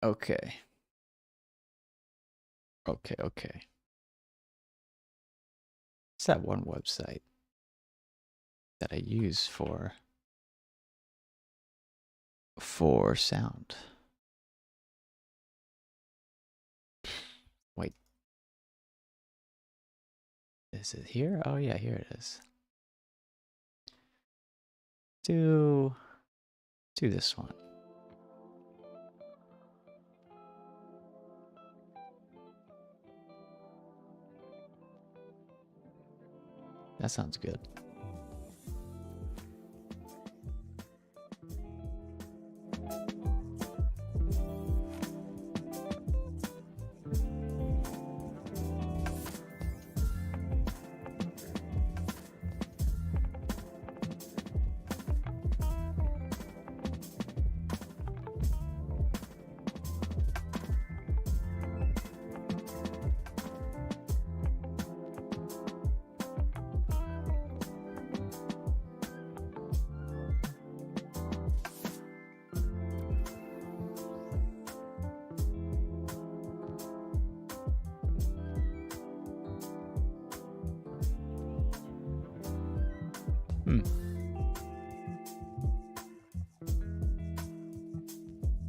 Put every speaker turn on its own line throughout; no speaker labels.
Okay. Okay. It's that one website that I use for sound. Wait. Is it here? Oh yeah, here it is. Do this one. That sounds good.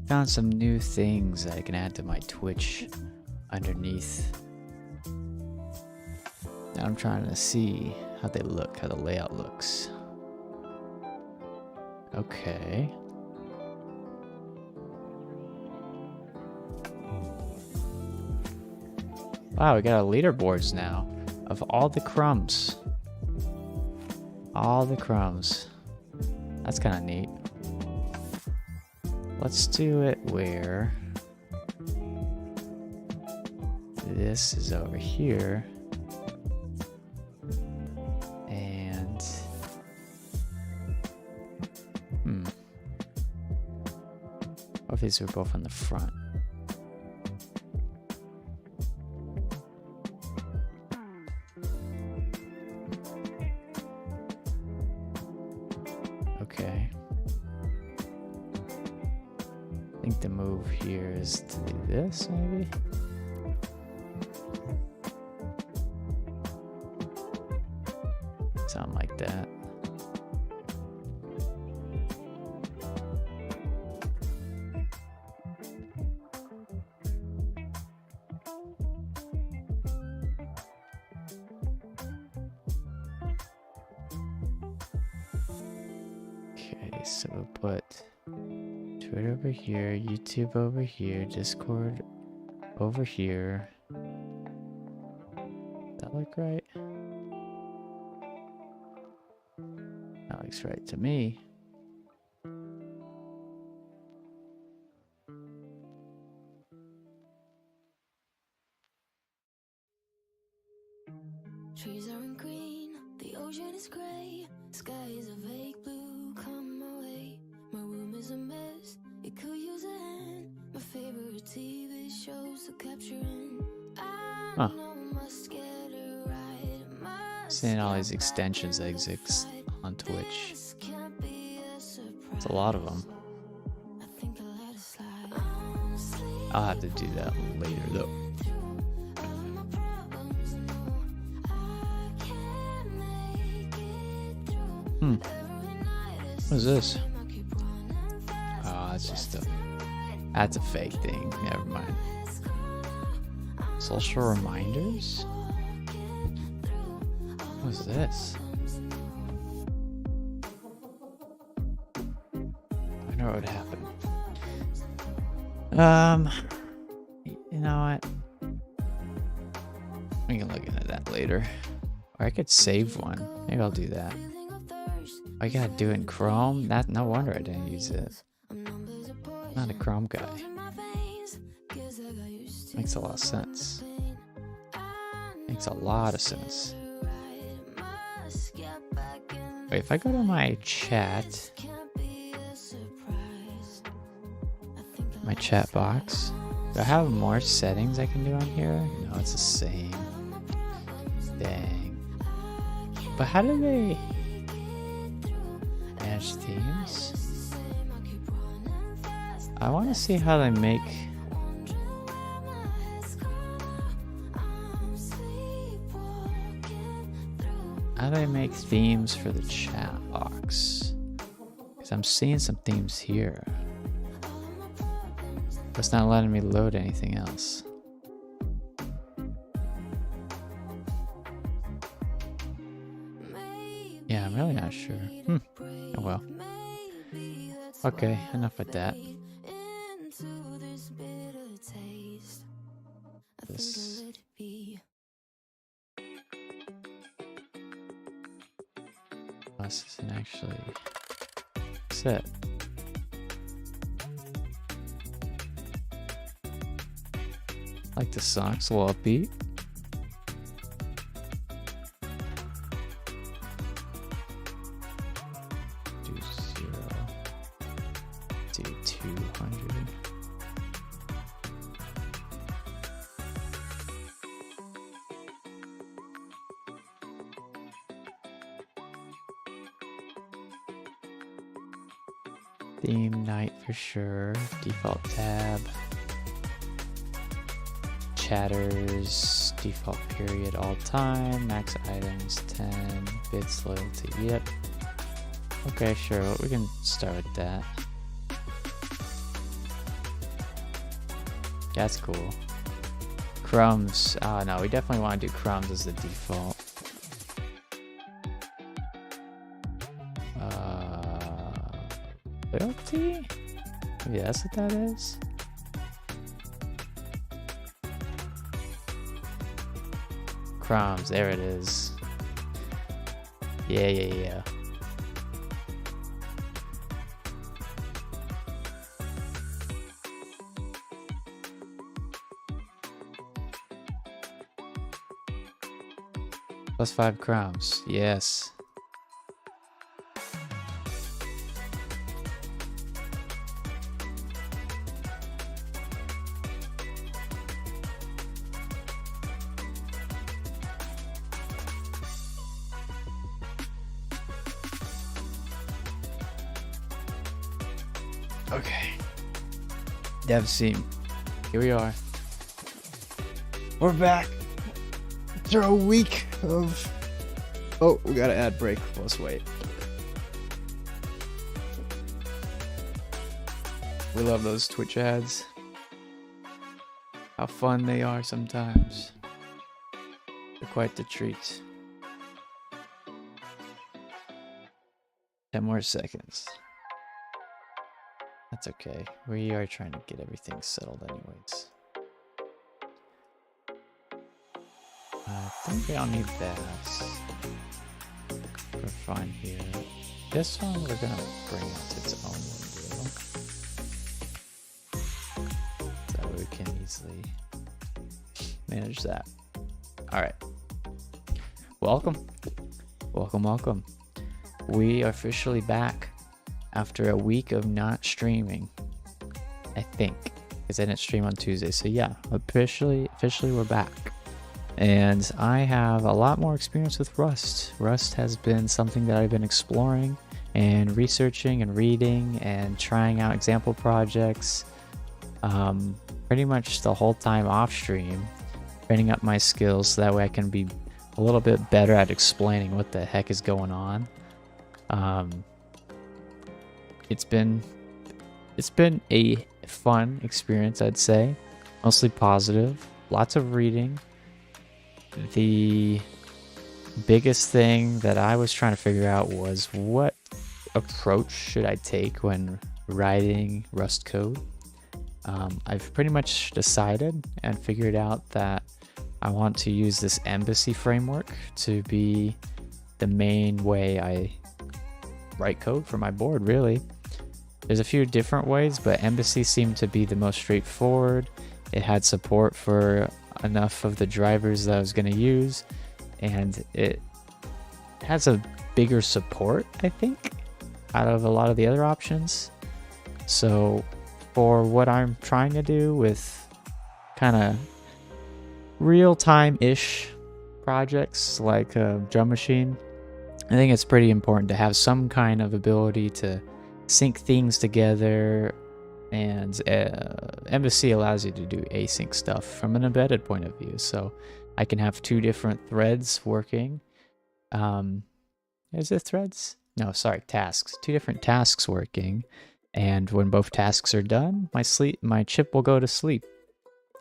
Found some new things that I can add to my Twitch underneath. Now I'm trying to see how they look, how the layout looks. Okay. Wow, we got our leaderboards now of all the crumbs. All the crumbs. That's kind of neat. Let's do it where this is over here and what if these are both on the front? Okay. I think the move here is to do this, maybe? Something like that. Okay, so we'll put Twitter over here, YouTube over here, Discord over here. Does that look right? That looks right to me.
Trees aren't green, the ocean is gray, sky is a vague blue, come my way. My room is a mess, it could use a hand. My favorite TV shows are capturing.
Huh. Seeing all these extensions that exist on Twitch. It's a lot of them. I'll have to do that later though. What is this? Oh, that's just that's a fake thing. Never mind. Social reminders? What is this? I know what would happen. You know what? We can look into that later. Or I could save one. Maybe I'll do that. I gotta do it in Chrome? No wonder I didn't use it. I'm not a Chrome guy. Makes a lot of sense. Makes a lot of sense. Wait, if I go to my chat box, do I have more settings I can do on here? No, it's the same. Dang. But how do they manage themes? I want to see how they make How do I make themes for the chat box? Because I'm seeing some themes here. But it's not letting me load anything else. Yeah, I'm really not sure. Oh well. Okay, enough with that. This. Oh, this isn't actually set. Like the song, it's a little upbeat. Do 0. Do 200. Theme night for sure. Default tab. Chatters. Default period all time. Max items 10. Bits loyalty. Yep. Okay, sure. We can start with that. That's cool. Crumbs. Oh no, we definitely want to do crumbs as the default. Loyalty? Maybe that's what that is? Crumbs, there it is. Yeah. +5 crumbs, yes. Okay. Dev scene. Here we are. We're back. After a week of... Oh, we got an ad break. Let's wait. We love those Twitch ads. How fun they are sometimes. They're quite the treat. 10 more seconds. That's okay. We are trying to get everything settled anyways. I think we don't need that for fun here. This one we're gonna bring it to its own window. So we can easily manage that. Alright. Welcome. Welcome. We are officially back after a week of not streaming. I think. Because I didn't stream on Tuesday. So yeah, officially we're back. And I have a lot more experience with Rust. Rust has been something that I've been exploring and researching and reading and trying out example projects pretty much the whole time off stream, training up my skills so that way I can be a little bit better at explaining what the heck is going on. It's been a fun experience, I'd say. Mostly positive. Lots of reading. The biggest thing that I was trying to figure out was what approach should I take when writing Rust code. I've pretty much decided and figured out that I want to use this Embassy framework to be the main way I write code for my board, really. There's a few different ways, but Embassy seemed to be the most straightforward. It had support for enough of the drivers that I was going to use, and it has a bigger support, I think, out of a lot of the other options. So for what I'm trying to do with kind of real-time-ish projects like Drum Machine, I think it's pretty important to have some kind of ability to sync things together, and Embassy allows you to do async stuff from an embedded point of view. So I can have two different threads working Is it threads? No, sorry, tasks. 2 different tasks working, and when both tasks are done, my chip will go to sleep.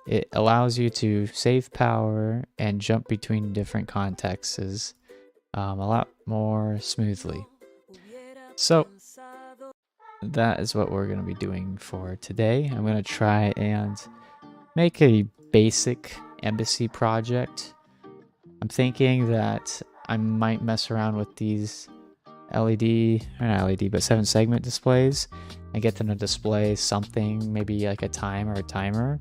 It allows you to save power and jump between different contexts a lot more smoothly. So that is what we're going to be doing for today. I'm going to try and make a basic embassy project. I'm thinking that I might mess around with these LED, or not LED, but 7 segment displays and get them to display something, maybe like a time or a timer.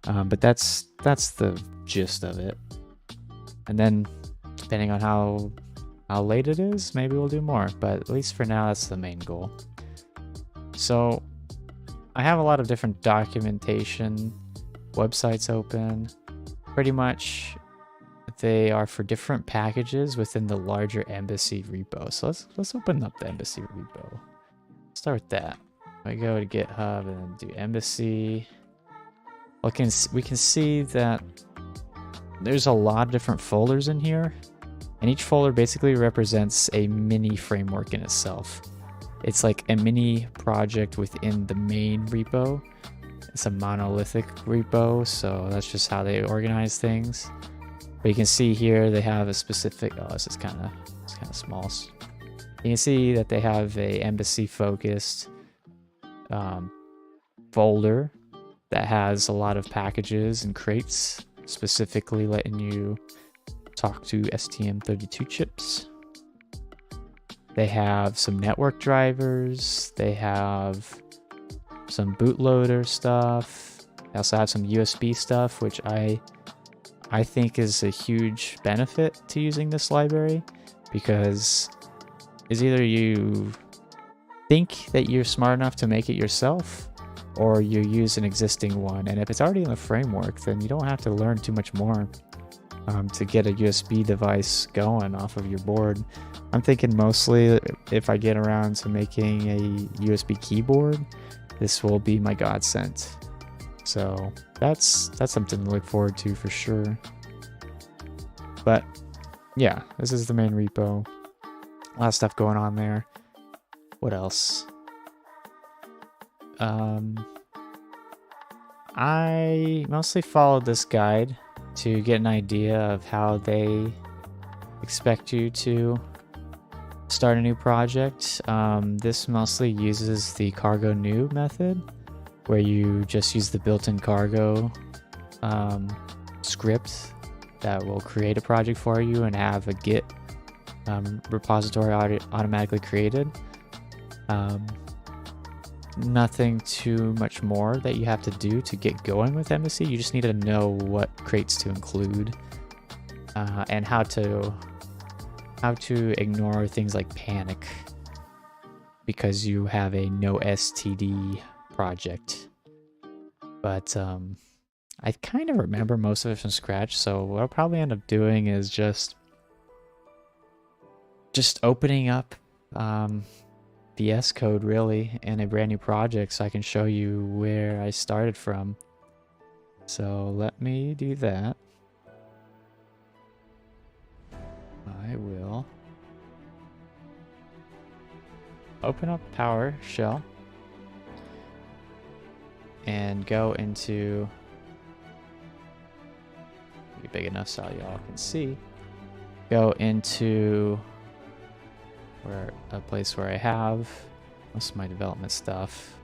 But that's the gist of it. And then depending on how late it is, maybe we'll do more, but at least for now, that's the main goal. So I have a lot of different documentation websites open. Pretty much they are for different packages within the larger embassy repo. So let's open up the embassy repo. Start with that. I go to GitHub and do embassy. We can see that there's a lot of different folders in here, and each folder basically represents a mini framework in itself. It's like a mini project within the main repo. It's a monolithic repo, so that's just how they organize things. But you can see here they have a specific, this is kind of small. You can see that they have a embassy focused folder that has a lot of packages and crates, specifically letting you talk to STM32 chips. They have some network drivers. They have some bootloader stuff. They also have some USB stuff, which I think is a huge benefit to using this library, because it's either you think that you're smart enough to make it yourself, or you use an existing one. And if it's already in the framework, then you don't have to learn too much more to get a USB device going off of your board. I'm thinking mostly if I get around to making a USB keyboard, this will be my godsend. So that's something to look forward to for sure. But yeah, this is the main repo. A lot of stuff going on there. What else? I mostly followed this guide to get an idea of how they expect you to start a new project. This mostly uses the cargo new method, where you just use the built-in cargo script that will create a project for you and have a Git repository automatically created. Nothing too much more that you have to do to get going with Embassy. You just need to know what crates to include and how to ignore things like panic, because you have a no STD project. But I kind of remember most of it from scratch, so what I'll probably end up doing is just opening up VS Code really in a brand new project so I can show you where I started from. So let me do that. I will open up PowerShell and go into, be big enough so y'all can see, go into a place where I have most of my development stuff.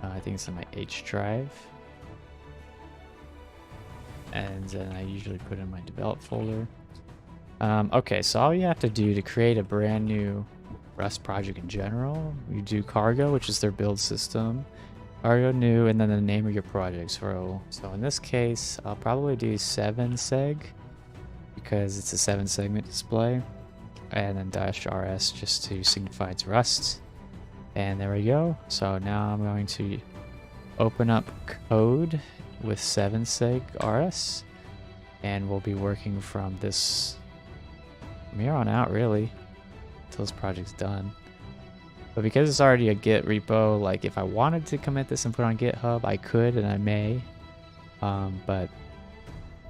I think it's in my H drive, and then I usually put it in my develop folder. Okay, so all you have to do to create a brand new Rust project in general, you do cargo, which is their build system, cargo new, and then the name of your project. So in this case, I'll probably do 7seg because it's a 7 segment display, and then -rs just to signify it's Rust. And there we go. So now I'm going to open up code with 7seg rs, and we'll be working from here on out really until this project's done. But because it's already a Git repo, like if I wanted to commit this and put it on GitHub, I could and I may, but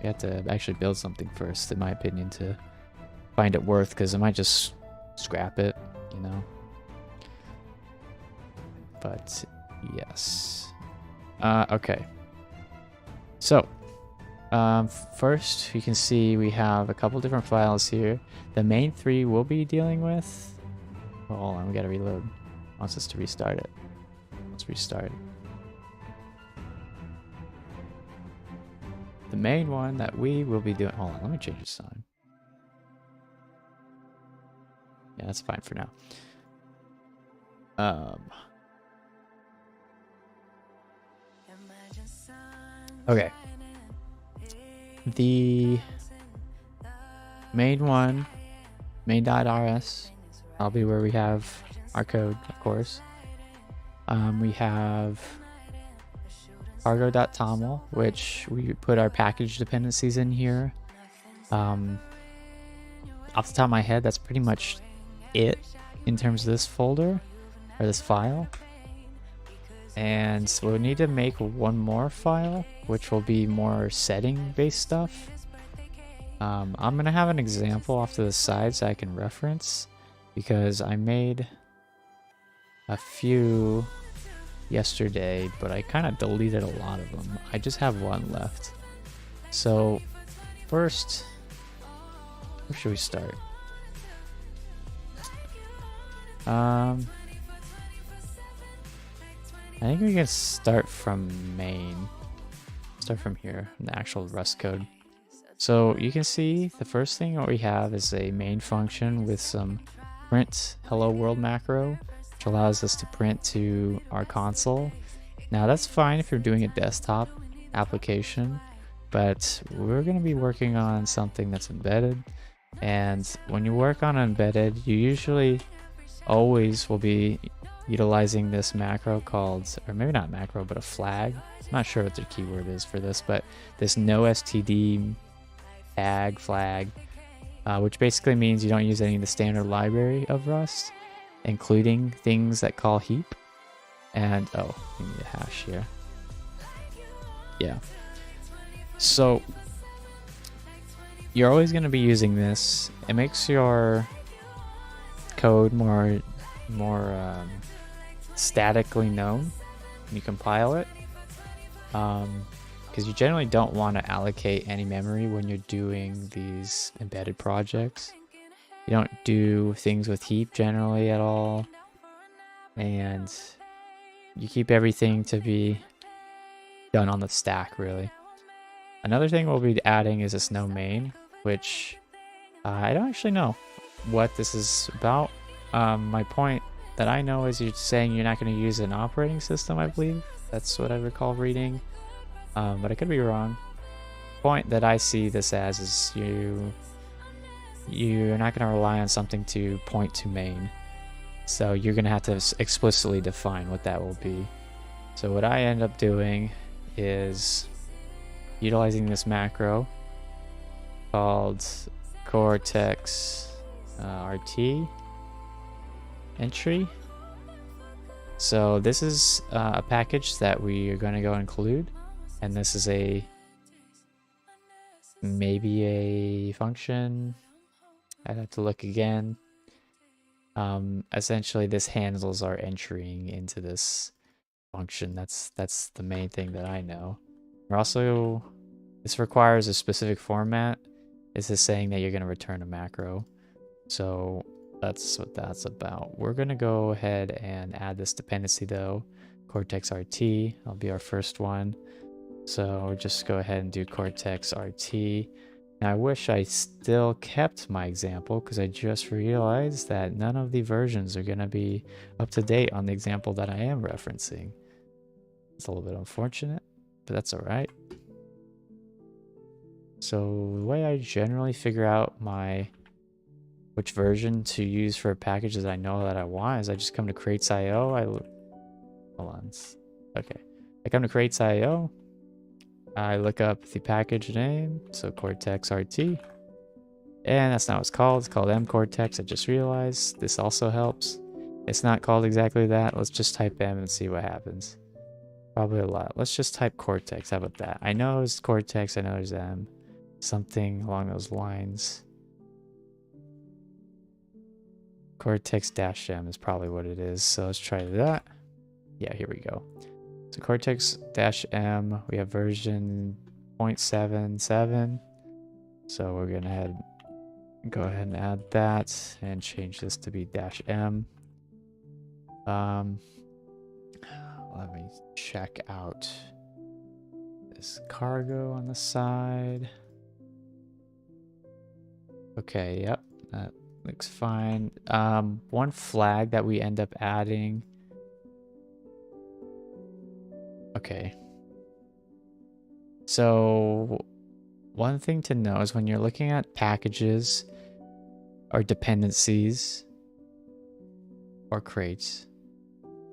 we have to actually build something first, in my opinion, to find it worth, because I might just scrap it, you know. But yes. Okay. So, first you can see we have a couple different files here. The main three we'll be dealing with. Oh, hold on, we gotta reload. It wants us to restart it. Let's restart it. The main one that we will be doing. Hold on, let me change this time. Yeah, that's fine for now. Okay. The main one, main.rs, that'll be where we have our code, of course. We have cargo.toml, which we put our package dependencies in here. Off the top of my head, that's pretty much it in terms of this folder or this file. And so we'll need to make one more file, which will be more setting based stuff. I'm gonna have an example off to the side so I can reference, because I made a few yesterday, but I kind of deleted a lot of them. I just have one left. So first, where should we start? I think we can start from main. Start from here, the actual Rust code. So you can see the first thing what we have is a main function with some print hello world macro, which allows us to print to our console. Now that's fine if you're doing a desktop application, but we're going to be working on something that's embedded. And when you work on embedded, you usually always will be utilizing this macro called, or maybe not macro, but a flag. I'm not sure what the keyword is for this, but this no std tag flag, which basically means you don't use any of the standard library of Rust, including things that call heap. And oh, we need a hash here. Yeah. So you're always going to be using this. It makes your code more statically known when you compile it, because you generally don't want to allocate any memory when you're doing these embedded projects. You don't do things with heap generally at all, and you keep everything to be done on the stack, really. Another thing we'll be adding is this no main, which I don't actually know what this is about. My point that I know is you're saying you're not going to use an operating system, I believe. That's what I recall reading, but I could be wrong. The point that I see this as is you're not going to rely on something to point to main. So you're going to have to explicitly define what that will be. So what I end up doing is utilizing this macro called Cortex RT entry. So this is a package that we are going to go include, and this is maybe a function. I'd have to look again. Essentially this handles our entering into this function. That's the main thing that I know. We're also, this requires a specific format. This is saying that you're going to return a macro. So that's what that's about. We're going to go ahead and add this dependency though. Cortex RT, that'll be our first one. So just go ahead and do Cortex RT. Now I wish I still kept my example, because I just realized that none of the versions are going to be up to date on the example that I am referencing. It's a little bit unfortunate, but that's all right. So the way I generally figure out which version to use for a package that I know that I want is I just come to crates.io. Hold on. Okay. I come to crates.io. I look up the package name, so Cortex RT. And that's not what it's called. It's called mcortex. I just realized this also helps. It's not called exactly that. Let's just type M and see what happens. Probably a lot. Let's just type Cortex. How about that? I know it's Cortex. I know there's M. Something along those lines. Cortex-M is probably what it is. So let's try that. Yeah, here we go. So Cortex-M, we have version 0.77. So we're gonna go ahead and add that and change this to be -M. Let me check out this cargo on the side. Okay, yep, that looks fine. One flag that we end up adding. Okay. So one thing to know is when you're looking at packages or dependencies or crates,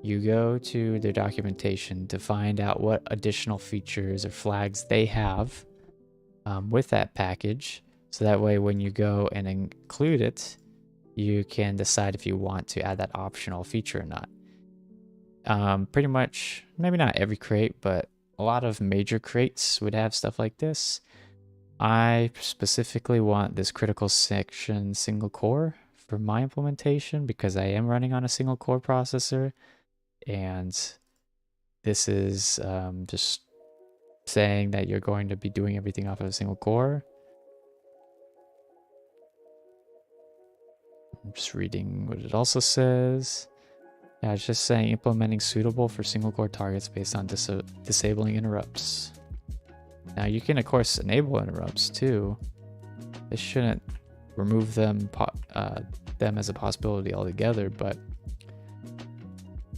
you go to their documentation to find out what additional features or flags they have with that package. So that way when you go and include it, you can decide if you want to add that optional feature or not. Pretty much, maybe not every crate, but a lot of major crates would have stuff like this. I specifically want this critical section single core for my implementation because I am running on a single core processor, and this is just saying that you're going to be doing everything off of a single core. I'm just reading what it also says. Yeah, it's just saying implementing suitable for single core targets based on disabling interrupts. Now you can of course enable interrupts too. This shouldn't remove them as a possibility altogether, but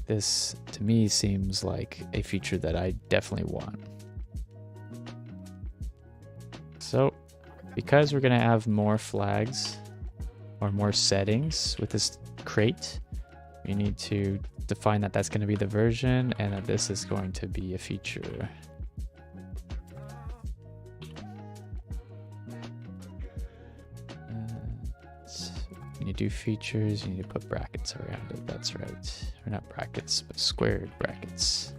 this to me seems like a feature that I definitely want. So because we're gonna have more flags or more settings with this crate, you need to define that that's going to be the version and that this is going to be a feature. When you do features, you need to put brackets around it. That's right. Or not brackets, but squared brackets.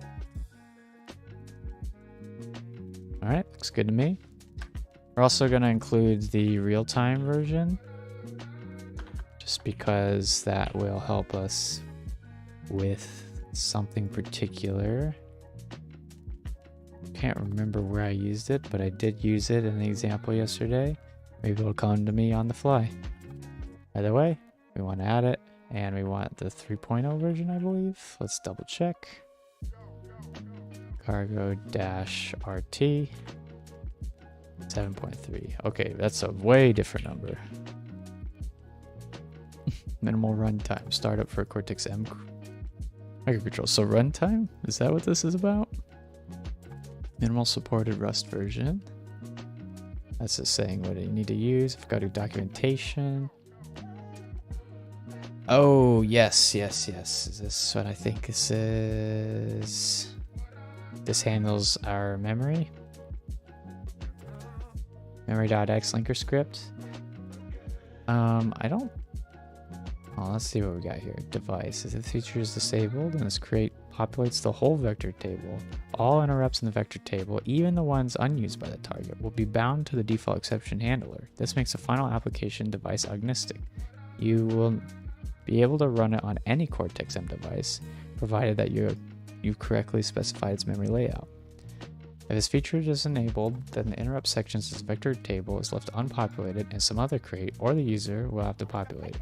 All right, looks good to me. We're also going to include the real-time version, just because that will help us with something particular. Can't remember where I used it, but I did use it in the example yesterday. Maybe it'll come to me on the fly. Either way, we want to add it, and we want the 3.0 version, I believe. Let's double check. Cargo-RT 7.3. Okay, that's a way different number. Minimal runtime. Startup for Cortex-M microcontroller. So runtime? Is that what this is about? Minimal supported Rust version. That's just saying what you need to use. I've got to do documentation. Oh, yes. Is this what I think this is? This handles our memory. Memory.x linker script. I don't. Well, let's see what we got here. Device. If the feature is disabled, and this crate populates the whole vector table, all interrupts in the vector table, even the ones unused by the target, will be bound to the default exception handler. This makes the final application device agnostic. You will be able to run it on any Cortex-M device, provided that you've correctly specified its memory layout. If this feature is enabled, then the interrupt sections of the vector table is left unpopulated, and some other crate or the user will have to populate it.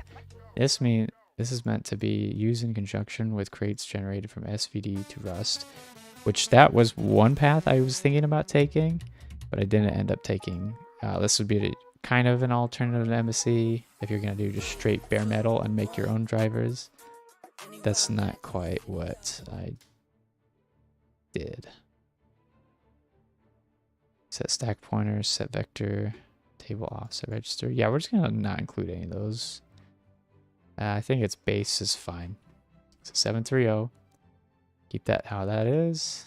This is meant to be used in conjunction with crates generated from SVD to Rust, which that was one path I was thinking about taking, but I didn't end up taking. This would be kind of an alternative to MSC if you're going to do just straight bare metal and make your own drivers. That's not quite what I did. Set stack pointers, set vector, table offset register. Yeah, we're just going to not include any of those. I think its base is fine. So 730. Keep that how that is.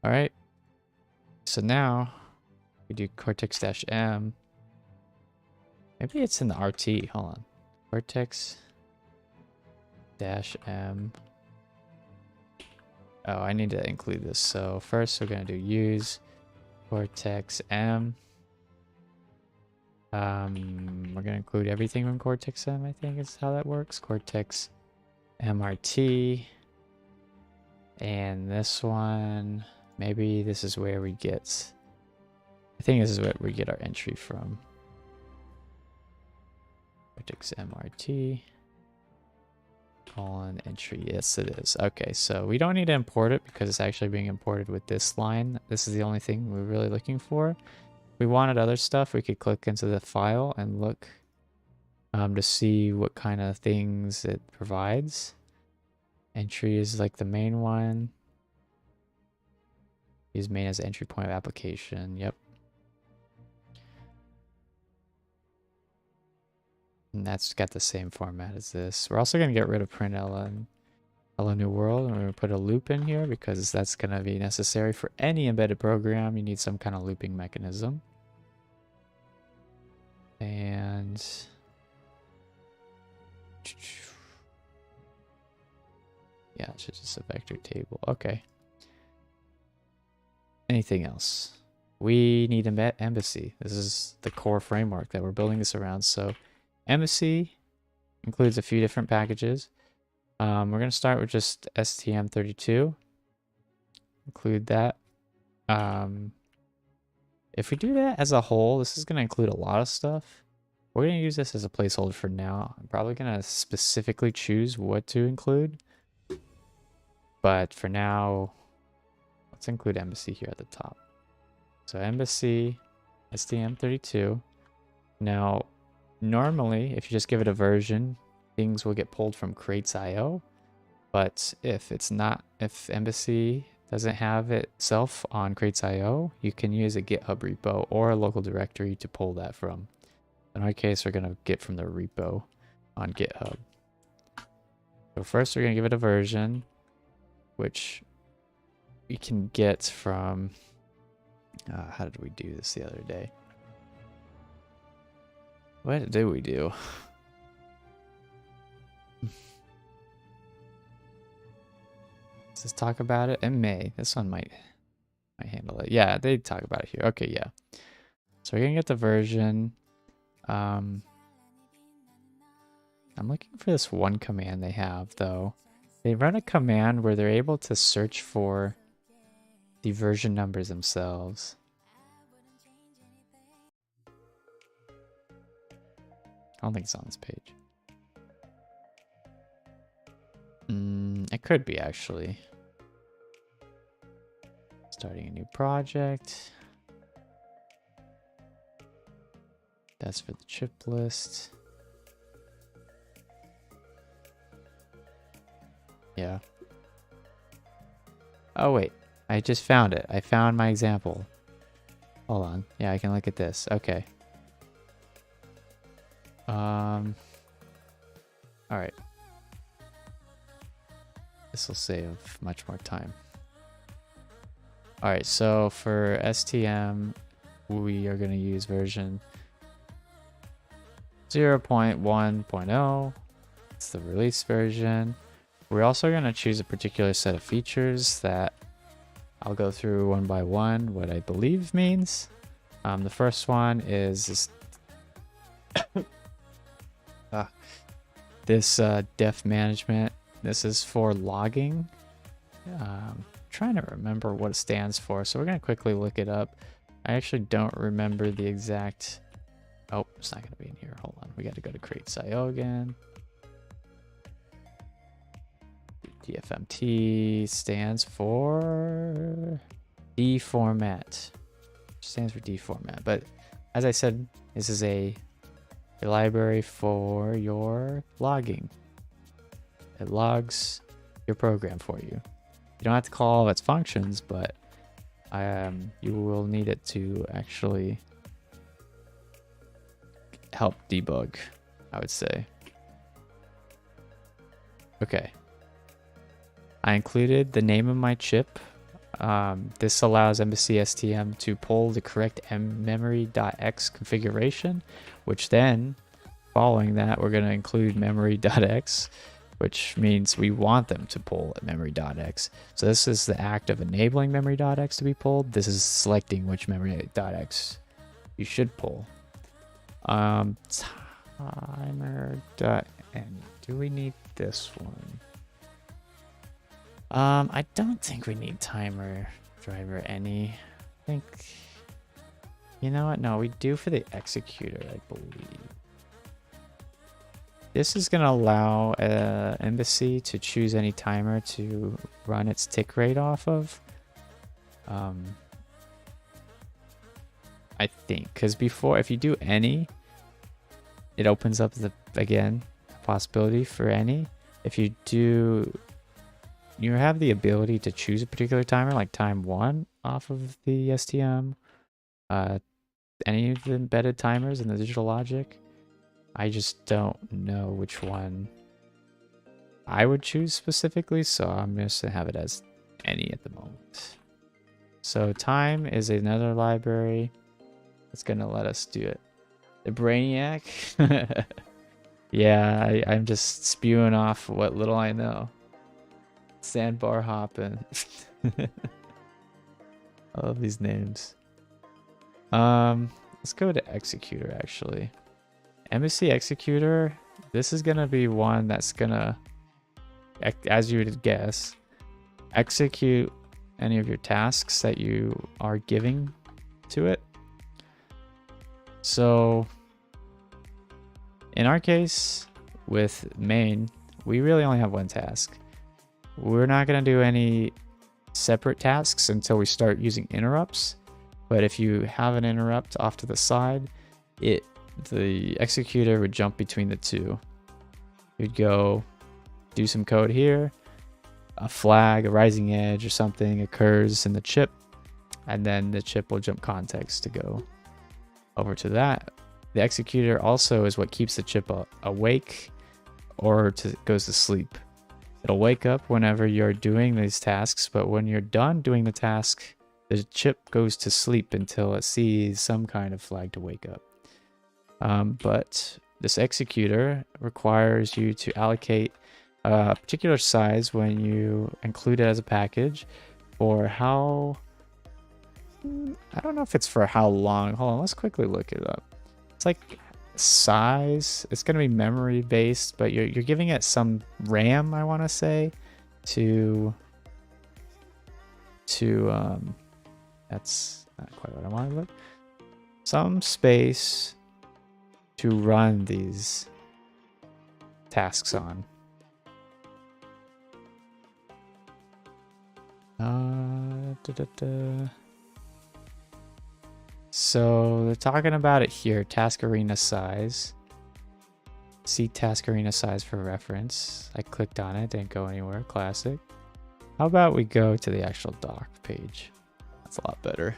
All right. So now we do Cortex-M. Maybe it's in the RT. Hold on. Cortex-M. Oh, I need to include this. So first we're going to do use Cortex-M. We're gonna include everything from Cortex M, I think is how that works. Cortex MRT. And this one, maybe this is where we get, I think this is where we get our entry from. Cortex MRT. Colon entry. Yes, it is. Okay, so we don't need to import it because it's actually being imported with this line. This is the only thing we're really looking for. If we wanted other stuff, we could click into the file and look to see what kind of things it provides. Entry is like the main one. Use main as the entry point of application. Yep. And that's got the same format as this. We're also going to get rid of print ln hello new world, and we're going to put a loop in here because that's going to be necessary for any embedded program. You need some kind of looping mechanism. And yeah, it's just a vector table. Okay. Anything else? We need Embassy. This is the core framework that we're building this around. So Embassy includes a few different packages. We're going to start with just STM32. Include that. If we do that as a whole, this is going to include a lot of stuff. We're going to use this as a placeholder for now. I'm probably going to specifically choose what to include. But for now, let's include Embassy here at the top. So Embassy, STM32. Now, normally, if you just give it a version, things will get pulled from crates.io. But if Embassy doesn't have itself on crates.io, you can use a GitHub repo or a local directory to pull that from. In our case, we're going to get from the repo on GitHub. So first, we're going to give it a version, which we can get from, how did we do this the other day? What did we do? Let's just talk about it in May. This one might handle it. Yeah, they talk about it here. Okay, yeah. So we're gonna get the version. I'm looking for this one command they have though. They run a command where they're able to search for the version numbers themselves. I don't think it's on this page. It could be actually. Starting a new project. That's for the chip list. Yeah. Oh wait, I just found it. I found my example. Hold on. Yeah, I can look at this. Okay. All right. This will save much more time. All right, so for STM, we are going to use version 0.1.0. It's the release version. We're also going to choose a particular set of features that I'll go through one by one, what I believe means. The first one is this def management. This is for logging. Trying to remember what it stands for, so we're going to quickly look it up. I actually don't remember the exact... Oh, it's not going to be in here. Hold on. We got to go to crates.io again. DFMT stands for deformat. Stands for deformat. But as I said, this is a library for your logging. It logs your program for you. You don't have to call all its functions, but you will need it to actually help debug, I would say. Okay. I included the name of my chip. This allows Embassy STM to pull the correct memory.x configuration, which then, following that, we're going to include memory.x, which means we want them to pull at memory.x. So this is the act of enabling memory.x to be pulled. This is selecting which memory.x you should pull. Timer dot end. Do we need this one? I don't think we need timer driver any. I think, you know what? No, we do for the executor, I believe. This is going to allow Embassy to choose any timer to run its tick rate off of. I think, because before, if you do any, it opens up the, again, possibility for any. If you do, you have the ability to choose a particular timer, like time 1 off of the STM, any of the embedded timers in the digital logic. I just don't know which one I would choose specifically, so I'm just gonna have it as any at the moment. So time is another library. It's gonna let us do it. The Brainiac. Yeah, I'm just spewing off what little I know. Sandbar hopping. I love these names. Let's go to Executor actually. Embassy Executor, this is gonna be one that's gonna, as you would guess, execute any of your tasks that you are giving to it. So in our case with main, we really only have one task. We're not gonna do any separate tasks until we start using interrupts. But if you have an interrupt off to the side, the executor would jump between the two. You'd go do some code here, a flag, a rising edge or something occurs in the chip, and then the chip will jump context to go over to that. The executor also is what keeps the chip awake or goes to sleep. It'll wake up whenever you're doing these tasks, but when you're done doing the task, the chip goes to sleep until it sees some kind of flag to wake up. But this executor requires you to allocate a particular size when you include it as a package for how, I don't know if it's for how long. Hold on, let's quickly look it up. It's like size. It's going to be memory based, but you're giving it some RAM, I want to say, to that's not quite what I wanted, but some space to run these tasks on. So they're talking about it here, task arena size. See task arena size for reference. I clicked on it, didn't go anywhere, classic. How about we go to the actual doc page? That's a lot better.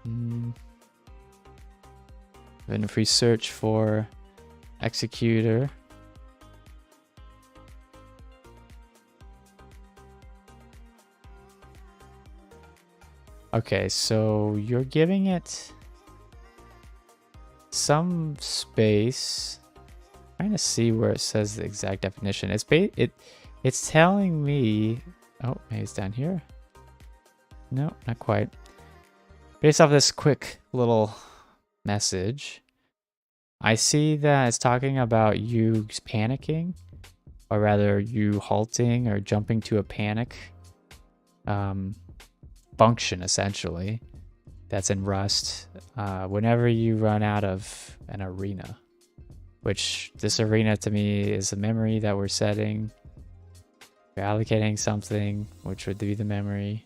Then if we search for executor, okay, so you're giving it some space. I'm trying to see where it says the exact definition. It's telling me, oh, maybe it's down here. No, not quite. Based off this quick little message, I see that it's talking about you panicking, or rather you halting or jumping to a panic function, essentially, that's in Rust whenever you run out of an arena, which this arena to me is a memory that we're setting. We're allocating something, which would be the memory.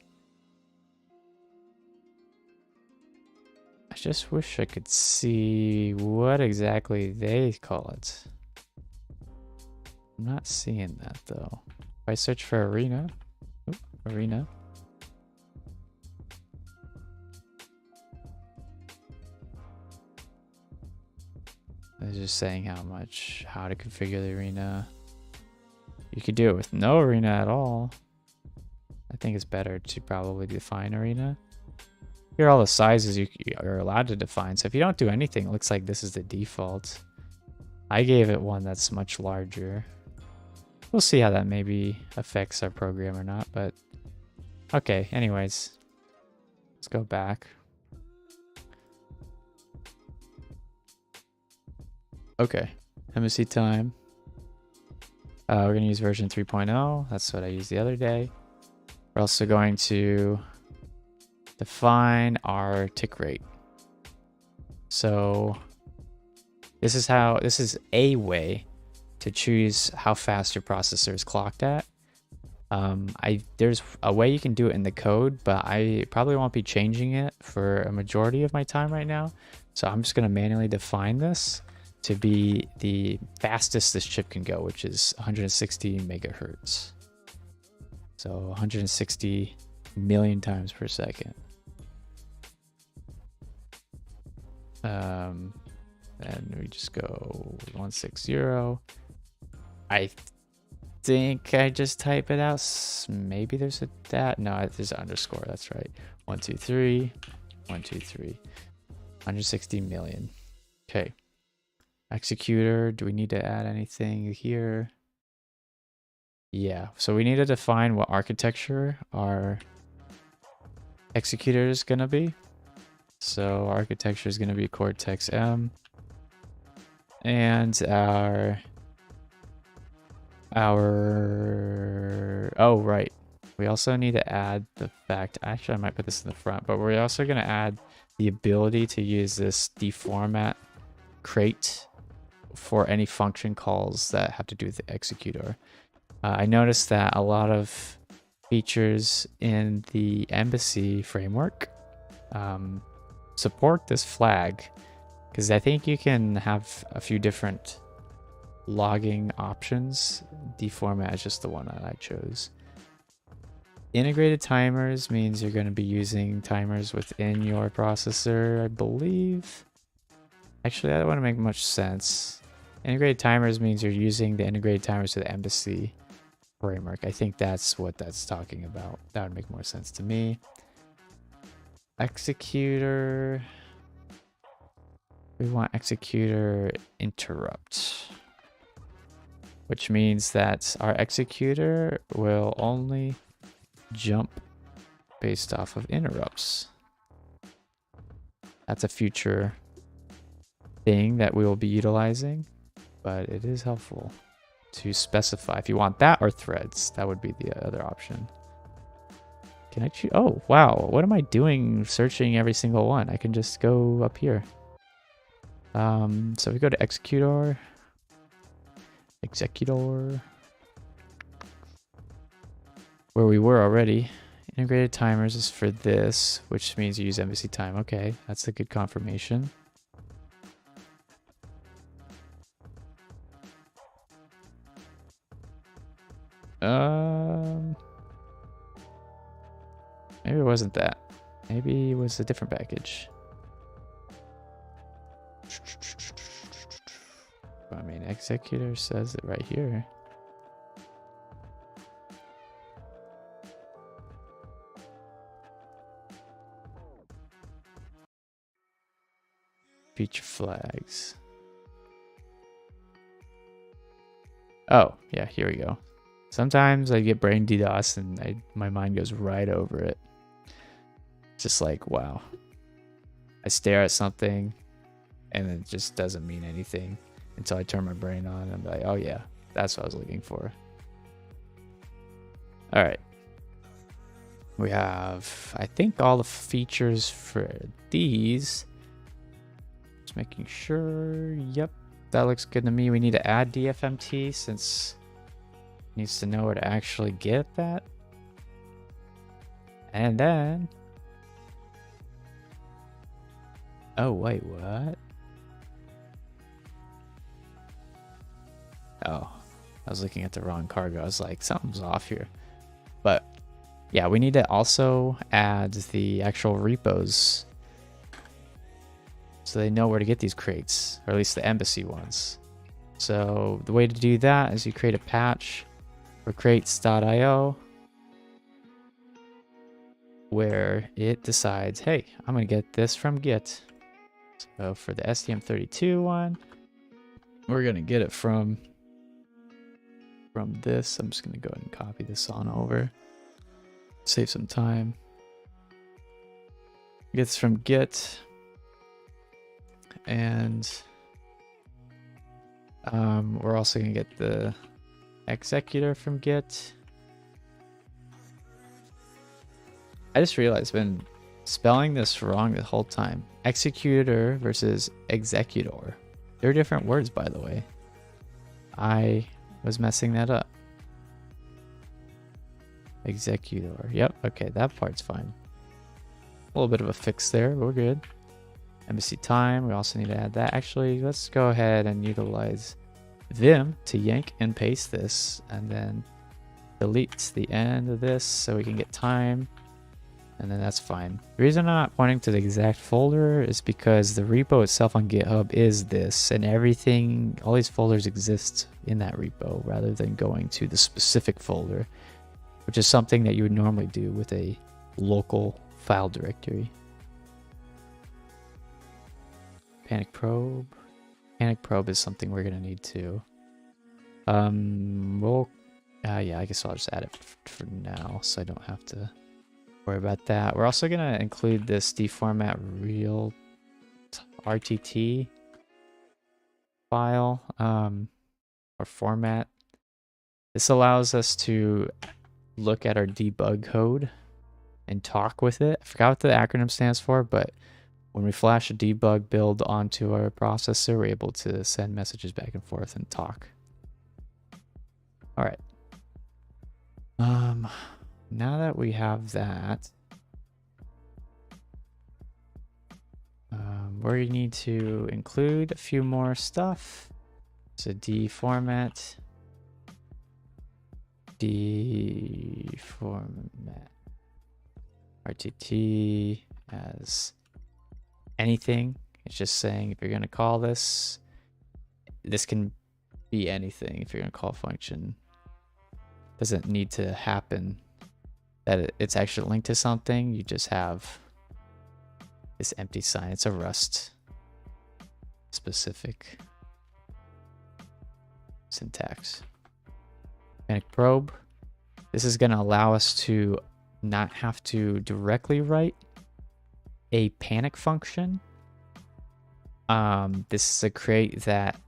I just wish I could see what exactly they call it. I'm not seeing that though. If I search for arena, arena. It's just saying how to configure the arena. You could do it with no arena at all. I think it's better to probably define arena. Here are all the sizes you are allowed to define. So if you don't do anything, it looks like this is the default. I gave it one that's much larger. We'll see how that maybe affects our program or not, but okay, anyways. Let's go back. Okay, embassy time. We're going to use version 3.0. That's what I used the other day. We're also going to define our tick rate. So this is a way to choose how fast your processor is clocked at. There's a way you can do it in the code, but I probably won't be changing it for a majority of my time right now. So I'm just going to manually define this to be the fastest this chip can go, which is 160 megahertz. So 160 million times per second. And we just go 160. I think I just type it out. Maybe there's a that. No, there's an underscore. That's right. 123, 123, 160 million. Okay. Executor. Do we need to add anything here? Yeah. So we need to define what architecture our executor is going to be. So architecture is going to be Cortex M. And our oh right, we also need to add the fact, actually I might put this in the front, but we're also going to add the ability to use this deformat crate for any function calls that have to do with the executor. I noticed that a lot of features in the Embassy framework support this flag, because I think you can have a few different logging options. Deformat is just the one that I chose. Integrated timers means you're going to be using timers within your processor, I believe. Actually, that wouldn't make much sense. Integrated timers means you're using the integrated timers to the Embassy framework. I think that's what that's talking about. That would make more sense to me. Executor. We want executor interrupt, which means that our executor will only jump based off of interrupts. That's a future thing that we will be utilizing, but it is helpful to specify if you want that or threads. That would be the other option. Can I choose? Oh, wow. What am I doing searching every single one? I can just go up here. So we go to executor, where we were already. Integrated timers is for this, which means you use embassy time. Okay, that's a good confirmation. Maybe it wasn't that. Maybe it was a different package. I mean, executor says it right here. Feature flags. Oh, yeah, here we go. Sometimes I get brain DDoS and my mind goes right over it. Just like, wow. I stare at something and it just doesn't mean anything until I turn my brain on and I'm like, oh yeah, that's what I was looking for. All right. We have, I think, all the features for these. Just making sure. Yep, that looks good to me. We need to add DFMT since it needs to know where to actually get that. And then, oh wait, what? Oh, I was looking at the wrong cargo. I was like, something's off here. But yeah, we need to also add the actual repos so they know where to get these crates, or at least the embassy ones. So the way to do that is you create a patch for crates.io where it decides, hey, I'm going to get this from Git. So for the STM32 one, we're going to get it from this. I'm just going to go ahead and copy this on over. Save some time. Gets from Git. And We're also going to get the executor from Git. I just realized I've been spelling this wrong the whole time. Executor versus executor. They're different words, by the way. I was messing that up. Executor. Yep, okay, that part's fine. A little bit of a fix there, but we're good. Embassy time, we also need to add that. Actually, let's go ahead and utilize Vim to yank and paste this, and then delete the end of this so we can get time, and then that's fine. The reason I'm not pointing to the exact folder is because the repo itself on GitHub is this, and everything, all these folders exist in that repo rather than going to the specific folder, which is something that you would normally do with a local file directory. Panic probe. Panic probe is something we're gonna need to. Yeah, I guess I'll just add it for now, so I don't have to worry about that. We're also gonna include this deformat real RTT file or format. This allows us to look at our debug code and talk with it. I forgot what the acronym stands for, but when we flash a debug build onto our processor, we're able to send messages back and forth and talk. All right. Now that we have that, we need to include a few more stuff. So deformat, RTT as anything. It's just saying if you're going to call this, this can be anything. If you're going to call a function, doesn't need to happen that it's actually linked to something. You just have this empty sign. It's a Rust specific syntax. Panic probe. This is going to allow us to not have to directly write a panic function. This is a crate that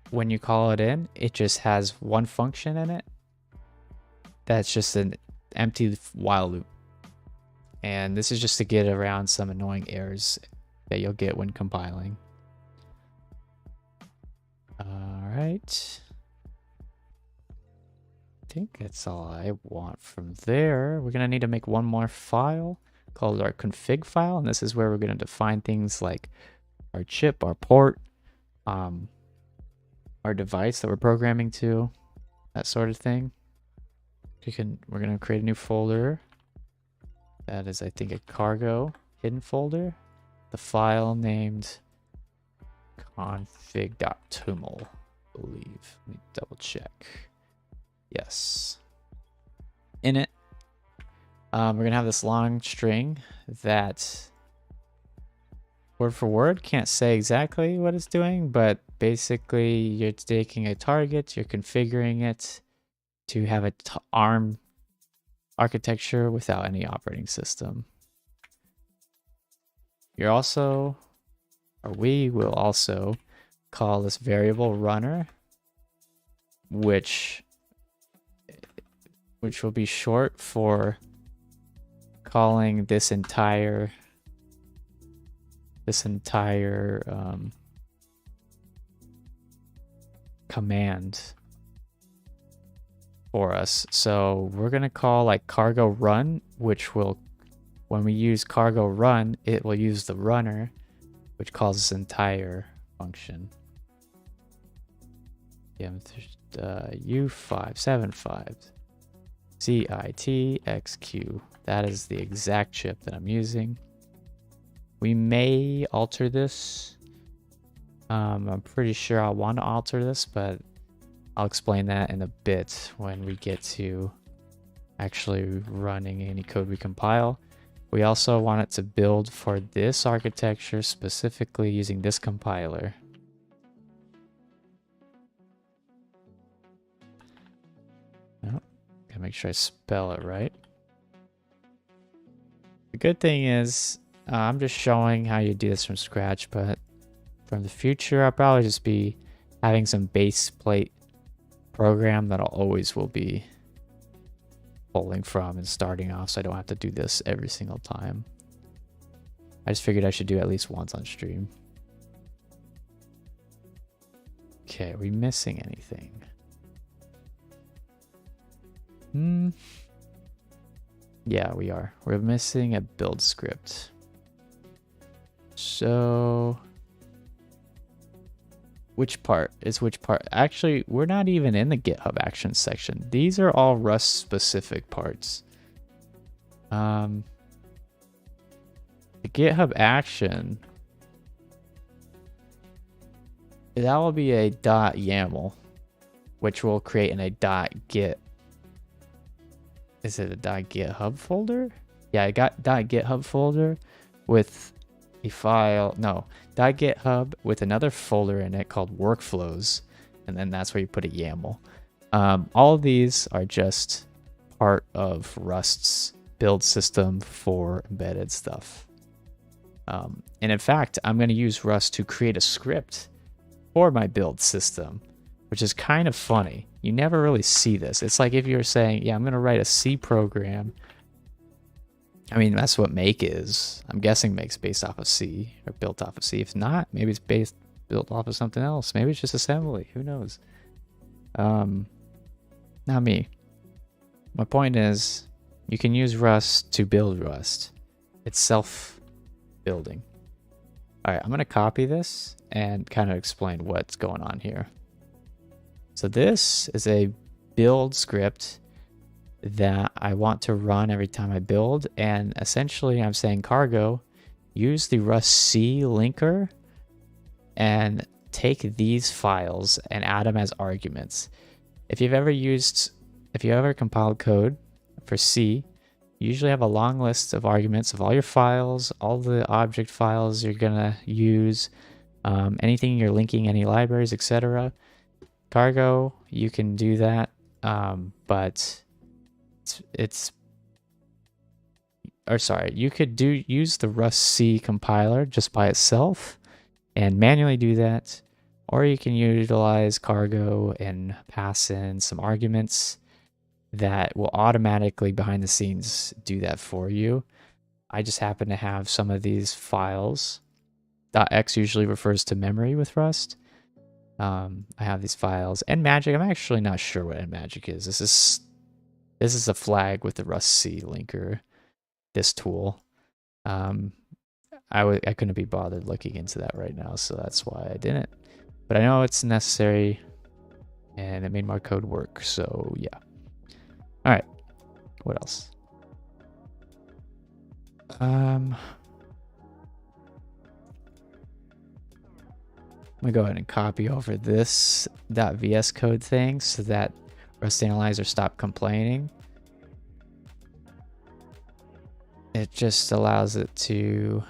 when you call it in, it just has one function in it. That's just an empty while loop. And this is just to get around some annoying errors that you'll get when compiling. All right. I think that's all I want from there. We're going to need to make one more file called our config file. And this is where we're going to define things like our chip, our port, our device that we're programming to, that sort of thing. We're going to create a new folder. That is, I think, a cargo hidden folder. The file named config.toml, I believe. Let me double check. Yes. In it, we're going to have this long string that word for word can't say exactly what it's doing, but basically you're taking a target, you're configuring it to have a ARM architecture without any operating system. You're also, or we will also call this variable runner, which will be short for calling this entire command for us. So we're going to call like cargo run, which will, when we use cargo run, it will use the runner, which calls this entire function. U575 CITXQ. That is the exact chip that I'm using. We may alter this. I'm pretty sure I'll want to alter this, but I'll explain that in a bit when we get to actually running any code we compile. We also want it to build for this architecture, specifically using this compiler. Oh, gotta make sure I spell it right. The good thing is, I'm just showing how you do this from scratch, but from the future, I'll probably just be having some base plate program that I always will be pulling from and starting off, so I don't have to do this every single time. I just figured I should do it at least once on stream. Okay, are we missing anything? Yeah, we are. We're missing a build script. So which part is which part? Actually, we're not even in the GitHub Actions section. These are all Rust specific parts. The GitHub action, that will be a .yaml, which will create in a .git. Is it a .github folder? Yeah, I got .github folder with a file. No, .github with another folder in it called workflows, and then that's where you put a YAML. All of these are just part of Rust's build system for embedded stuff. And in fact, I'm going to use Rust to create a script for my build system, which is kind of funny. You never really see this. It's like if you were saying, yeah, I'm going to write a C program. I mean, that's what make is. I'm guessing make's based off of C or built off of C. If not, maybe it's built off of something else. Maybe it's just assembly. Who knows? Not me. My point is, you can use Rust to build Rust. It's self-building. All right, I'm going to copy this and kind of explain what's going on here. So this is a build script that I want to run every time I build, and essentially I'm saying cargo, use the Rust C linker and take these files and add them as arguments. If you've ever compiled code for C, you usually have a long list of arguments of all your files, all the object files you're gonna use, anything you're linking, any libraries, etc. Cargo, you can do that, but you could use the Rust C compiler just by itself and manually do that, or you can utilize cargo and pass in some arguments that will automatically behind the scenes do that for you. I just happen to have some of these files. .x usually refers to memory with Rust. I have these files and magic. I'm actually not sure what magic is. This is a flag with the Rust C linker, this tool. I couldn't be bothered looking into that right now, so that's why I didn't. But I know it's necessary, and it made my code work, so yeah. All right, what else? I'm gonna go ahead and copy over this .vs code thing so that Rust Analyzer stop complaining. It just allows it to...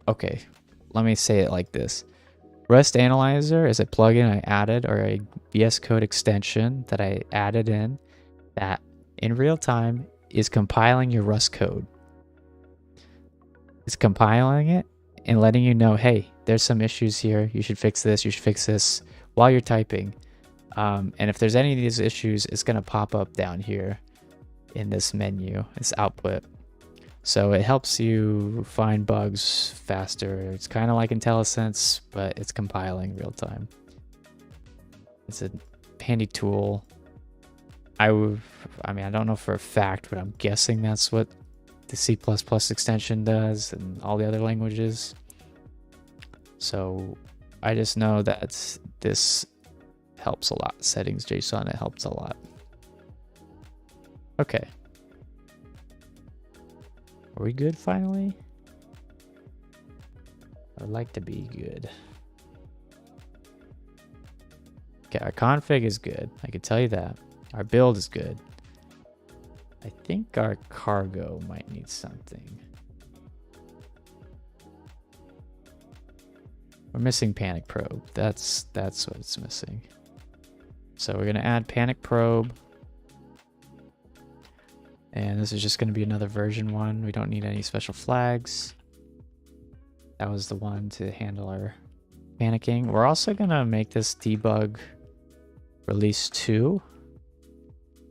Okay, let me say it like this. Rust Analyzer is a plugin I added, or a VS Code extension that I added in that in real time is compiling your Rust code. It's compiling it and letting you know, hey, there's some issues here. You should fix this while you're typing. And if there's any of these issues, it's going to pop up down here in this menu, this output. So it helps you find bugs faster. It's kind of like IntelliSense, but it's compiling real time. It's a handy tool. I mean, I don't know for a fact, but I'm guessing that's what the C++ extension does and all the other languages. So I just know that this helps a lot. Settings JSON, it helps a lot. Okay. Are we good finally? I'd like to be good. Okay, our config is good. I can tell you that. Our build is good. I think our cargo might need something. We're missing panic probe. That's what it's missing. So we're gonna add panic probe. And this is just going to be another version 1. We don't need any special flags. That was the one to handle our panicking. We're also gonna make this debug release 2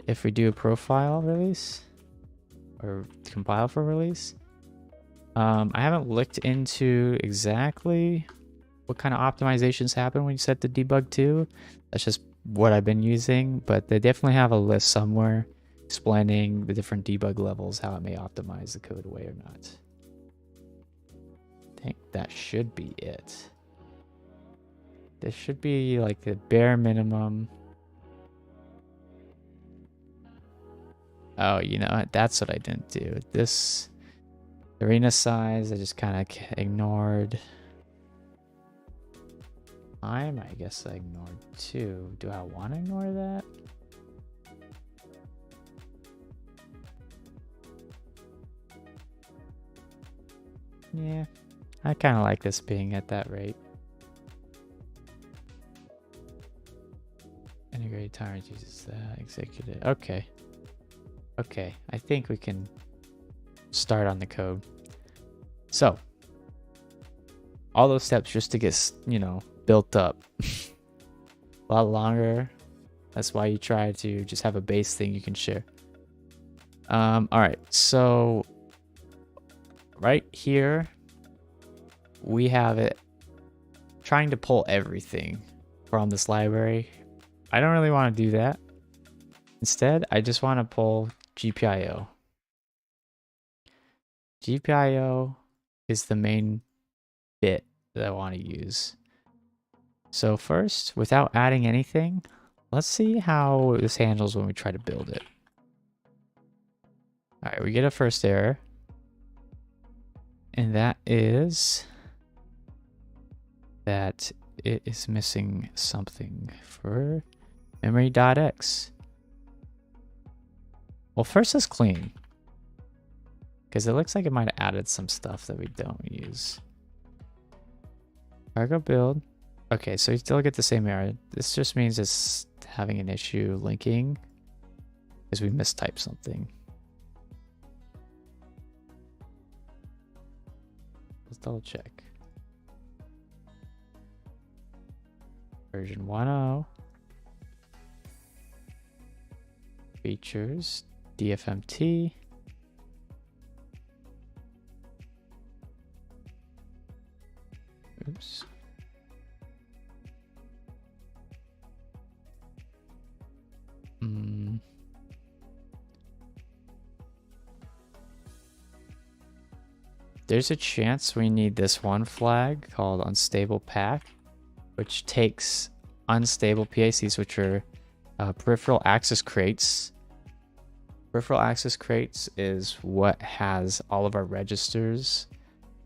if we do a profile release or compile for release. I haven't looked into exactly what kind of optimizations happen when you set the debug 2. That's just what I've been using, but they definitely have a list somewhere explaining the different debug levels, how it may optimize the code away or not. I think that should be it. This should be like the bare minimum. Oh, you know what? That's what I didn't do. This arena size, I just kind of ignored. I guess I ignored too. Do I want to ignore that? Yeah, I kind of like this being at that rate. Integrated timer uses that. Executive. Okay. Okay, I think we can start on the code. So, all those steps just to get, you know, built up. A lot longer. That's why you try to just have a base thing you can share. All right, so right here, we have it trying to pull everything from this library. I don't really want to do that. Instead, I just want to pull GPIO. GPIO is the main bit that I want to use. So first, without adding anything, let's see how this handles when we try to build it. All right, we get a first error. And that is that it is missing something for memory.x. Well, first let's clean, because it looks like it might have added some stuff that we don't use. Cargo build. Okay, so you still get the same error. This just means it's having an issue linking because we mistyped something. Let's double check. Version 1.0. Features. DFMT. Oops. There's a chance we need this one flag called unstable pack, which takes unstable PACs, which are peripheral access crates. Peripheral access crates is what has all of our registers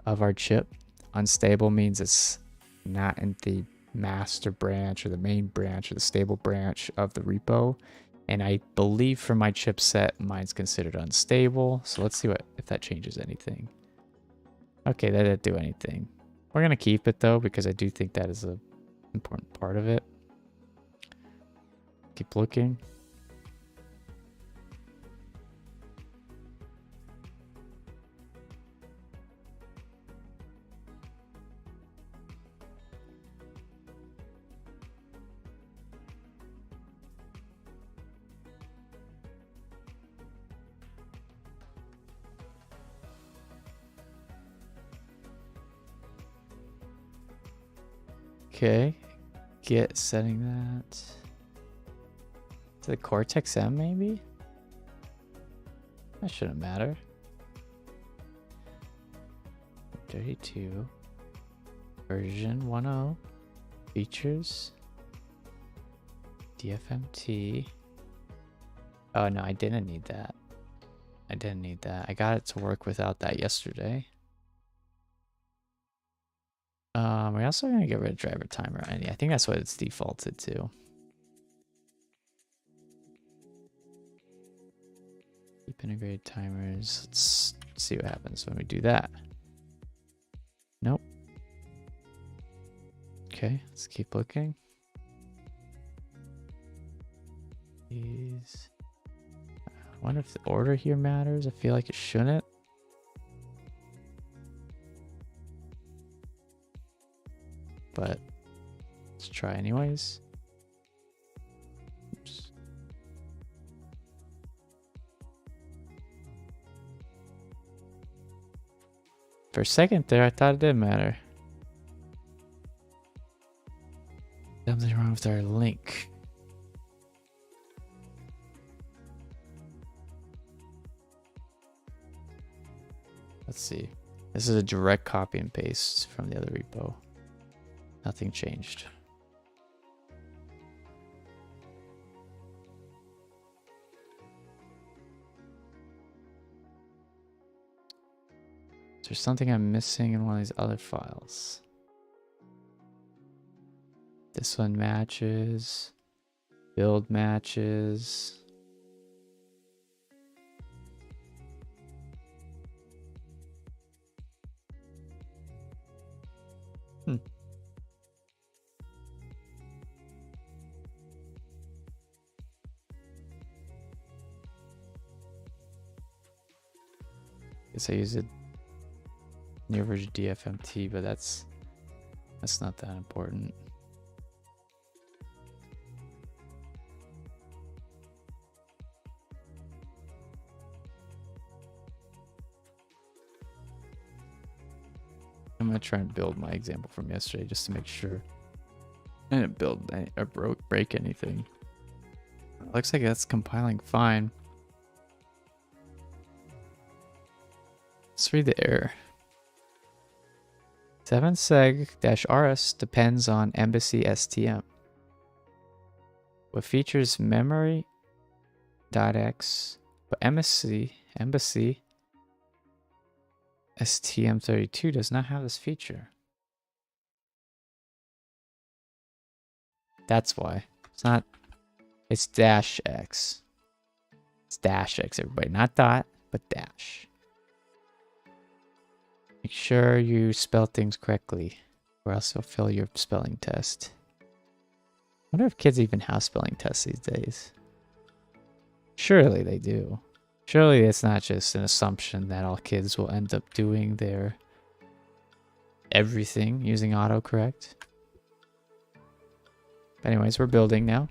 of our chip. Unstable means it's not in the master branch or the main branch or the stable branch of the repo. And I believe for my chipset, mine's considered unstable. So let's see if that changes anything. Okay, that didn't do anything. We're going to keep it though, because I do think that is an important part of it. Keep looking. Okay, get setting that to the Cortex M maybe? That shouldn't matter. 32 version 1.0 features DFMT. Oh no, I didn't need that. I didn't need that. I got it to work without that yesterday. We're also going to get rid of driver timer ID. I think that's what it's defaulted to. Keep integrated timers. Let's see what happens when we do that. Nope. Okay, let's keep looking. These. I wonder if the order here matters. I feel like it shouldn't. but let's try anyways. Oops. For a second there, I thought it didn't matter. Something wrong with our link. Let's see. This is a direct copy and paste from the other repo. Nothing changed. Is there something I'm missing in one of these other files? This one matches. Build matches. Guess I use it near version DFMT, but that's not that important. I'm gonna try and build my example from yesterday just to make sure I didn't build or break anything. Looks like that's compiling fine. Let's read the error. 7seg-rs depends on embassy STM. What features memory.x, but embassy STM32 does not have this feature. That's why. It's not, it's -x. It's -x, everybody. Not dot, but dash. Make sure you spell things correctly, or else you'll fail your spelling test. I wonder if kids even have spelling tests these days. Surely they do. Surely it's not just an assumption that all kids will end up doing their everything using autocorrect. Anyways, we're building now,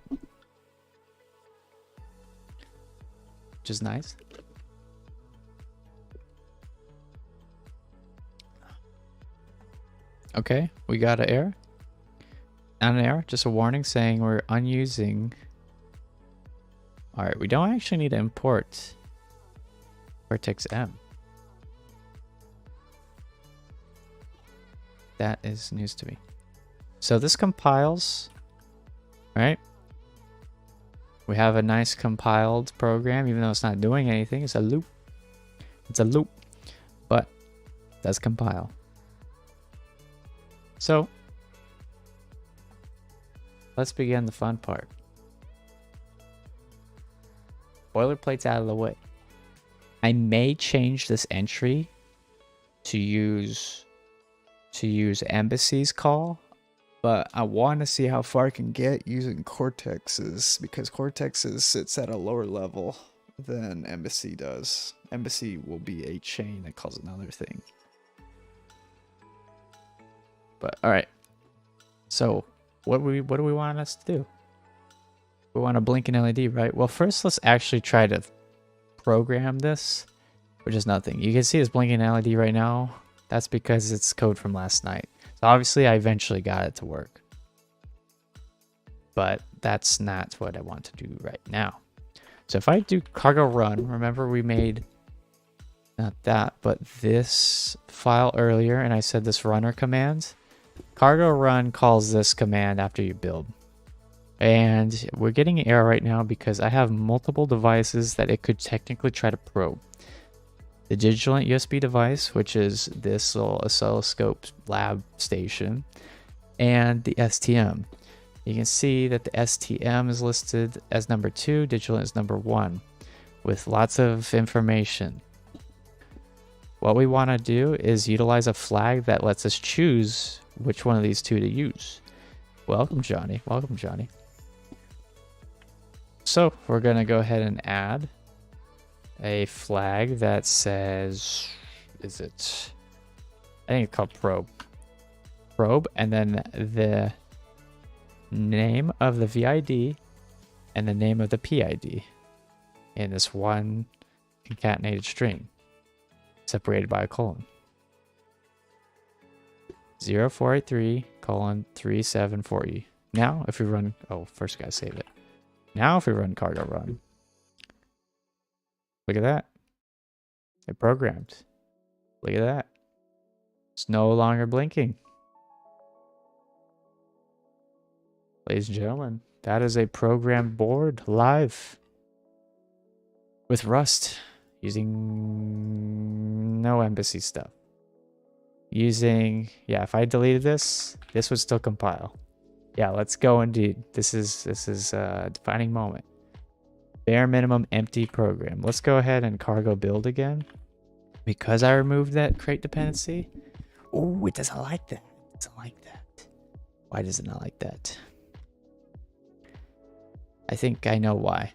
which is nice. Okay, we got an error. Not an error, just a warning saying we're unusing. Alright, we don't actually need to import Cortex M. That is news to me. So this compiles, right? We have a nice compiled program, even though it's not doing anything. It's a loop. It's a loop, but it does compile. So let's begin the fun part. Boilerplate's out of the way. I may change this entry to use Embassy's call, but I want to see how far I can get using Cortex's, because Cortex's sits at a lower level than Embassy does. Embassy will be a chain that calls another thing. But all right, so what do we want us to do? We want to blink an LED, right? Well, first let's actually try to program this, which is nothing. You can see it's blinking LED right now. That's because it's code from last night. So obviously I eventually got it to work, but that's not what I want to do right now. So if I do cargo run, remember we made not that, but this file earlier, and I said this runner command. Cargo run calls this command after you build. And we're getting an error right now because I have multiple devices that it could technically try to probe. The digital USB device, which is this little oscilloscope lab station, and the STM. You can see that the STM is listed as number 2, digital is number 1, with lots of information. What we want to do is utilize a flag that lets us choose which one of these two to use. Welcome, Johnny. Welcome, Johnny. So we're going to go ahead and add a flag that says, I think it's called probe. probe, and then the name of the VID and the name of the PID in this one concatenated string separated by a colon. 0483:3740. Now if we run, oh, first gotta save it. Now if we run cargo run, look at that. It programmed. Look at that. It's no longer blinking. Ladies and gentlemen, that is a programmed board live with Rust using no embassy stuff. Using, yeah, if I deleted this would still compile. Yeah, let's go indeed. This is a defining moment. Bare minimum empty program. Let's go ahead and cargo build again. Because I removed that crate dependency. Oh, it doesn't like that. It doesn't like that. Why does it not like that? I think I know why.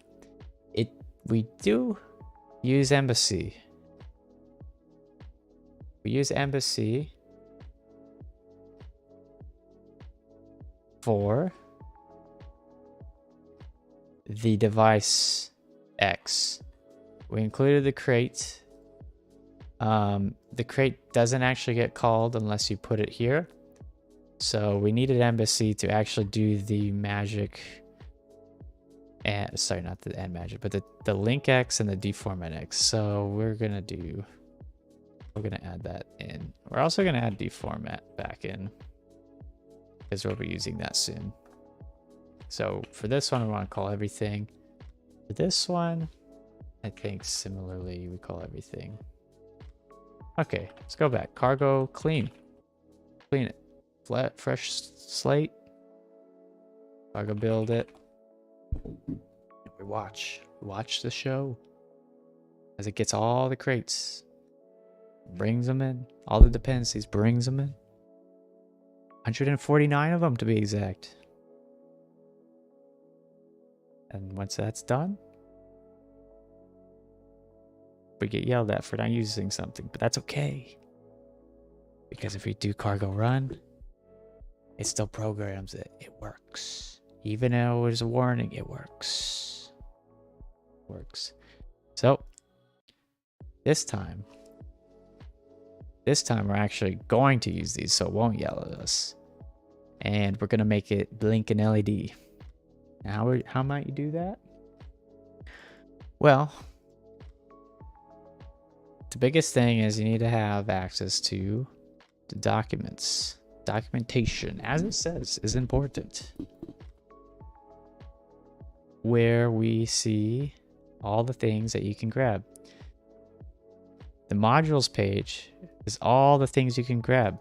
We do use embassy. We use embassy for the device X. We included the crate. The crate doesn't actually get called unless you put it here. So we needed embassy to actually do the magic. And sorry, not the end magic, but the link X and the deformat X. So we're gonna add that in. We're also gonna add deformat back in because we'll be using that soon. So for this one, we want to call everything. For this one, I think similarly we call everything. Okay, let's go back. Cargo clean. Clean it. Flat, fresh slate. Cargo build it. We watch the show as it gets all the crates, brings them in, all the dependencies, brings them in. 149 of them to be exact. And once that's done, we get yelled at for not using something, but that's okay. Because if we do cargo run, it still programs it. It works. Even though there's a warning, it works. So this time we're actually going to use these so it won't yell at us. And we're gonna make it blink an LED. Now how might you do that? Well, the biggest thing is you need to have access to the documents. Documentation, as it says, is important. Where we see all the things that you can grab. The modules page is all the things you can grab,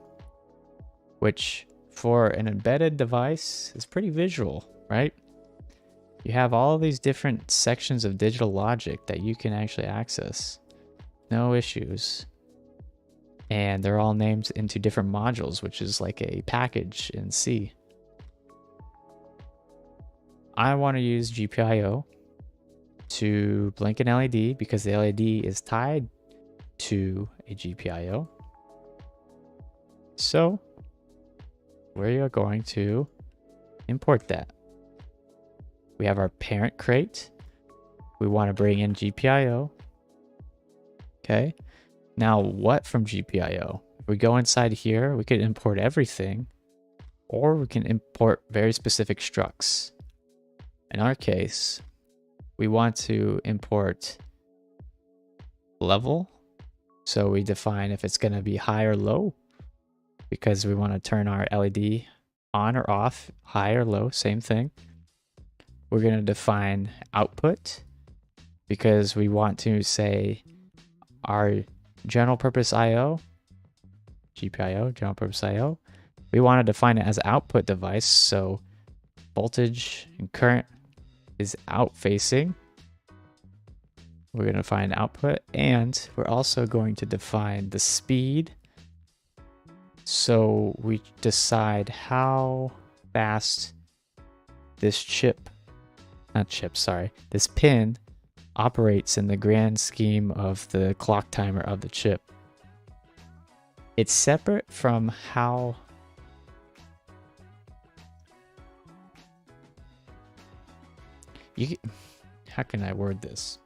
which for an embedded device is pretty visual, right? You have all these different sections of digital logic that you can actually access. No issues. And they're all named into different modules, which is like a package in C. I want to use GPIO to blink an LED because the LED is tied to a GPIO. So we are going to import that. We have our parent crate. We want to bring in GPIO. Okay. Now what from GPIO? If we go inside here, we could import everything, or we can import very specific structs. In our case, we want to import level. So we define if it's going to be high or low, because we want to turn our LED on or off, high or low, same thing. We're going to define output because we want to say our general purpose IO, GPIO, general purpose IO. We want to define it as output device. So voltage and current is out facing. We're going to find output, and we're also going to define the speed. So we decide how fast this this pin operates in the grand scheme of the clock timer of the chip. It's separate from how How can I word this?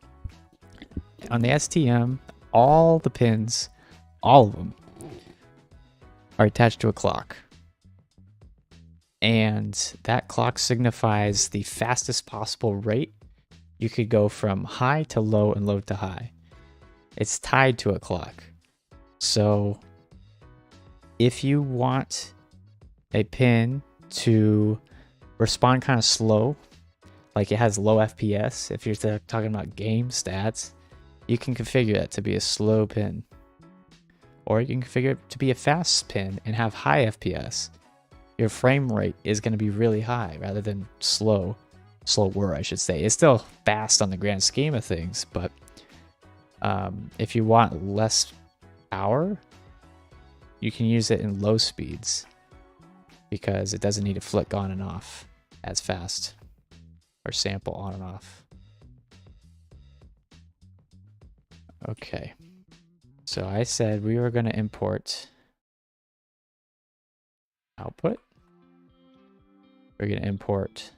On the STM, all the pins, all of them, are attached to a clock. And that clock signifies the fastest possible rate you could go from high to low and low to high. It's tied to a clock. So if you want a pin to respond kind of slow, like it has low FPS, if you're talking about game stats, you can configure that to be a slow pin. Or you can configure it to be a fast pin and have high FPS. Your frame rate is going to be really high rather than slower, I should say. It's still fast on the grand scheme of things, but if you want less power, you can use it in low speeds because it doesn't need to flick on and off as fast or sample on and off. Okay, so I said we were going to import output. We're going to import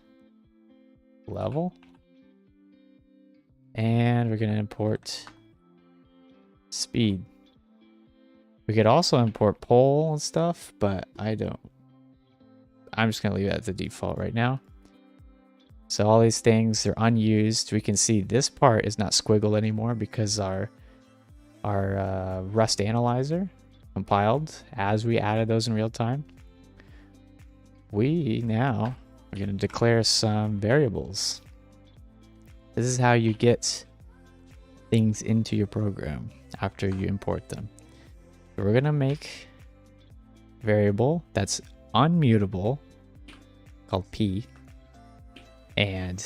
level, and we're going to import speed. We could also import pole and stuff, but I don't. I'm just going to leave it at the default right now. So all these things are unused. We can see this part is not squiggled anymore because our Rust analyzer compiled as we added those in real time. We now are going to declare some variables. This is how you get things into your program after you import them. So we're going to make a variable that's unmutable called P, and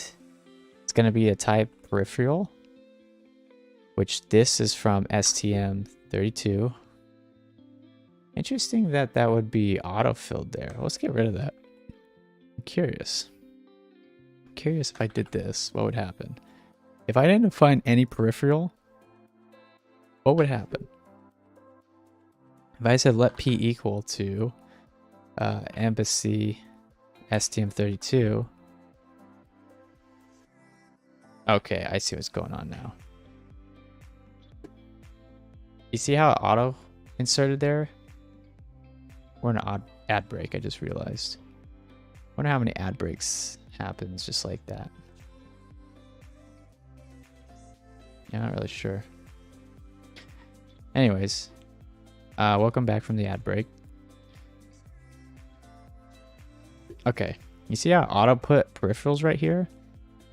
it's going to be a type peripheral, which this is from STM32. Interesting that that would be auto-filled there. Let's get rid of that. I'm curious. I'm curious if I did this, what would happen? If I didn't find any peripheral, what would happen? If I said let P equal to embassy STM32. Okay, I see what's going on now. You see how it auto inserted there? We're in an ad break, I just realized. Wonder how many ad breaks happens just like that. Yeah, not really sure. Anyways, welcome back from the ad break. Okay, you see how auto put peripherals right here?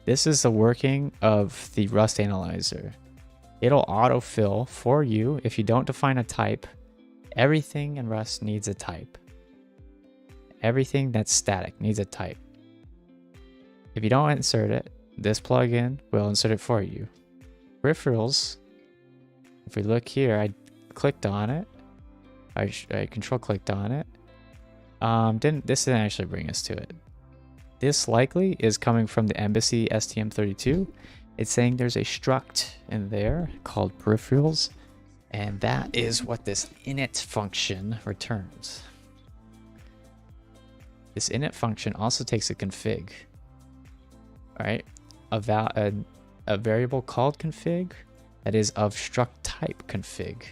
This is the working of the Rust analyzer. It'll autofill for you if you don't define a type. Everything in Rust needs a type. Everything that's static needs a type. If you don't insert it, this plugin will insert it for you. Peripherals, if we look here, I clicked on it. I control clicked on it. This didn't actually bring us to it. This likely is coming from the embassy STM32. It's saying there's a struct in there called peripherals, and that is what this init function returns. This init function also takes a config, right? A variable called config that is of struct type config,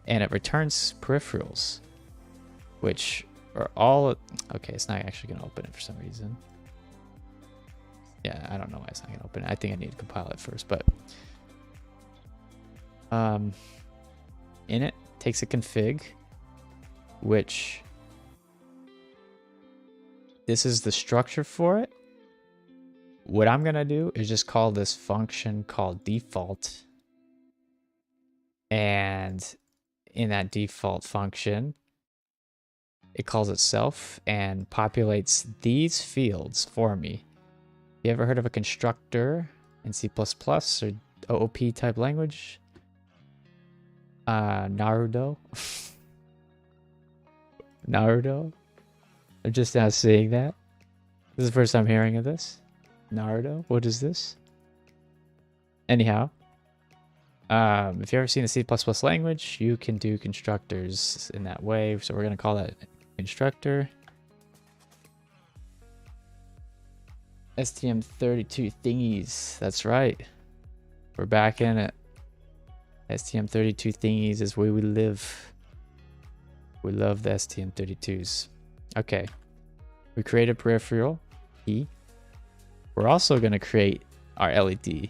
and it returns peripherals, which are all. Okay, it's not actually going to open it for some reason. Yeah, I don't know why it's not going to open it. I think I need to compile it first, but init takes a config, which this is the structure for it. What I'm going to do is just call this function called default. And in that default function, it calls itself and populates these fields for me. You ever heard of a constructor in C++ or OOP type language? Naruto. Naruto? I'm just now seeing that. This is the first time hearing of this. Naruto? What is this? Anyhow, if you've ever seen the C++ language, you can do constructors in that way. So we're going to call that constructor. STM32 thingies. That's right. We're back in it. STM32 thingies is where we live. We love the STM32s. Okay. We create a peripheral P. We're also going to create our LED.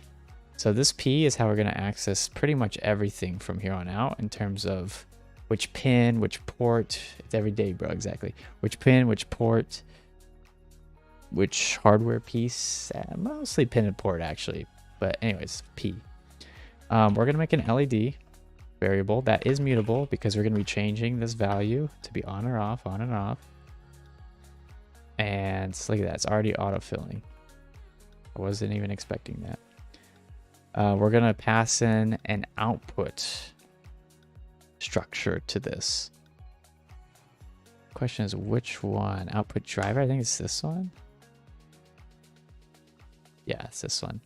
So this P is how we're going to access pretty much everything from here on out in terms of which pin, which port. It's every day, bro. Exactly. Which pin, which port, which hardware piece. Mostly pin and port, actually. But anyways, P. We're going to make an LED variable that is mutable because we're going to be changing this value to be on or off, on and off. And look at that. It's already autofilling. I wasn't even expecting that. We're going to pass in an output structure to this. Question is which one? Output driver? I think it's this one. Yeah, it's this one.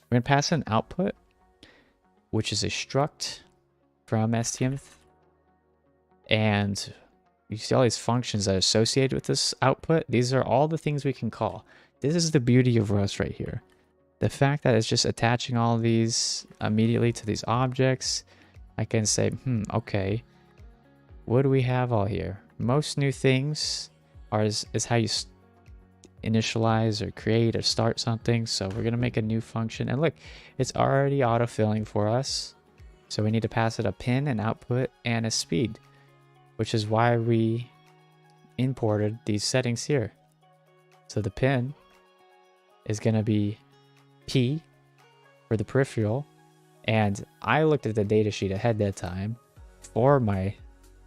We're going to pass in output, which is a struct from STM. And you see all these functions that are associated with this output. These are all the things we can call. This is the beauty of Rust right here. The fact that it's just attaching all of these immediately to these objects. I can say, okay, what do we have all here? Most new things is how you initialize or create or start something. So we're going to make a new function. And look, it's already autofilling for us. So we need to pass it a pin, an output, and a speed, which is why we imported these settings here. So the pin is going to be P for the peripheral. And I looked at the datasheet ahead that time for my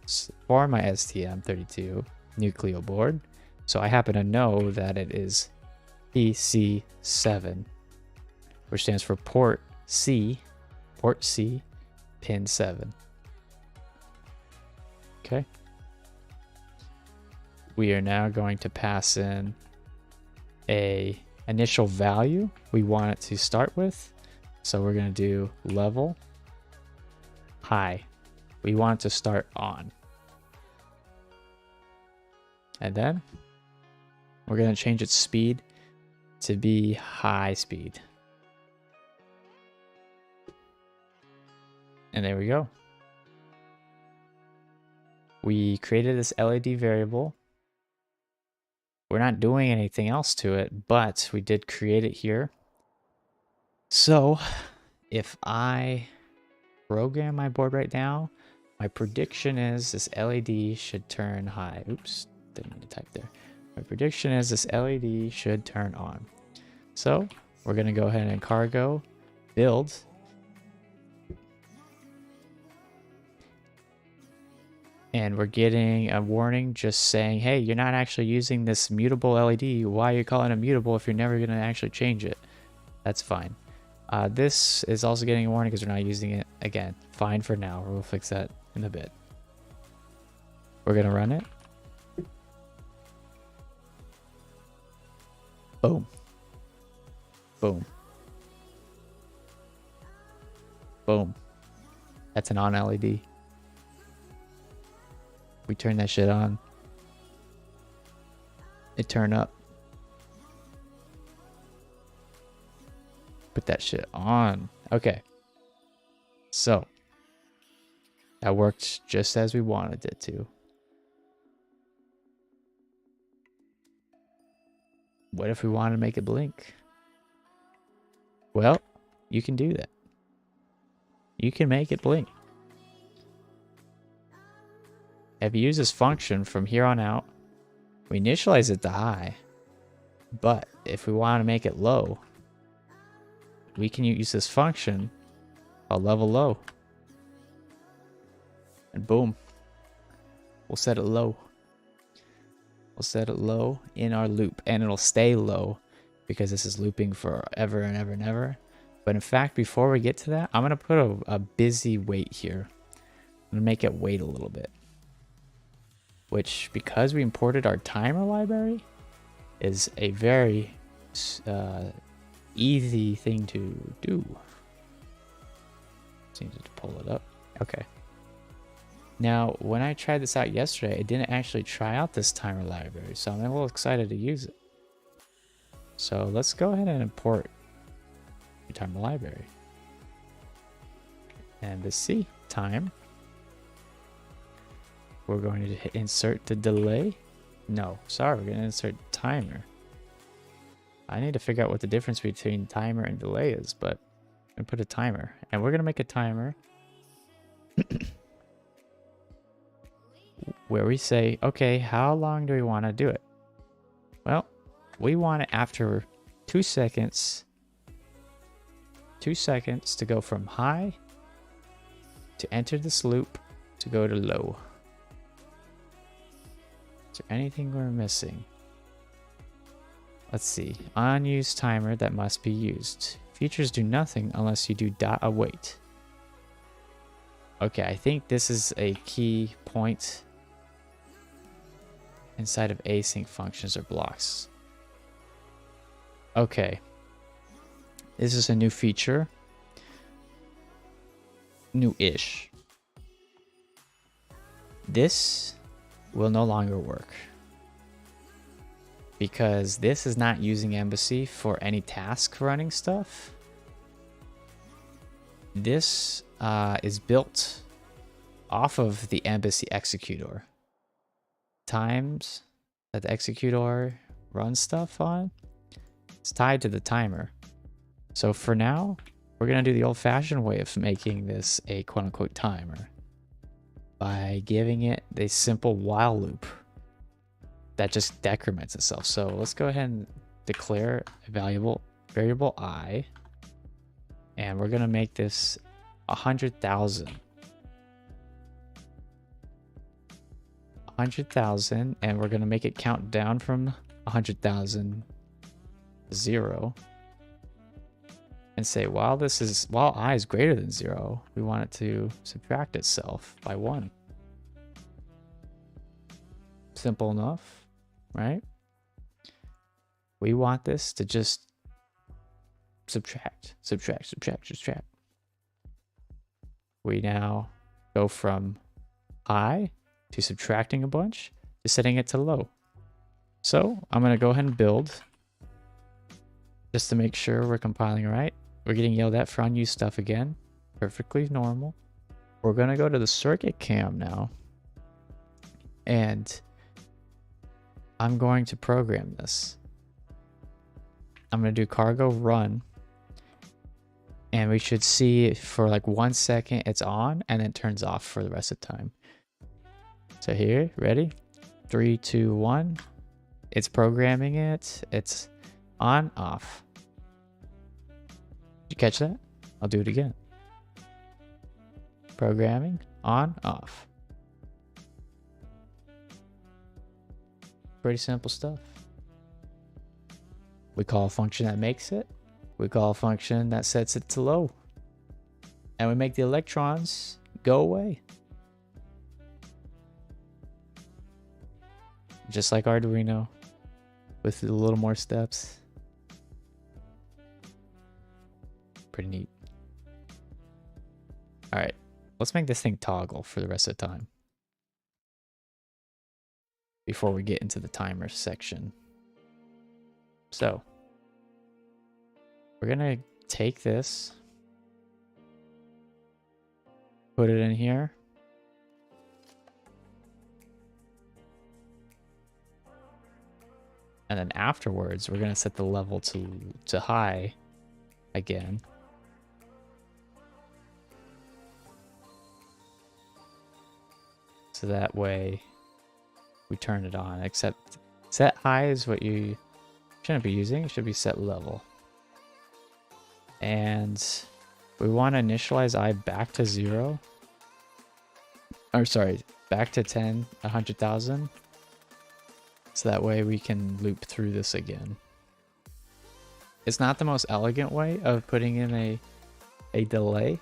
STM32 Nucleo board. So I happen to know that it is PC7, which stands for port C, pin 7. Okay. We are now going to pass in a initial value we want it to start with. So we're going to do level high. We want it to start on. And then we're going to change its speed to be high speed. And there we go. We created this LED variable. We're not doing anything else to it, but we did create it here. So if I program my board right now, my prediction is this LED should turn high. Oops, didn't mean to type there. My prediction is this LED should turn on. So we're going to go ahead and cargo build. And we're getting a warning just saying, hey, you're not actually using this mutable LED. Why are you calling it mutable if you're never going to actually change it? That's fine. This is also getting a warning because we're not using it. Again, fine for now. We'll fix that in a bit. We're going to run it. Boom. Boom. Boom. That's an on LED. We turn that shit on. It turn up. Put that shit on. Okay. So that worked just as we wanted it to. What if we wanted to make it blink? Well, you can do that. You can make it blink. If you use this function from here on out, we initialize it to high. But if we want to make it low, we can use this function called level low. And boom, we'll set it low. We'll set it low in our loop, and it'll stay low because this is looping forever and ever and ever. But in fact, before we get to that, I'm going to put a busy wait here. I'm going to make it wait a little bit. Which, because we imported our timer library, is a very easy thing to do. Seems to pull it up. Okay. Now, when I tried this out yesterday, I didn't actually try out this timer library, so I'm a little excited to use it. So let's go ahead and import your timer library. And the C time. We're going to hit insert the delay. No, sorry, we're going to insert timer. I need to figure out what the difference between timer and delay is, but I'm going to put a timer. And we're going to make a timer where we say, okay, how long do we want to do it? Well, we want it after 2 seconds. 2 seconds to go from high to enter this loop to go to low. Is there anything we're missing? Let's see. Unused timer that must be used. Features do nothing unless you do .await. Okay, I think this is a key point inside of async functions or blocks. Okay. This is a new feature. New-ish. This will no longer work because this is not using Embassy for any task running stuff. This is built off of the Embassy executor. Times that the executor runs stuff on, it's tied to the timer. So for now, we're going to do the old-fashioned way of making this a quote-unquote timer by giving it a simple while loop that just decrements itself. So let's go ahead and declare a variable I, and we're going to make this 100,000. 100,000, and we're going to make it count down from 100,000 to 0. And say while I is greater than 0, we want it to subtract itself by 1. Simple enough, right? We want this to just subtract. We now go from high to subtracting a bunch to setting it to low. So I'm going to go ahead and build just to make sure we're compiling right. We're getting yelled at for unused stuff again. Perfectly normal. We're going to go to the circuit cam now. And I'm going to program this. I'm going to do cargo run. And we should see for like 1 second it's on and then turns off for the rest of the time. So here, ready? 3, 2, 1. It's programming it. It's on, off. Did you catch that? I'll do it again. Programming, on, off. Pretty simple stuff. We call a function that makes it. We call a function that sets it to low. And we make the electrons go away. Just like Arduino, with a little more steps. Pretty neat. All right, let's make this thing toggle for the rest of the time before we get into the timer section. So we're gonna take this, put it in here. And then afterwards, we're gonna set the level to high again. So that way we turn it on, except set high is what you shouldn't be using. It should be set level. And we want to initialize I back to 0. Or sorry, back to 10, 100,000. So that way we can loop through this again. It's not the most elegant way of putting in a delay,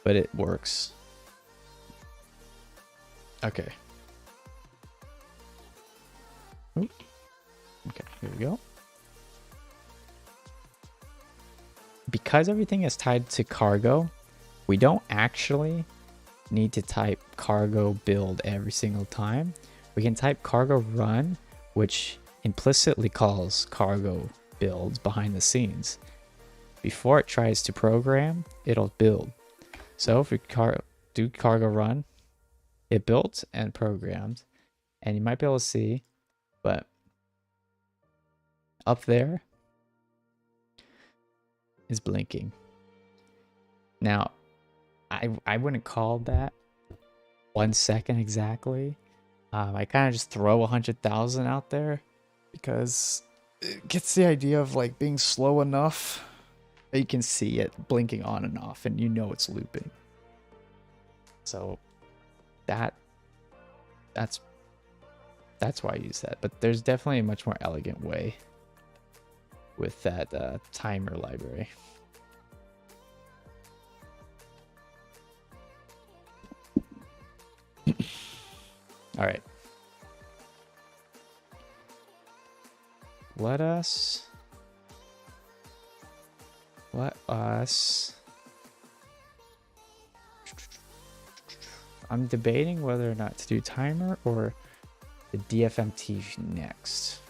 but it works. Okay. Oop. Okay, here we go. Because everything is tied to cargo, we don't actually need to type cargo build every single time. We can type cargo run, which implicitly calls cargo builds behind the scenes. Before it tries to program, it'll build. So if we do cargo run, it built and programmed, and you might be able to see, but up there is blinking. Now, I wouldn't call that 1 second exactly. I kind of just throw 100,000 out there because it gets the idea of like being slow enough that you can see it blinking on and off, and you know it's looping. So that's why I use that. But there's definitely a much more elegant way with that timer library. All right. Let us I'm debating whether or not to do timer or the DFMT next.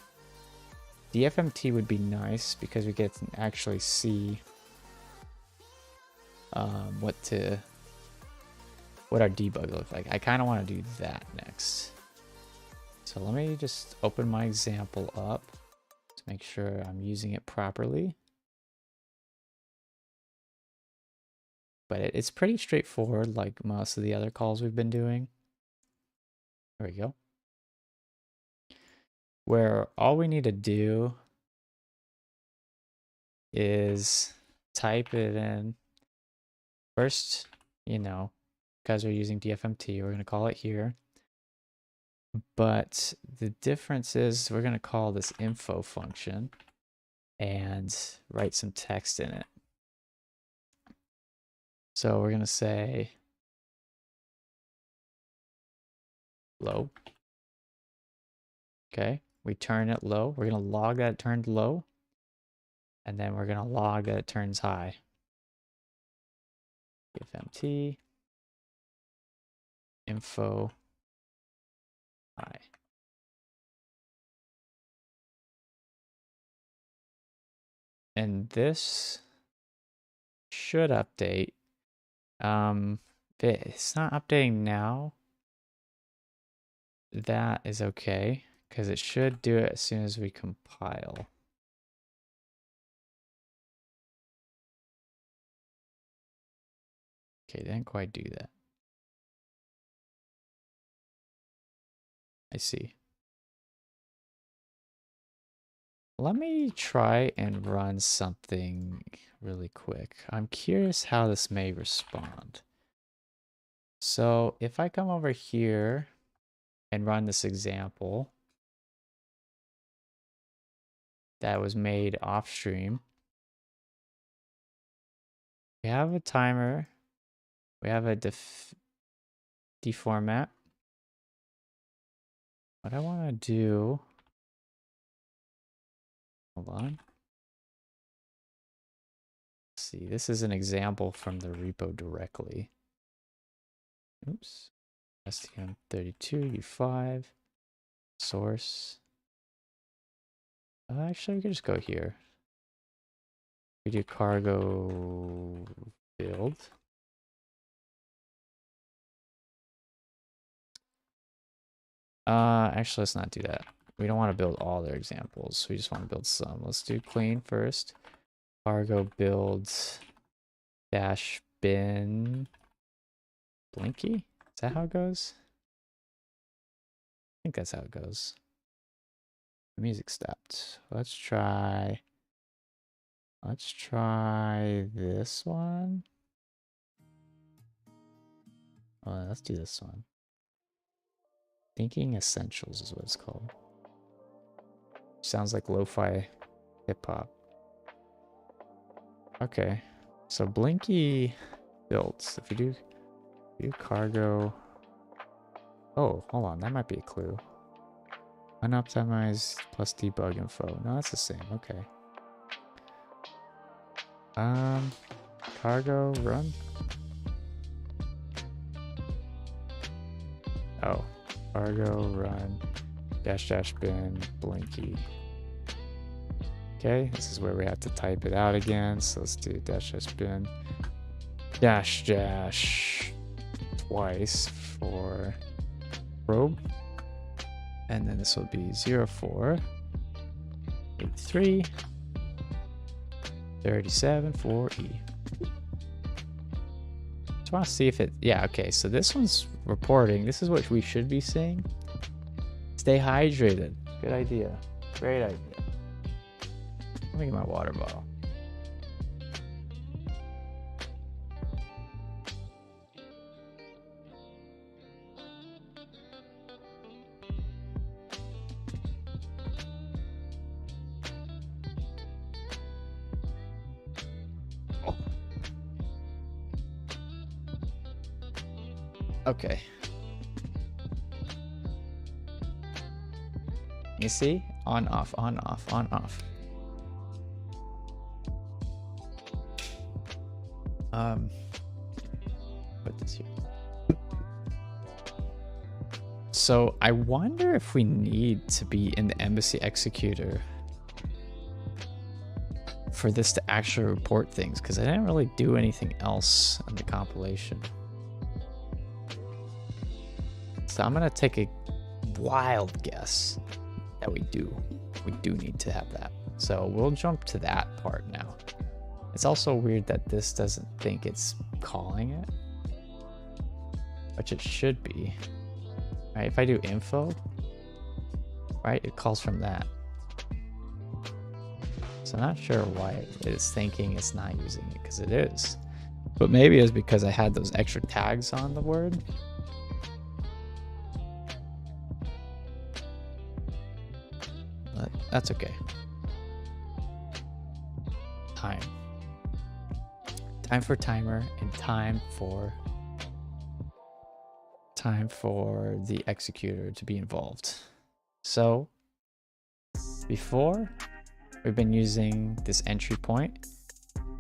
DFMT would be nice because we get to actually see what our debug looks like. I kind of want to do that next. So let me just open my example up to make sure I'm using it properly. But it's pretty straightforward, like most of the other calls we've been doing. There we go. Where all we need to do is type it in. First, you know, because we're using DFMT, we're going to call it here. But the difference is we're going to call this info function and write some text in it. So we're going to say low. Okay, we turn it low. We're going to log that it turned low. And then we're going to log that it turns high. DFMT info high. And this should update. It's not updating now. That is okay, because it should do it as soon as we compile. Okay, didn't quite do that. I see. Let me try and run something really quick. I'm curious how this may respond. So if I come over here and run this example that was made off stream, we have a timer, we have a deformat. What I want to do, hold on. Let's see, this is an example from the repo directly. Oops. STM32 U5 source. Actually, we could just go here. We do cargo build. Actually, let's not do that. We don't want to build all their examples. We just want to build some. Let's do clean first. Cargo builds dash bin blinky. Is that how it goes? I think that's how it goes. The music stopped. Let's try this one. Oh, let's do this one. Thinking Essentials is what it's called. Sounds like lo-fi hip-hop. Okay, so Blinky builds. If you do cargo. Oh, hold on, that might be a clue. Unoptimized plus debug info. No, that's the same. Okay. Cargo run. Oh, cargo run dash bin blinky. Okay, this is where we have to type it out again. So let's do dash dash bin dash dash twice for probe. And then this will be 0483 37 4E. Just want to see if it, yeah, okay, so this one's reporting. This is what we should be seeing. Stay hydrated. Good idea. Great idea. Let me get my water bottle. Okay. You see? On, off, on, off, on, off. Put this here. So I wonder if we need to be in the embassy executor for this to actually report things, because I didn't really do anything else in the compilation. So I'm gonna take a wild guess that we do need to have that. So we'll jump to that part now. It's also weird that this doesn't think it's calling it, which it should be. Right, if I do info, right, it calls from that. So I'm not sure why it is thinking it's not using it, because it is. But maybe it's because I had those extra tags on the word. But that's okay. Time. Time for timer and time for the executor to be involved. So before, we've been using this entry point,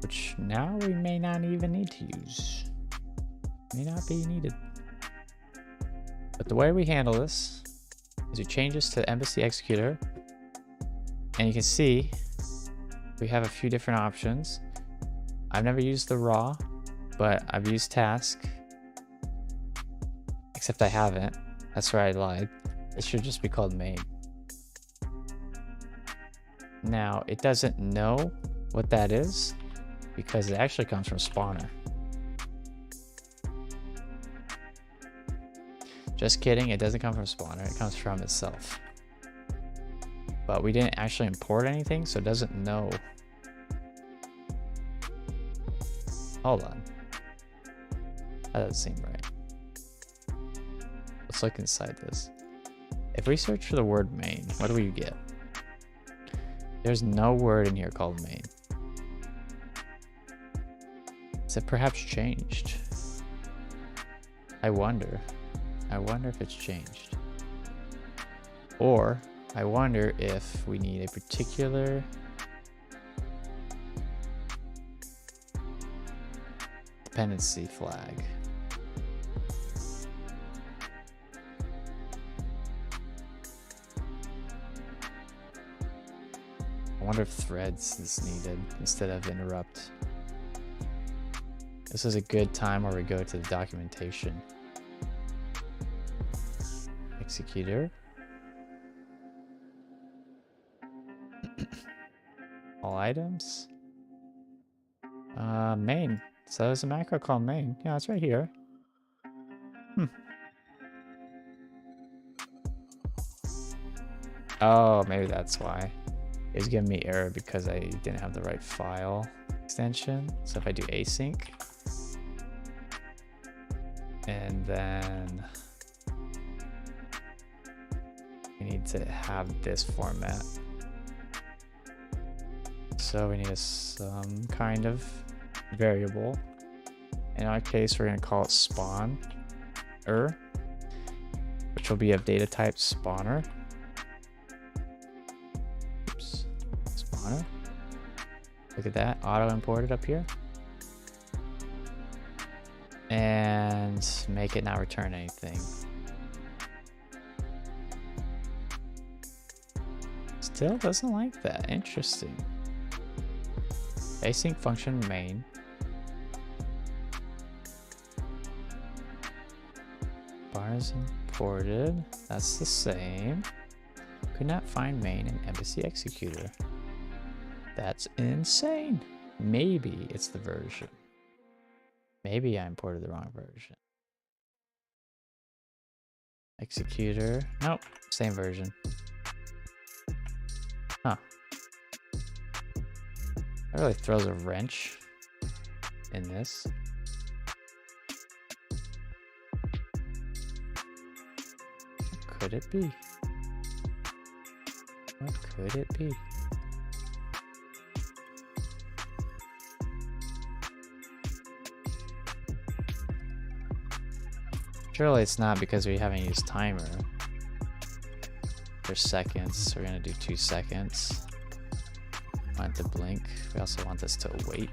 which now we may not even need to use. May not be needed. But the way we handle this is we change this to embassy executor, and you can see we have a few different options. I've never used the raw, but I've used task. Except I haven't. That's where I lied. It should just be called main. Now, it doesn't know what that is because it actually comes from spawner. Just kidding, it doesn't come from spawner, it comes from itself. But we didn't actually import anything, so it doesn't know. Hold on. That doesn't seem right. Let's look inside this. If we search for the word main, what do we get? There's no word in here called main. Is it perhaps changed? I wonder if it's changed. Or I wonder if we need a particular dependency flag. I wonder if threads is needed instead of interrupt. This is a good time where we go to the documentation. Executor. All items. Main. So there's a macro called main. Yeah, it's right here. Oh, maybe that's why. It's giving me error because I didn't have the right file extension. So if I do async, and then we need to have this format. So we need some kind of variable. In our case, we're going to call it spawner, which will be of data type spawner. Oops, spawner. Look at that, auto imported up here. And make it not return anything. Let's Still doesn't like that. Interesting. Async function main. Bars imported. That's the same. Could not find main in embassy executor. That's insane. Maybe it's the version. Maybe I imported the wrong version. Executor. Nope. Same version. Huh. That really throws a wrench in this. What could it be? What could it be? Surely it's not because we haven't used timer. For seconds, we're gonna do 2 seconds. Want it to blink. We also want this to wait.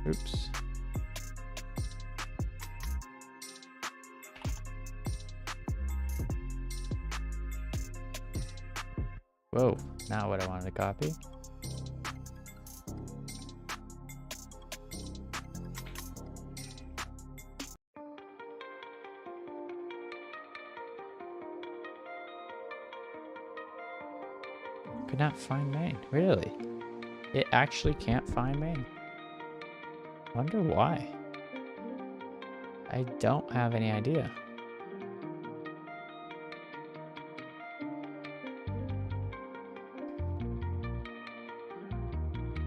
Oops. Whoa, not what I wanted to copy. Could not find main. Really? It actually can't find main. Wonder why. I don't have any idea.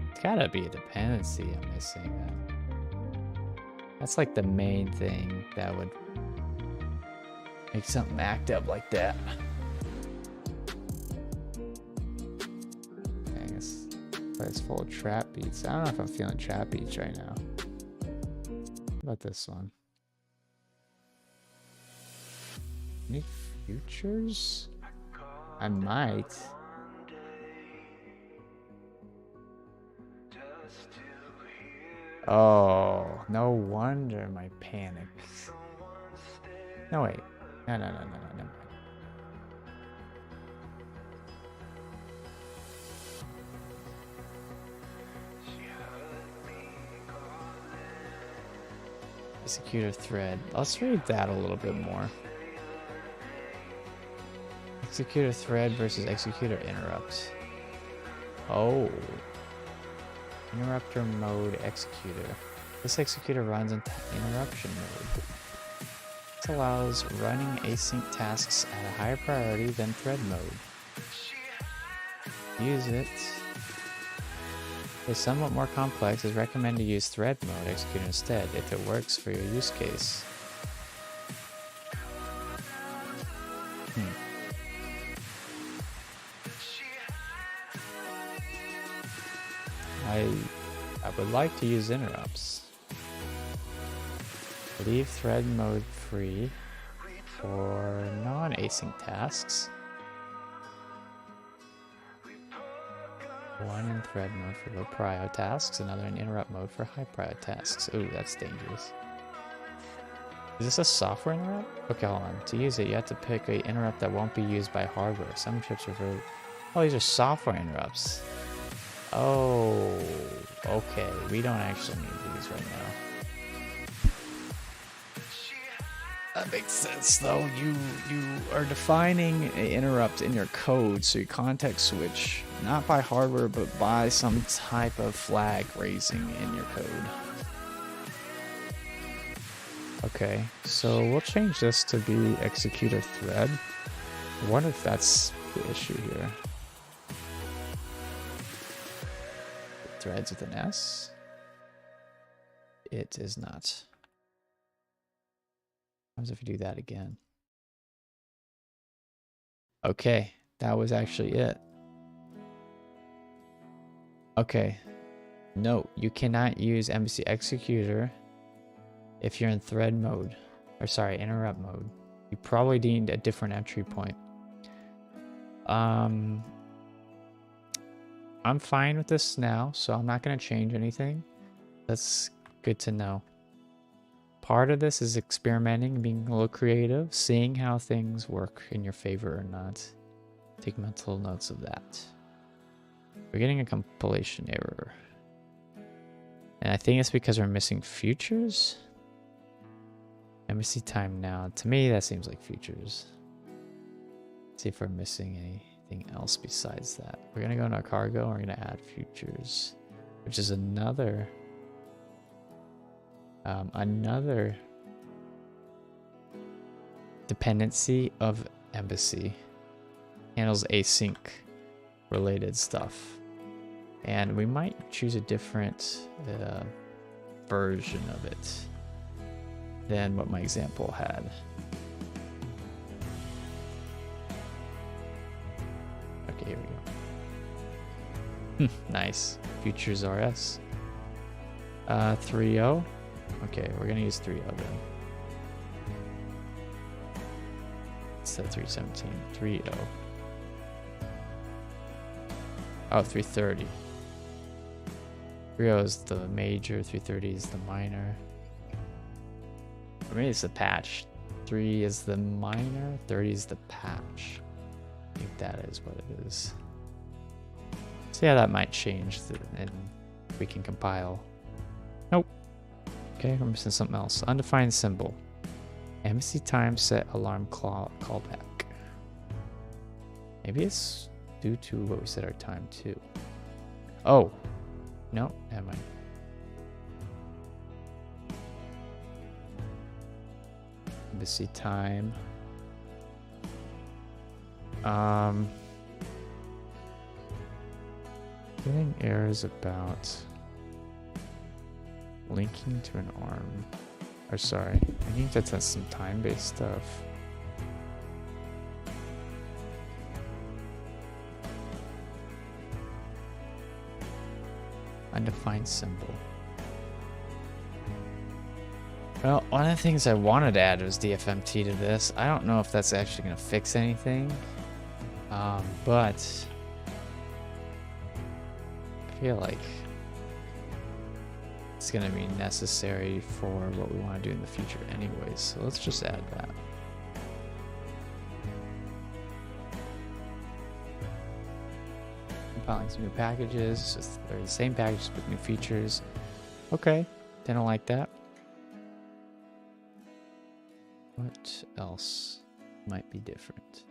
It's gotta be a dependency I'm missing then. That's like the main thing that would make something act up like that. It's full of trap beats. I don't know if I'm feeling trap beats right now. How about this one? Any futures? I might. Oh, no wonder my panic. No, wait. No, never mind. Executor thread. Let's read that a little bit more. Executor thread versus executor interrupts. Oh. Interrupter mode executor. This executor runs in interruption mode. This allows running async tasks at a higher priority than thread mode. Use it. If it's somewhat more complex, it's recommended to use thread mode executor instead if it works for your use case. I would like to use interrupts. Leave thread mode free for non-async tasks. One in thread mode for low prio tasks, another in interrupt mode for high prio tasks. Ooh, that's dangerous. Is this a software interrupt? Okay, hold on. To use it, you have to pick an interrupt that won't be used by hardware. Some chips refer. Oh, these are software interrupts. Oh, okay. We don't actually need these right now. That makes sense, though. You are defining an interrupt in your code, so you context switch not by hardware, but by some type of flag raising in your code. Okay, so we'll change this to be executor thread. I wonder if that's the issue here. Threads with an S. It is not. What happens if you do that again? Okay, that was actually it. Okay. Note, you cannot use embassy executor if you're in thread mode. Or sorry, interrupt mode. You probably need a different entry point. I'm fine with this now, so I'm not going to change anything. That's good to know. part of this is experimenting, being a little creative, seeing how things work in your favor or not. Take mental notes of that. We're getting a compilation error. And I think it's because we're missing futures. Embassy time now. To me, that seems like futures. Let's see if we're missing anything else besides that. We're going to go into our cargo and we're going to add futures, which is another dependency of Embassy. Handles async related stuff. And we might choose a different version of it than what my example had. Okay, here we go. Nice. Futures RS. 3.0. Okay, we're gonna use 3.0 then. Instead of 3.17. 3.0. Oh, 3.30. 3.0 is the major, 3.30 is the minor. Or maybe it's the patch. 3 is the minor, 30 is the patch. I think that is what it is. So yeah, that might change and we can compile. Nope. Okay, we're missing something else. Undefined symbol. Embassy time set alarm callback. Maybe it's due to what we set our time to. Oh. No, never mind. Embassy time. Getting errors about linking to an arm. Or sorry, I think that's some time-based stuff. Undefined symbol. Well, one of the things I wanted to add was DFMT to this. I don't know if that's actually going to fix anything, but I feel like it's going to be necessary for what we want to do in the future anyways. So let's just add that. Compiling some new packages, they're the same packages with new features. Okay, they don't like that. What else might be different?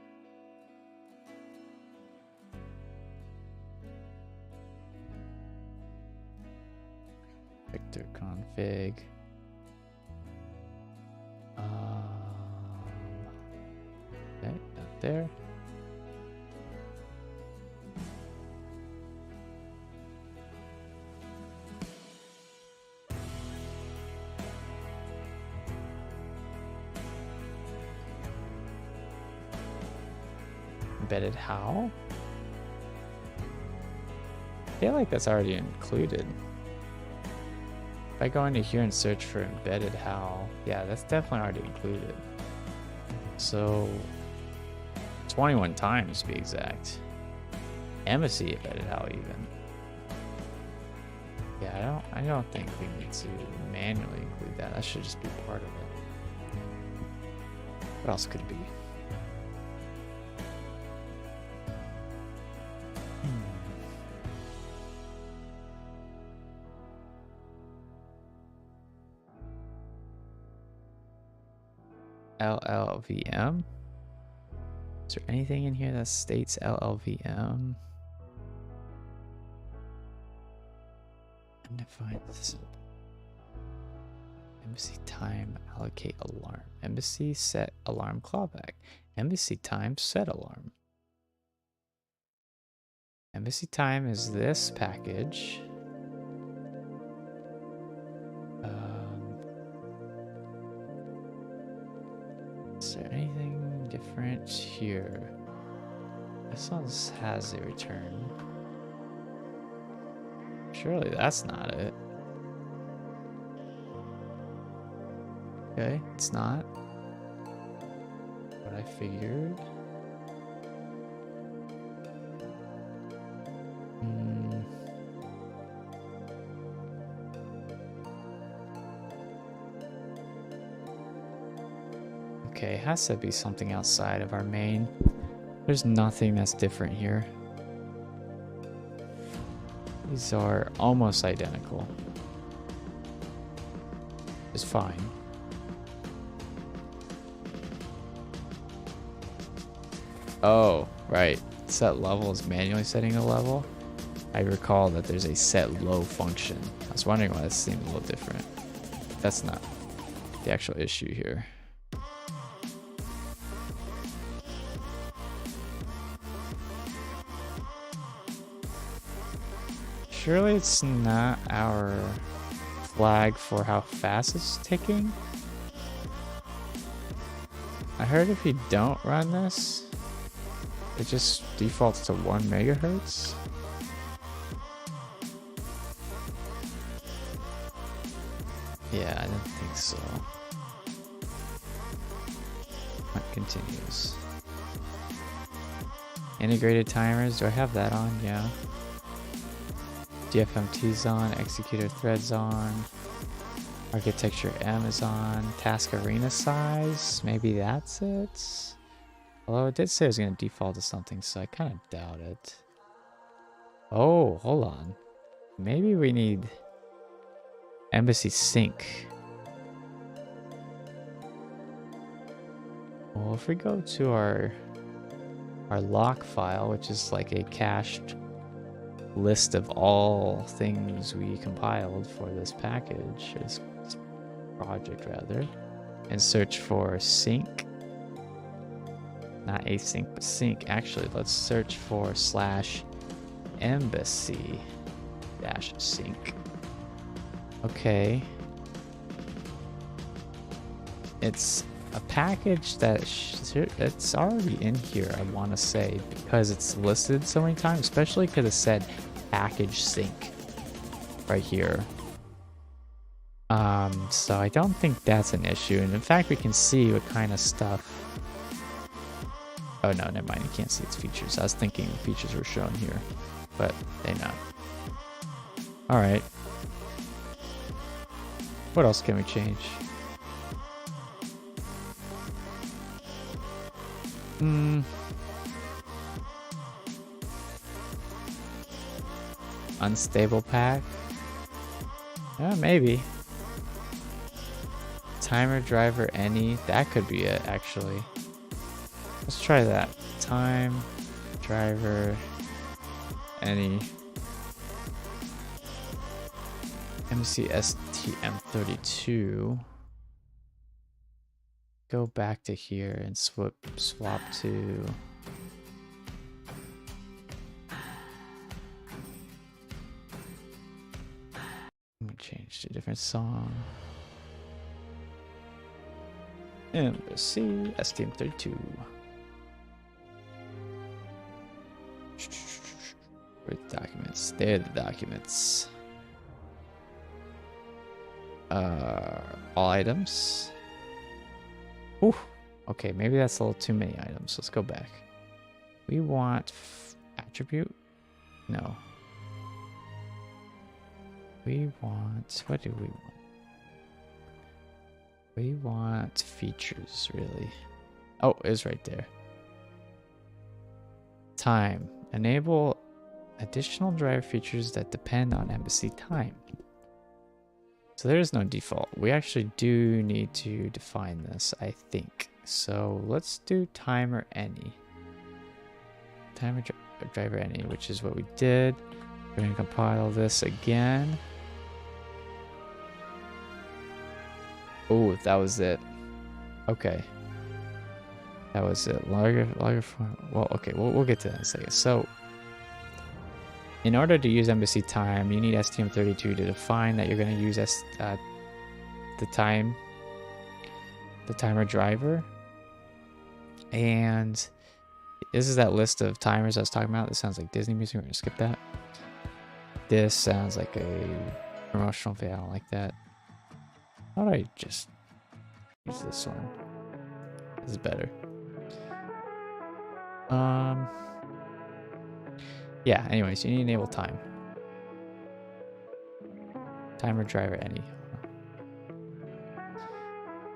Vector config. Okay, not there. Embedded how? I feel like that's already included. If I go into here and search for embedded how, yeah, that's definitely already included. So 21 times to be exact. Embassy embedded how even. Yeah, I don't think we need to manually include that. That should just be part of it. What else could it be? LLVM. Is there anything in here that states LLVM? Undefined symbol. Embassy time allocate alarm. Embassy set alarm clawback. Embassy time set alarm. Embassy time is this package. Is there anything different here? This one has a return. Surely that's not it. Okay, it's not what I figured. Okay, it has to be something outside of our main. There's nothing that's different here. These are almost identical. It's fine. Oh, right. Set level is manually setting a level. I recall that there's a set low function. I was wondering why this seemed a little different. That's not the actual issue here. Surely it's not our flag for how fast it's ticking. I heard if you don't run this, it just defaults to 1 megahertz. Yeah, I don't think so. It continues. Integrated timers, do I have that on? Yeah. DFMT's on, executor threads on, architecture M is on, task arena size, maybe that's it? Although it did say it was going to default to something, so I kind of doubt it. Oh, hold on. Maybe we need embassy sync. Well, if we go to our lock file, which is like a cached list of all things we compiled for this package, or this project rather, and search for sync. Not async, but sync. Actually, let's search for /embassy-sync. Okay. It's a package that it's already in here, I want to say, because it's listed so many times, especially because it said package sync right here. So I don't think that's an issue, and in fact we can see what kind of stuff. Oh no, never mind, you can't see its features. I was thinking the features were shown here, but they're not. Alright. What else can we change? Unstable pack? Yeah, maybe. Timer driver any? That could be it, actually. Let's try that. Time driver any. MC STM32. Go back to here and swap to let me change to a different song. Embassy STM32. Where are the documents? There are the documents. All items. Ooh, okay, maybe that's a little too many items. Let's go back. We want attribute? No. We want, what do we want? We want features, really. Oh, it's right there. Time. Enable additional driver features that depend on embassy time. So there is no default. We actually do need to define this, I think. So let's do timer any. Timer driver any, which is what we did. We're going to compile this again. Oh, that was it. Okay. That was it. Logger form. Well, okay, we'll get to that in a second. So in order to use embassy time, you need STM32 to define that you're going to use the timer driver. And this is that list of timers I was talking about. This sounds like Disney music. We're going to skip that. This sounds like a promotional video. I don't like that. How do I just use this one? This is better. Yeah, anyways, you need to enable time. Timer driver any.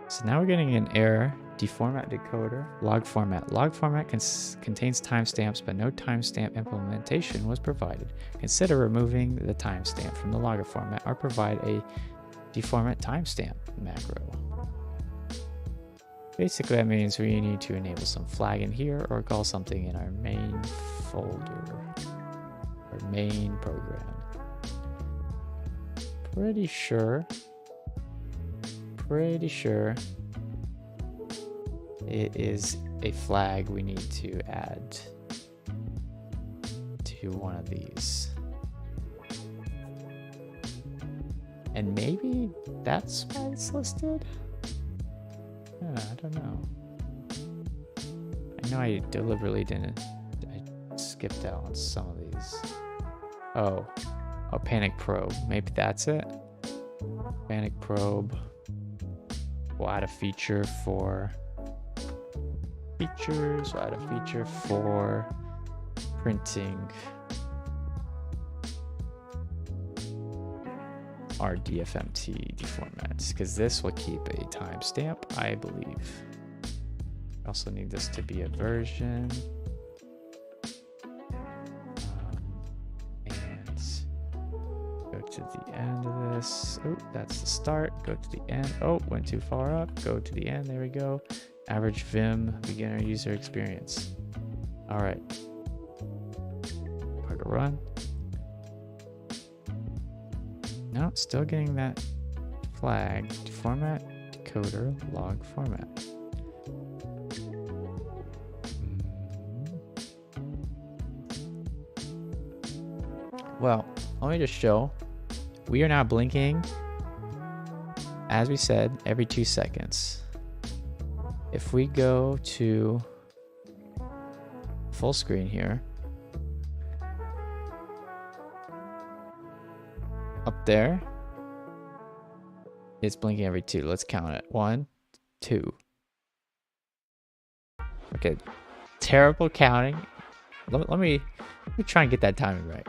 So now we're getting an error deformat decoder, log format. Log format contains timestamps, but no timestamp implementation was provided. Consider removing the timestamp from the logger format or provide a deformat timestamp macro. Basically, that means we need to enable some flag in here or call something in our main folder or main program. Pretty sure it is a flag we need to add to one of these. And maybe that's why it's listed? Yeah, I don't know. I know I deliberately didn't. I skipped out on some of these. Oh, panic probe. Maybe that's it. Panic probe. We'll add a feature for features. We'll add a feature for printing our DFMT deformats, because this will keep a timestamp, I believe. I also need this to be a version. And go to the end of this. Oh, that's the start. Go to the end. Oh, went too far up. Go to the end. There we go. Average Vim beginner user experience. All right. Click a run. No, still getting that flag. Format, decoder, log format. Well, let me just show. We are now blinking, as we said, every 2 seconds. If we go to full screen here, up there, it's blinking every 2. Let's count it. 1, 2. Okay, terrible counting. Let me try and get that timing right.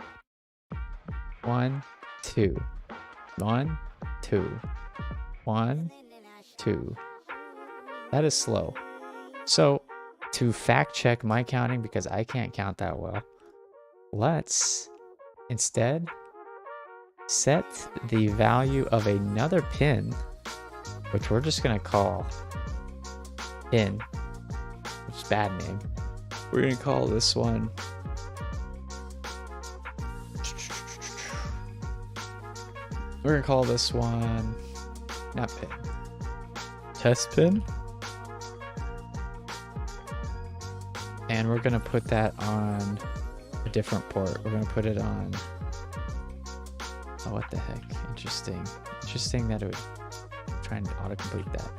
1, 2. 1, 2. 1, 2. That is slow. So, to fact check my counting, because I can't count that well, let's instead set the value of another pin, which we're just gonna call pin, which is a bad name. We're gonna call this one not pin, test pin. And we're gonna put that on a different port. We're gonna put it on, oh, what the heck, interesting that it would try and autocomplete that.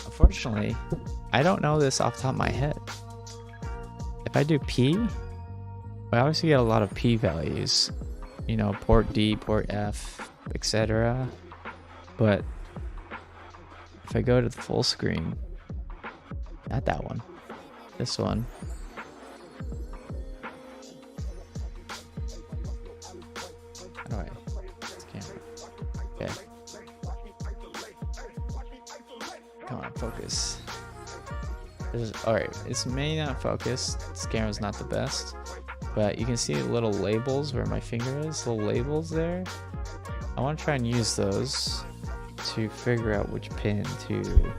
Unfortunately, I don't know this off the top of my head. If I do P, I obviously get a lot of P values, you know, port D, port F, etc. But if I go to the full screen, not that one, this one. How do I? This camera. Okay. Come on, focus. Alright, this may not focus. This camera's not the best. But you can see little labels where my finger is, little labels there. I want to try and use those to figure out which pin to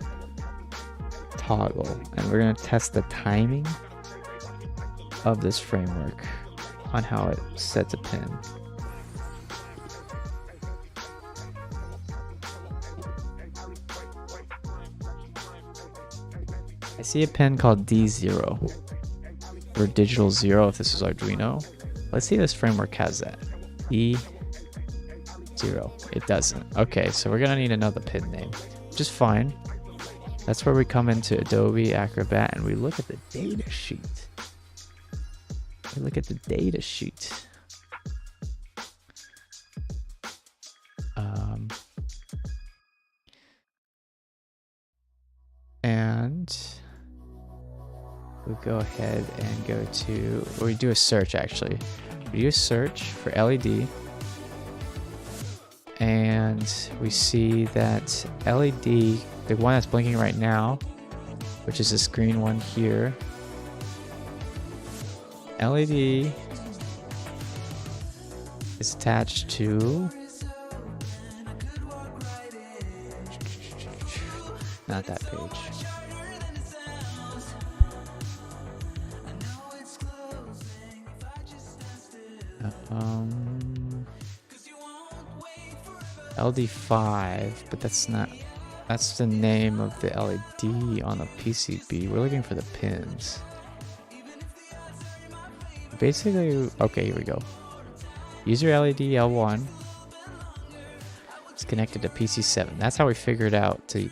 toggle. And we're going to test the timing of this framework on how it sets a pin. I see a pin called D0 or digital 0 if this is Arduino. Let's see if this framework has that. D0. It doesn't. Okay, so we're gonna need another pin name, which is fine. That's where we come into Adobe Acrobat and we look at the data sheet. And we'll go ahead and go to, or we do a search actually. We do a search for LED. And we see that LED, the one that's blinking right now, which is this green one here, LED is attached to not that page. LD5, but that's the name of the LED on the PCB. We're looking for the pins. Basically, okay, here we go. User LED L1 is connected to PC7. That's how we figured out to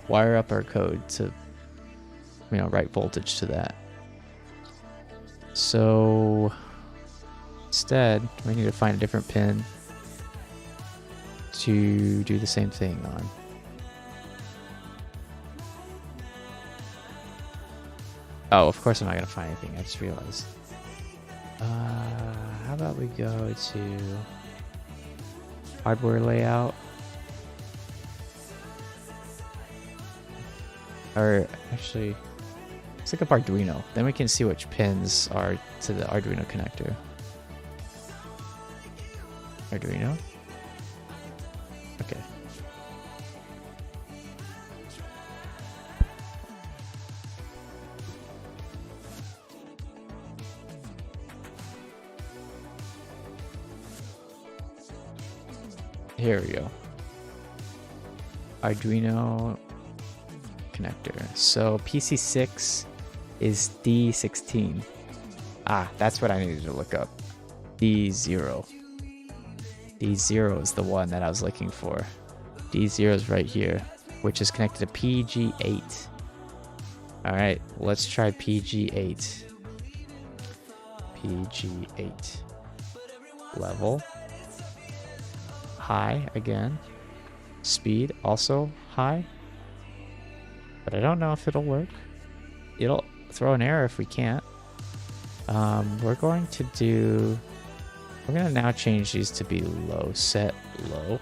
wire up our code to, write voltage to that. So instead, we need to find a different pin to do the same thing on. Oh, of course I'm not going to find anything. I just realized. How about we go to hardware layout? Or actually, let's look up Arduino. Then we can see which pins are to the Arduino connector. Arduino? Okay. Here we go. Arduino connector. So PC6 is D16. Ah, that's what I needed to look up. D0. D0 is the one that I was looking for. D0 is right here, which is connected to PG8. Alright, let's try PG8. PG8. Level. High again. Speed also high. But I don't know if it'll work. It'll throw an error if we can't. We're going to now change these to be low. Set low.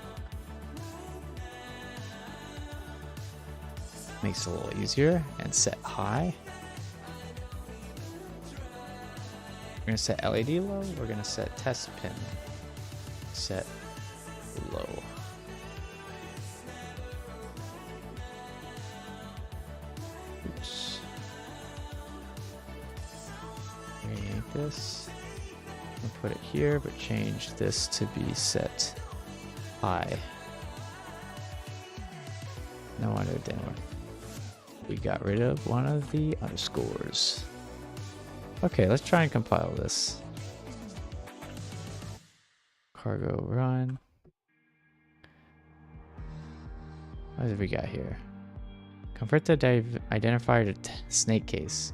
Makes it a little easier. And set high. We're going to set LED low. We're going to set test pin. Set low. Oops. Rename this. And put it here, but change this to be set high. No wonder it didn't work. We got rid of one of the underscores. Okay, let's try and compile this. Cargo run. What have we got here? Convert the identifier to snake case.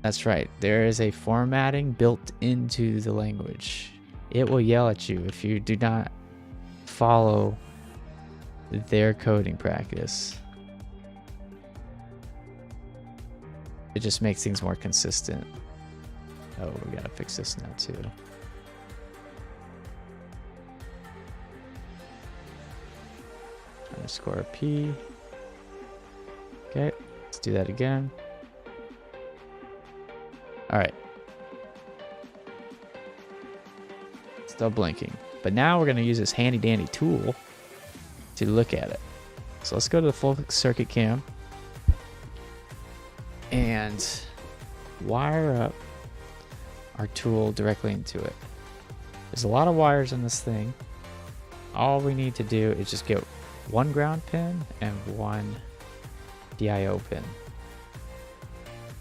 That's right. There is a formatting built into the language. It will yell at you if you do not follow their coding practice. It just makes things more consistent. Oh, we gotta fix this now too. Underscore P. Okay, let's do that again. Alright. Still blinking. But now we're going to use this handy dandy tool to look at it. So let's go to the full circuit cam and wire up our tool directly into it. There's a lot of wires in this thing. All we need to do is just get one ground pin and one DIO pin.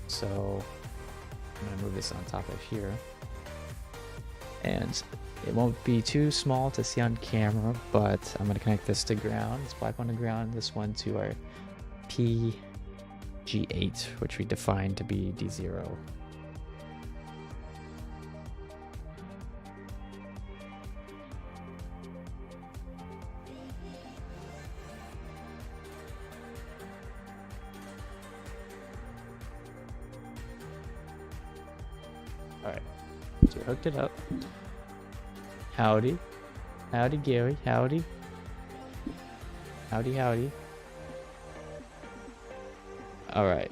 So I'm going to move this on top of here. And it won't be too small to see on camera, but I'm going to connect this to ground. This black one to ground, this one to our PG8, which we defined to be D0. Alright, so we hooked it up. Howdy. Howdy, Gary. Howdy. Howdy, howdy. Alright.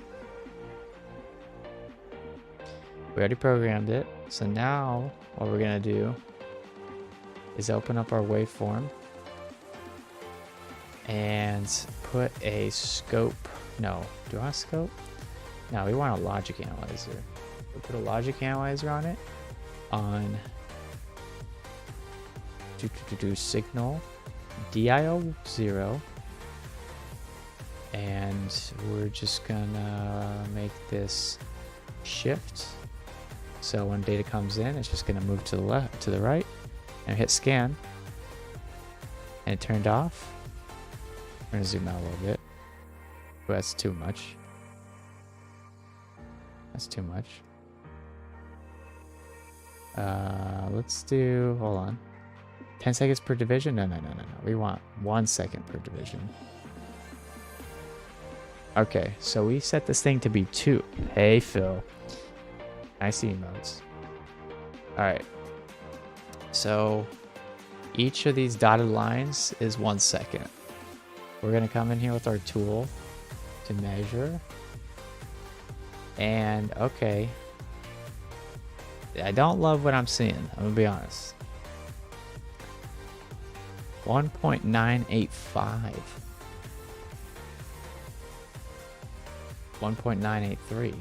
We already programmed it. So now what we're going to do is open up our waveform and put a scope. No, do I want a scope? No, we want a logic analyzer. We'll put a logic analyzer on it. On signal DIO 0. And we're just gonna make this shift. So when data comes in, it's just gonna move to the left, to the right, and hit scan. And it turned off. We're gonna zoom out a little bit. Oh, that's too much. That's too much. Let's do, hold on. 10 seconds per division? No. We want 1 second per division. Okay, so we set this thing to be 2. Hey, Phil. Nice emotes. Alright. So each of these dotted lines is 1 second. We're going to come in here with our tool to measure. And, okay. I don't love what I'm seeing. I'm going to be honest. 1.985. 1.983.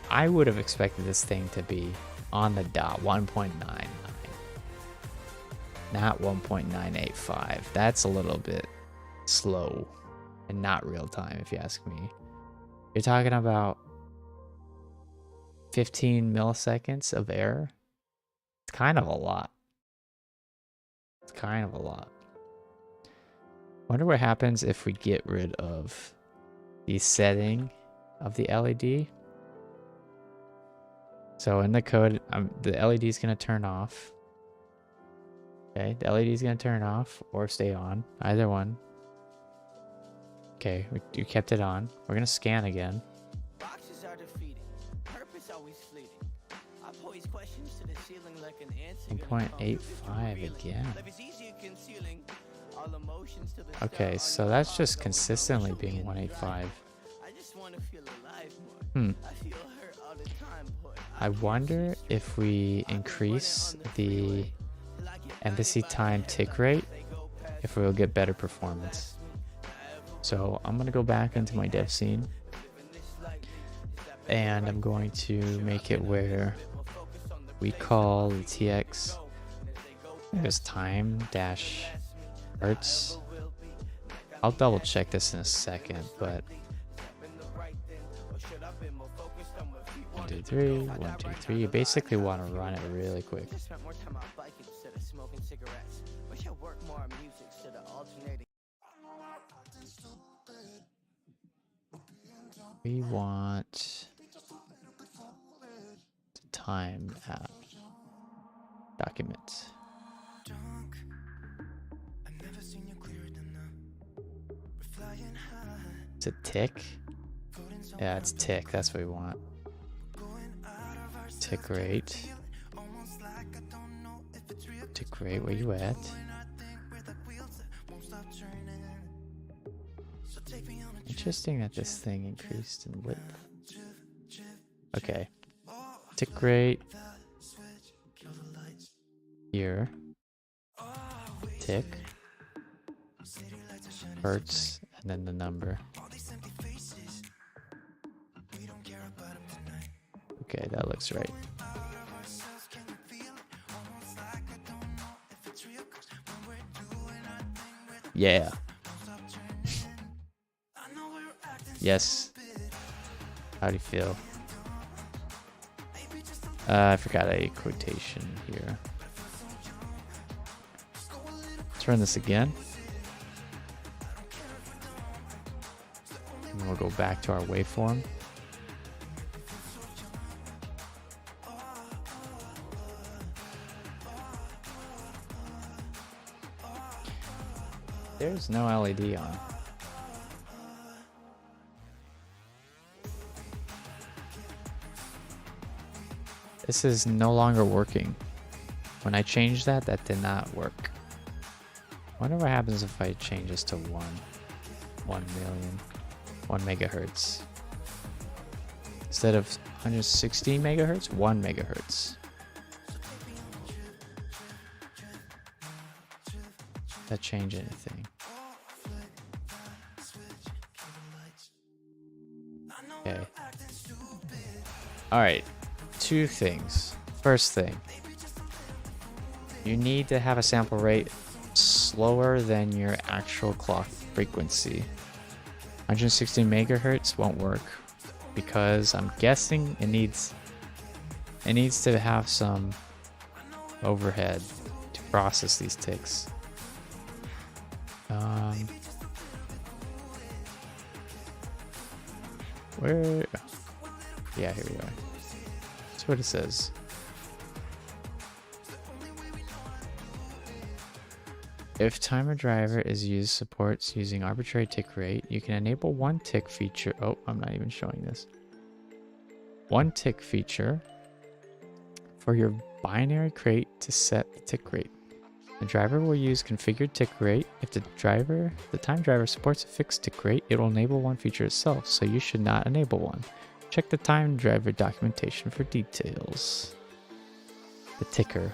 I would have expected this thing to be on the dot, 1.99. Not 1.985. That's a little bit slow and not real time, if you ask me. You're talking about 15 milliseconds of error. It's kind of a lot. It's kind of a lot. Wonder what happens if we get rid of the setting of the LED. So in the code, the LED is going to turn off. Okay, the LED is going to turn off or stay on, either one. Okay, we kept it on. We're going to scan again.
Boxes are defeated. Purpose always fleeting. I pose questions to the ceiling like an answer.
1.85 again. Okay, so that's just consistently being 185. I wonder if we increase the embassy time tick rate, if we'll get better performance. So I'm going to go back into my dev scene and I'm going to make it where we call the TX, there's time dash hertz. I'll double check this in a second, but 1, 2, 3, 1, 2, 3. You basically want to run it really quick. We want the time app document. It's a tick. Yeah, it's tick. That's what we want. Tick rate. Tick rate. Where you at? Interesting that this thing increased in width. Okay. Tick rate. Here. Tick. Hertz. And then the number. Okay, that looks right. Yeah. Yes. How do you feel? I forgot a quotation here. Let's run this again. And we'll go back to our waveform. There's no LED on. This is no longer working. When I changed that, that did not work. Wonder what happens if I change this to 1 million, 1 megahertz. Instead of 116 megahertz, 1 megahertz. Does that change anything? Okay. Alright, 2 things. First thing, you need to have a sample rate slower than your actual clock frequency. 116 megahertz won't work because I'm guessing it needs to have some overhead to process these ticks. Where? Yeah, here we are. That's what it says. If timer driver is used supports using arbitrary tick rate, you can enable 1 tick feature. Oh, I'm not even showing this. 1 tick feature for your binary crate to set the tick rate. The driver will use configured tick rate. If the time driver supports a fixed tick rate, it will enable 1 feature itself, so you should not enable 1. Check the time driver documentation for details. The ticker.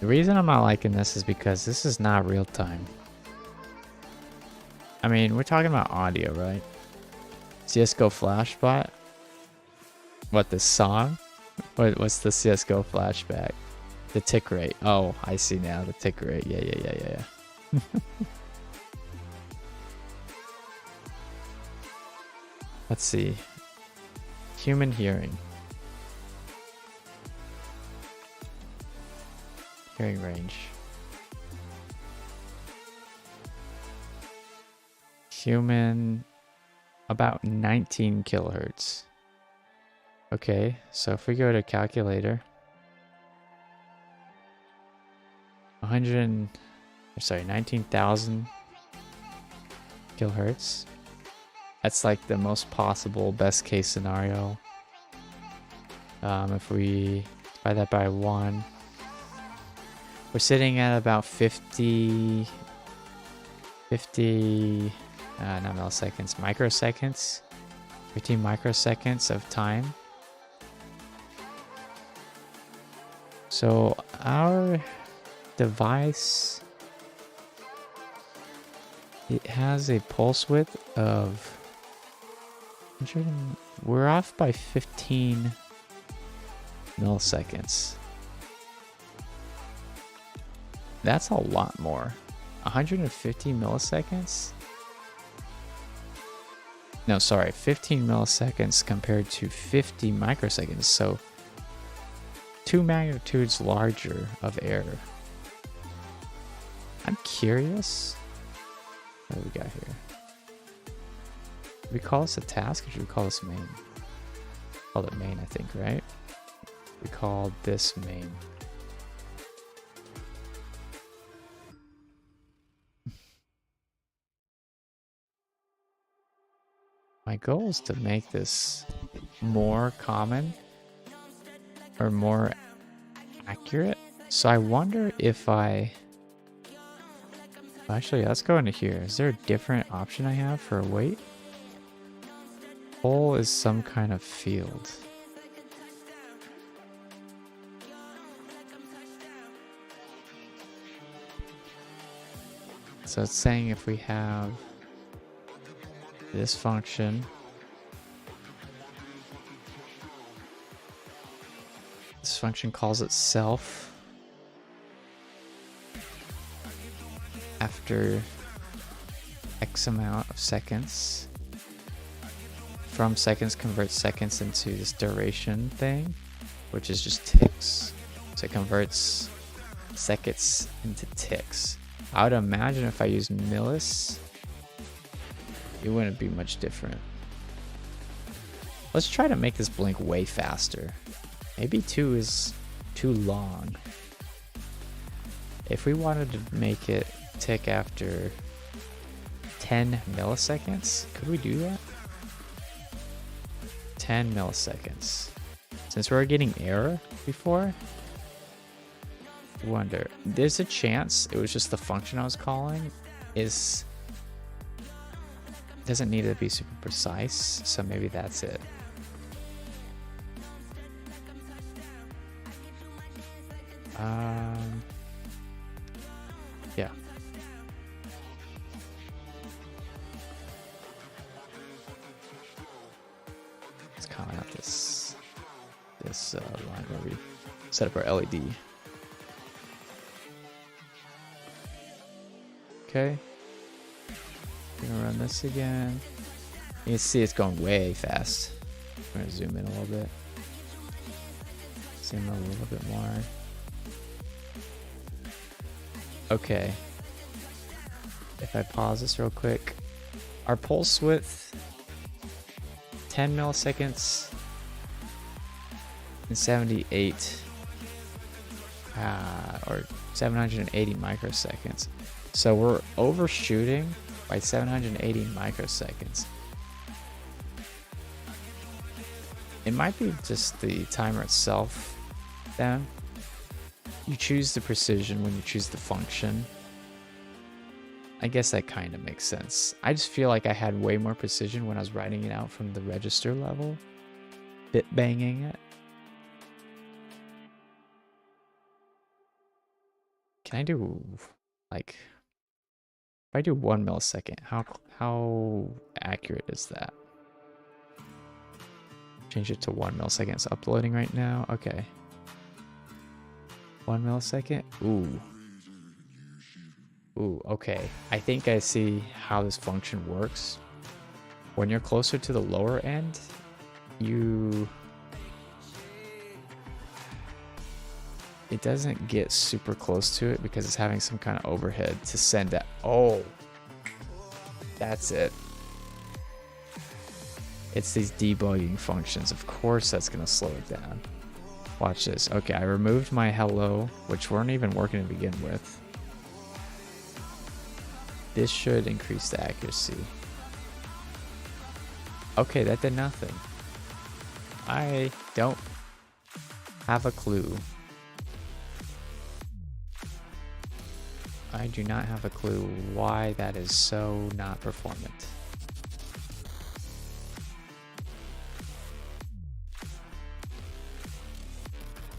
The reason I'm not liking this is because this is not real time. I mean, we're talking about audio, right? CSGO Flashback? What, this song? What's the CSGO Flashback? The tick rate. Oh, I see now. The tick rate. Yeah. Let's see. Human hearing. Hearing range. Human, about 19 kilohertz. Okay, so if we go to calculator, 19,000 kilohertz. That's like the most possible best case scenario. If we divide that by 1, we're sitting at about 50 not milliseconds, microseconds, 15 microseconds of time. So our device, it has a pulse width of, we're off by 15 milliseconds. That's a lot more. 150 milliseconds? No, sorry, 15 milliseconds compared to 50 microseconds. So 2 magnitudes larger of error. I'm curious. What do we got here? Do we call this a task or should we call this main? Call it main, I think, right? We call this main. My goal is to make this more common or more accurate. So I wonder if actually, let's go into here. Is there a different option I have for weight? Pole is some kind of field. So it's saying if we have this function, this function calls itself after X amount of seconds. From seconds converts seconds into this duration thing, which is just ticks. So it converts seconds into ticks. I would imagine if I use millis, it wouldn't be much different. Let's try to make this blink way faster. Maybe 2 is too long. If we wanted to make it tick after 10 milliseconds, could we do that? 10 milliseconds. Since we were getting error before, I wonder. There's a chance it was just the function I was calling doesn't need to be super precise, so maybe that's it. Yeah. Let's comment out this line where we set up our LED. Okay. Gonna run this again. You can see it's going way fast. I'm gonna zoom in a little bit. Zoom in a little bit more. Okay. If I pause this real quick, our pulse width 10 milliseconds and 78 or 780 microseconds. So we're overshooting by 780 microseconds. It might be just the timer itself then. You choose the precision when you choose the function. I guess that kind of makes sense. I just feel like I had way more precision when I was writing it out from the register level, bit banging it. Can I do like, if I do 1 millisecond, how accurate is that? Change it to 1 millisecond. It's uploading right now. Okay. 1 millisecond. Ooh, okay. I think I see how this function works. When you're closer to the lower end, it doesn't get super close to it because it's having some kind of overhead to send that. Oh, that's it. It's these debugging functions. Of course that's gonna slow it down. Watch this. Okay, I removed my hello, which weren't even working to begin with. This should increase the accuracy. Okay, that did nothing. I don't have a clue. I do not have a clue why that is so not performant.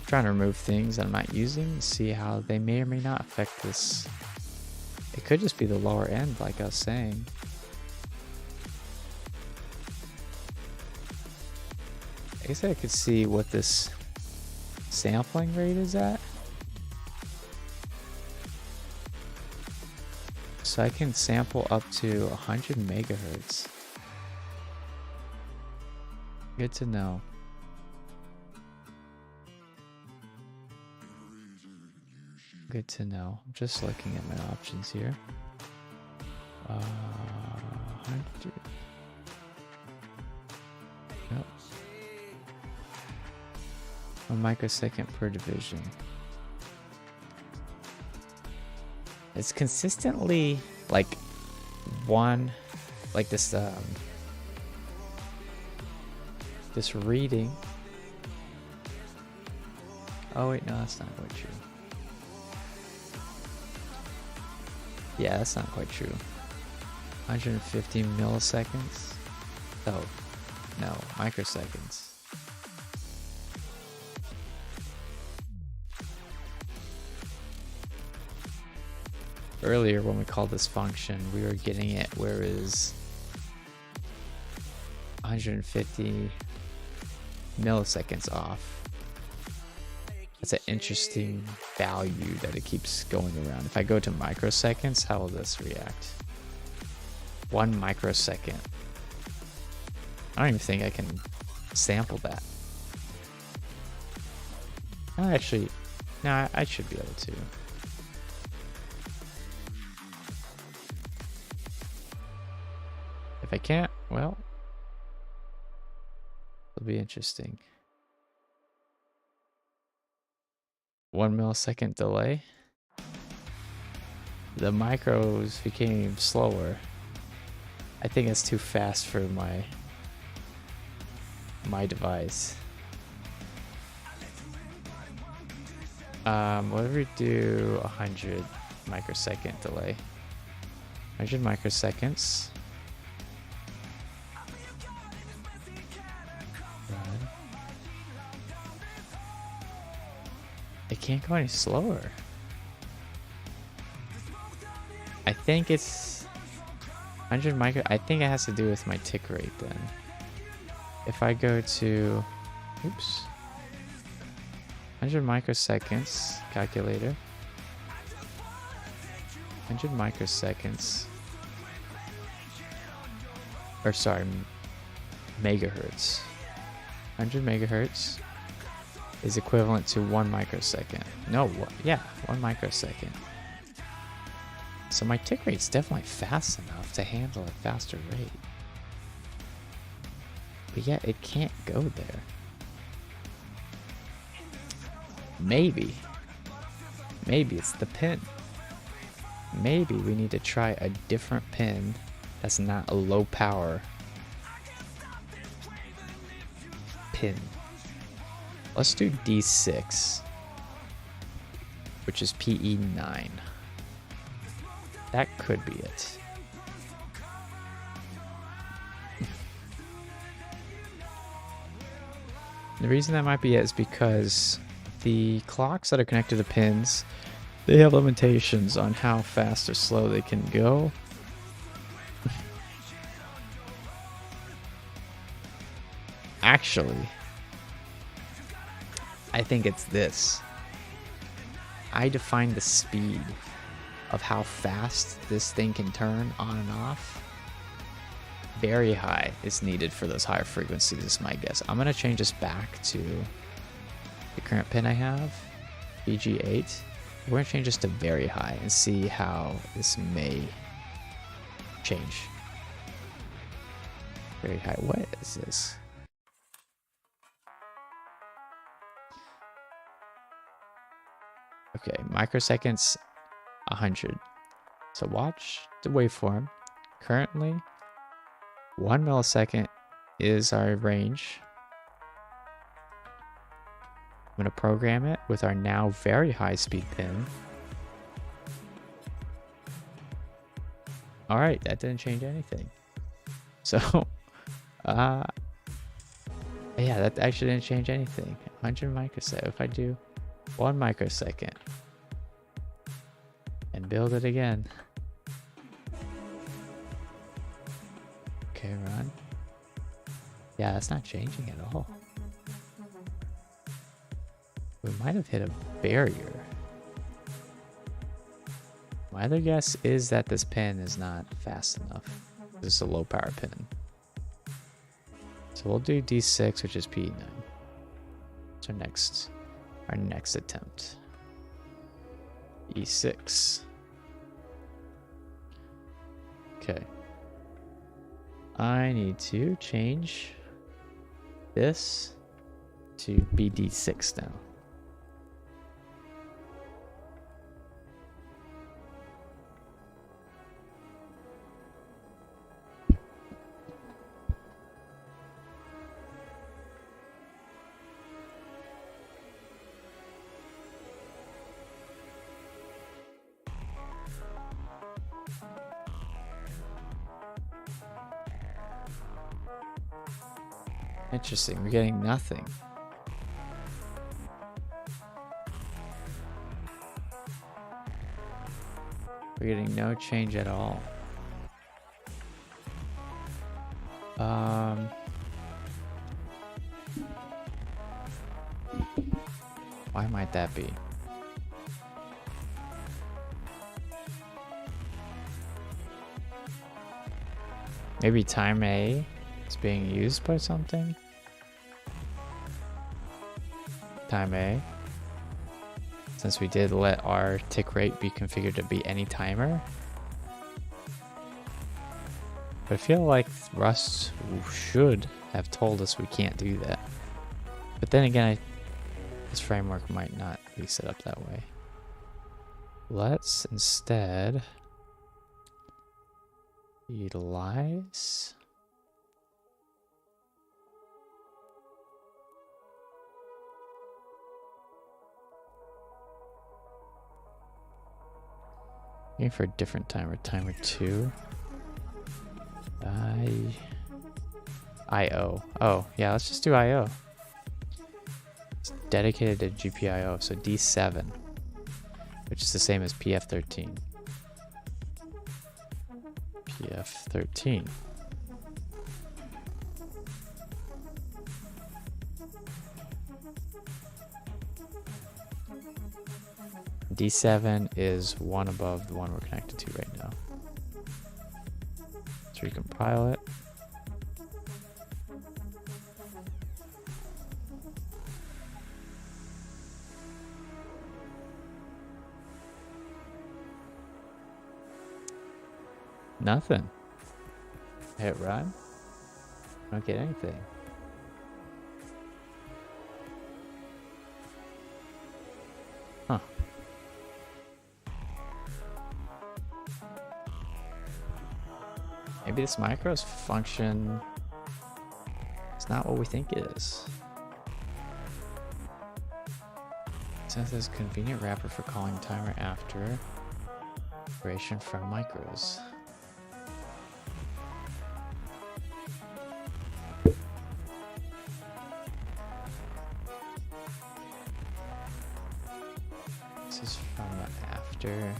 Trying to remove things I'm not using, see how they may or may not affect this. It could just be the lower end, like I was saying. I guess I could see what this sampling rate is at. So I can sample up to 100 megahertz. Good to know. Good to know. I'm just looking at my options here. 100. Yep. 1 microsecond per division. It's consistently like this reading. Oh wait, no, that's not quite true. Yeah, that's not quite true. 150 milliseconds. Oh, no, microseconds. Earlier when we called this function, we were getting it where it was 150 milliseconds off. That's an interesting value that it keeps going around. If I go to microseconds, how will this react? 1 microsecond. I don't even think I can sample that. Actually, no, I should be able to. If I can't, well, it'll be interesting. 1 millisecond delay. The micros became slower. I think it's too fast for my device. What if we do 100 microsecond delay? 100 microseconds. Run. It can't go any slower. I think it's 100 micro. I think it has to do with my tick rate then. If I go to, oops, 100 microseconds calculator. 100 microseconds. Or sorry, megahertz. 100 megahertz is equivalent to 1 microsecond. No, yeah, 1 microsecond. So my tick rate's definitely fast enough to handle a faster rate. But yet it can't go there. Maybe it's the pin. Maybe we need to try a different pin that's not a low power pin. Let's do D6, which is PE9. That could be it. The reason that might be it is because the clocks that are connected to pins, they have limitations on how fast or slow they can go. Actually, I think it's this. I define the speed of how fast this thing can turn on and off. Very high is needed for those higher frequencies is my guess. I'm gonna change this back to the current pin I have, BG8. We're gonna change this to very high and see how this may change. Very high, what is this? Okay, microseconds 100. So watch the waveform. Currently, 1 millisecond is our range. I'm going to program it with our now very high speed pin. All right, that didn't change anything. So, yeah, that actually didn't change anything. 100 microsecond. If I do 1 microsecond and build it again. Okay, run. Yeah, that's not changing at all. We might have hit a barrier. My other guess is that this pin is not fast enough. This is a low power pin. So we'll do D6, which is P9. It's our next attempt. E6. Okay. I need to change this to BD6 now. Interesting, we're getting nothing. We're getting no change at all. Why might that be? Maybe time A is being used by something? Time A. Since we did let our tick rate be configured to be any timer. But I feel like Rust should have told us we can't do that. But then again, this framework might not be set up that way. Let's instead utilize looking for a different timer. Timer 2. IO. Oh, yeah, let's just do IO. It's dedicated to GPIO, so D7, which is the same as PF13. PF13. D7 is one above the one we're connected to right now. Let's recompile it. Nothing. Hit run. Don't get anything. Huh. Maybe this micro's function is not what we think it is. Since there's a convenient wrapper for calling timer after operation from micros. This is from the after.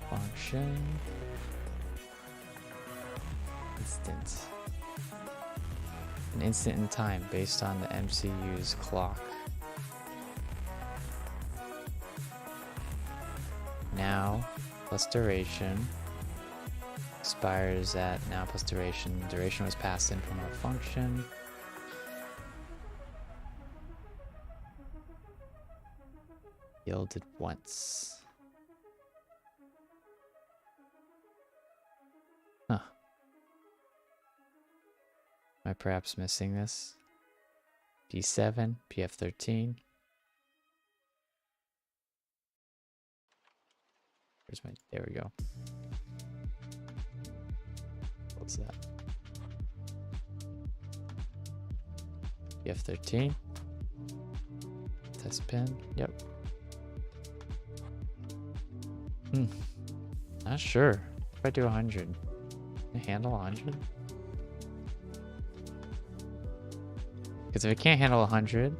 Function. Instant. An instant in time based on the MCU's clock. Now plus duration expires at now plus duration. Duration was passed in from a function. Yielded once. Huh. Am I perhaps missing this? D7, PF13. Where's my... There we go. What's that? PF13. Test pin. Yep. Not sure. If I do 100, can it handle 100? Because if it can't handle 100,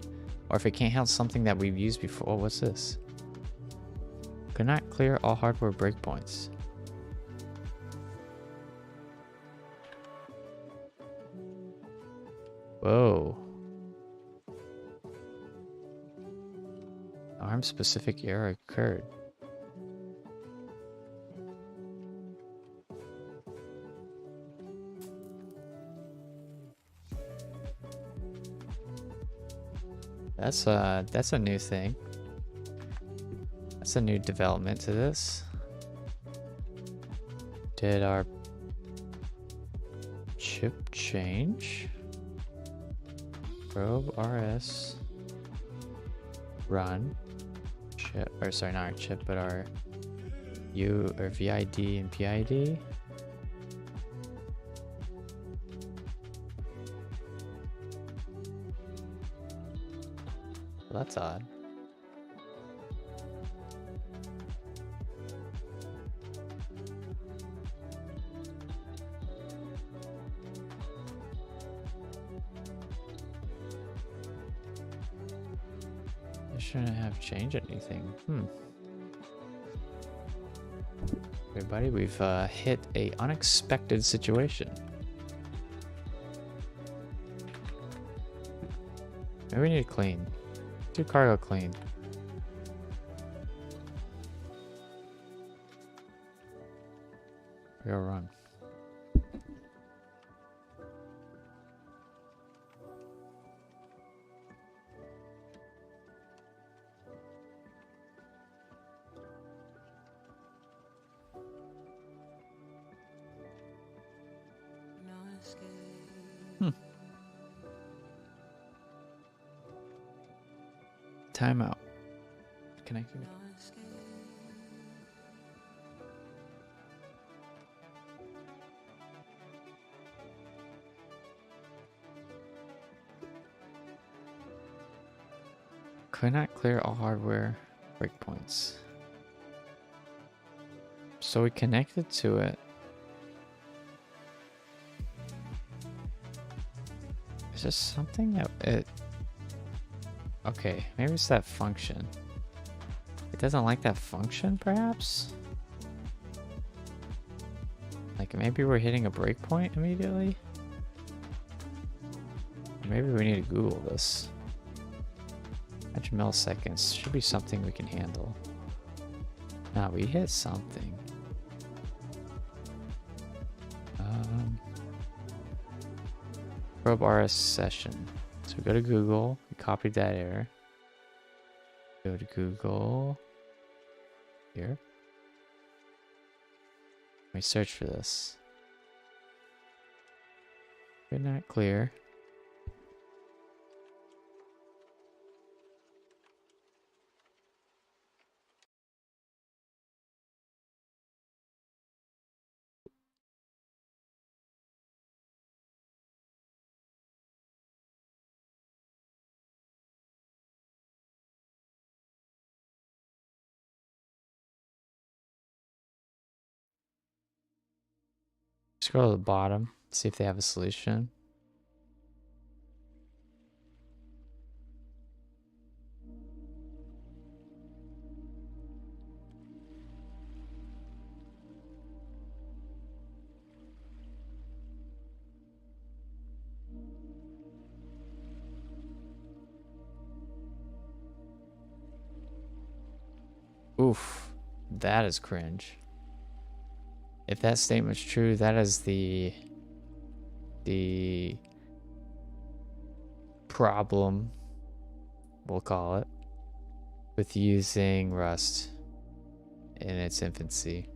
or if it can't handle something that we've used before, oh, what's this? Could not clear all hardware breakpoints. Whoa. ARM specific error occurred. That's a new thing. That's a new development to this. Did our chip change? Probe RS run chip, or sorry, not our chip, but our U or VID and PID. Well, that's odd. It shouldn't have changed anything. Everybody, we've hit a unexpected situation. Maybe we need to clean. Do cargo clean. Go run. Timeout. Connecting. Could not clear all hardware breakpoints. So we connected to it. Is there something that it... Okay, maybe it's that function. It doesn't like that function, perhaps? Like maybe we're hitting a breakpoint immediately? Or maybe we need to Google this. 100 milliseconds should be something we can handle. Nah, we hit something. Probe RS session. So we go to Google, we copied that error. Go to Google. Here. We search for this. Could not clear. Scroll to the bottom, see if they have a solution. Oof, that is cringe. If that statement's true, that is the problem, we'll call it, with using Rust in its infancy.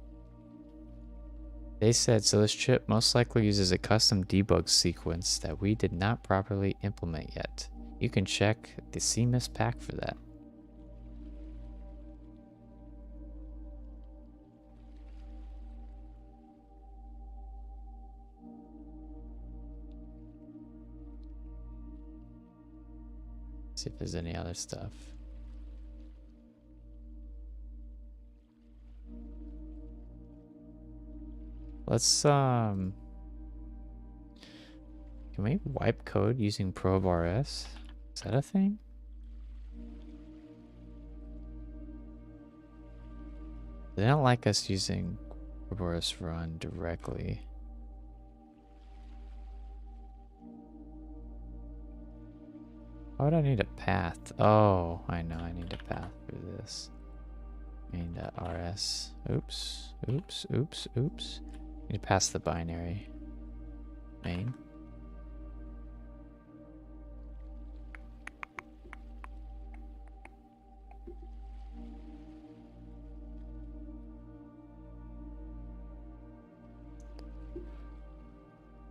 They said, so this chip most likely uses a custom debug sequence that we did not properly implement yet. You can check the CMIS pack for that. See if there's any other stuff. Let's can we wipe code using probe RS? Is that a thing? They don't like us using probe RS run directly. Why would I need a path? Oh, I know I need a path for this. Main.rs. Oops. Oops. Oops. Oops. Need to pass the binary. Main.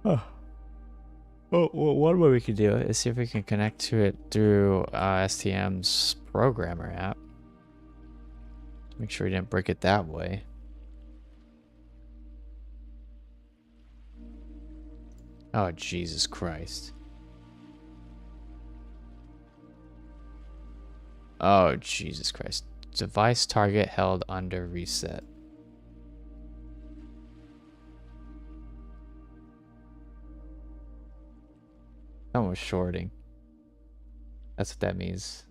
Oh. Well, one way we could do it is see if we can connect to it through STM's programmer app. Make sure we didn't break it that way. Oh, Jesus Christ. Oh, Jesus Christ. Device target held under reset. Someone was shorting. That's what that means.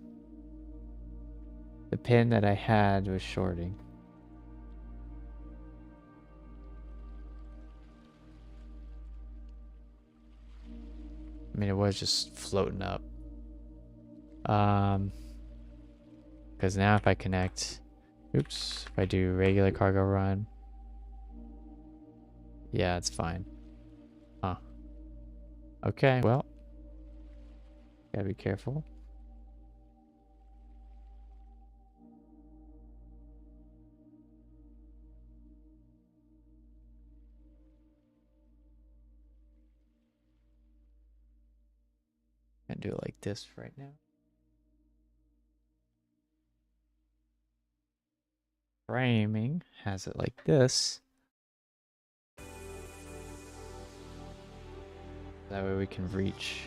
The pin that I had was shorting. I mean, it was just floating up. Because now if I connect, oops, if I do regular cargo run, yeah, it's fine. Huh. Okay, well, gotta be careful. Can't do it like this right now. framing has it like this. That way we can reach.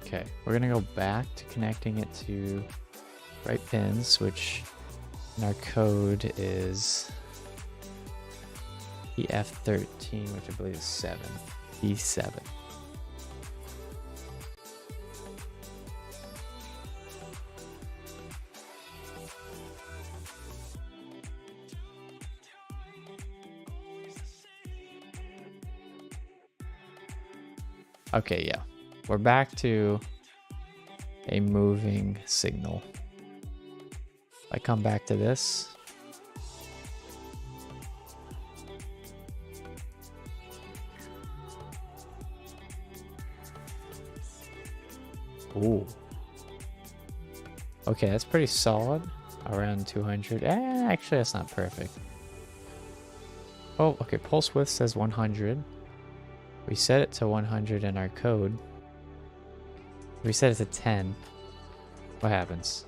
Okay, we're gonna go back to connecting it to right pins, which in our code is EF13, which I believe is 7. E7. Okay, yeah. We're back to a moving signal. If I come back to this. Ooh. Okay, that's pretty solid. Around 200. Actually, that's not perfect. Oh, okay. Pulse width says 100. We set it to 100 in our code. If we set it to 10, what happens?